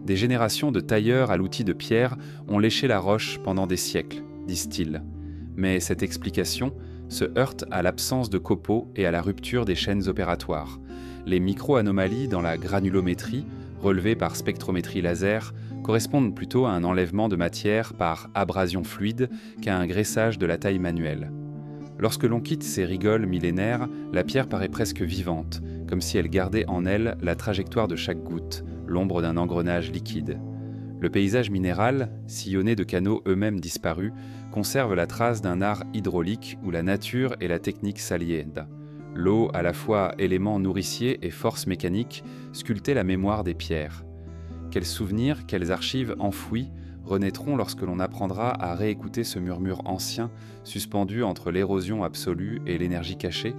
Des générations de tailleurs à l'outil de pierre ont léché la roche pendant des siècles, disent-ils. Mais cette explication se heurte à l'absence de copeaux et à la rupture des chaînes opératoires. Les micro-anomalies dans la granulométrie, relevées par spectrométrie laser, correspondent plutôt à un enlèvement de matière par abrasion fluide qu'à un graissage de la taille manuelle. Lorsque l'on quitte ces rigoles millénaires, la pierre paraît presque vivante, comme si elle gardait en elle la trajectoire de chaque goutte, l'ombre d'un engrenage liquide. Le paysage minéral, sillonné de canaux eux-mêmes disparus, conserve la trace d'un art hydraulique où la nature et la technique s'aliènent. L'eau, à la fois élément nourricier et force mécanique, sculptait la mémoire des pierres. Quels souvenirs, quelles archives enfouies renaîtront lorsque l'on apprendra à réécouter ce murmure ancien, suspendu entre l'érosion absolue et l'énergie cachée ?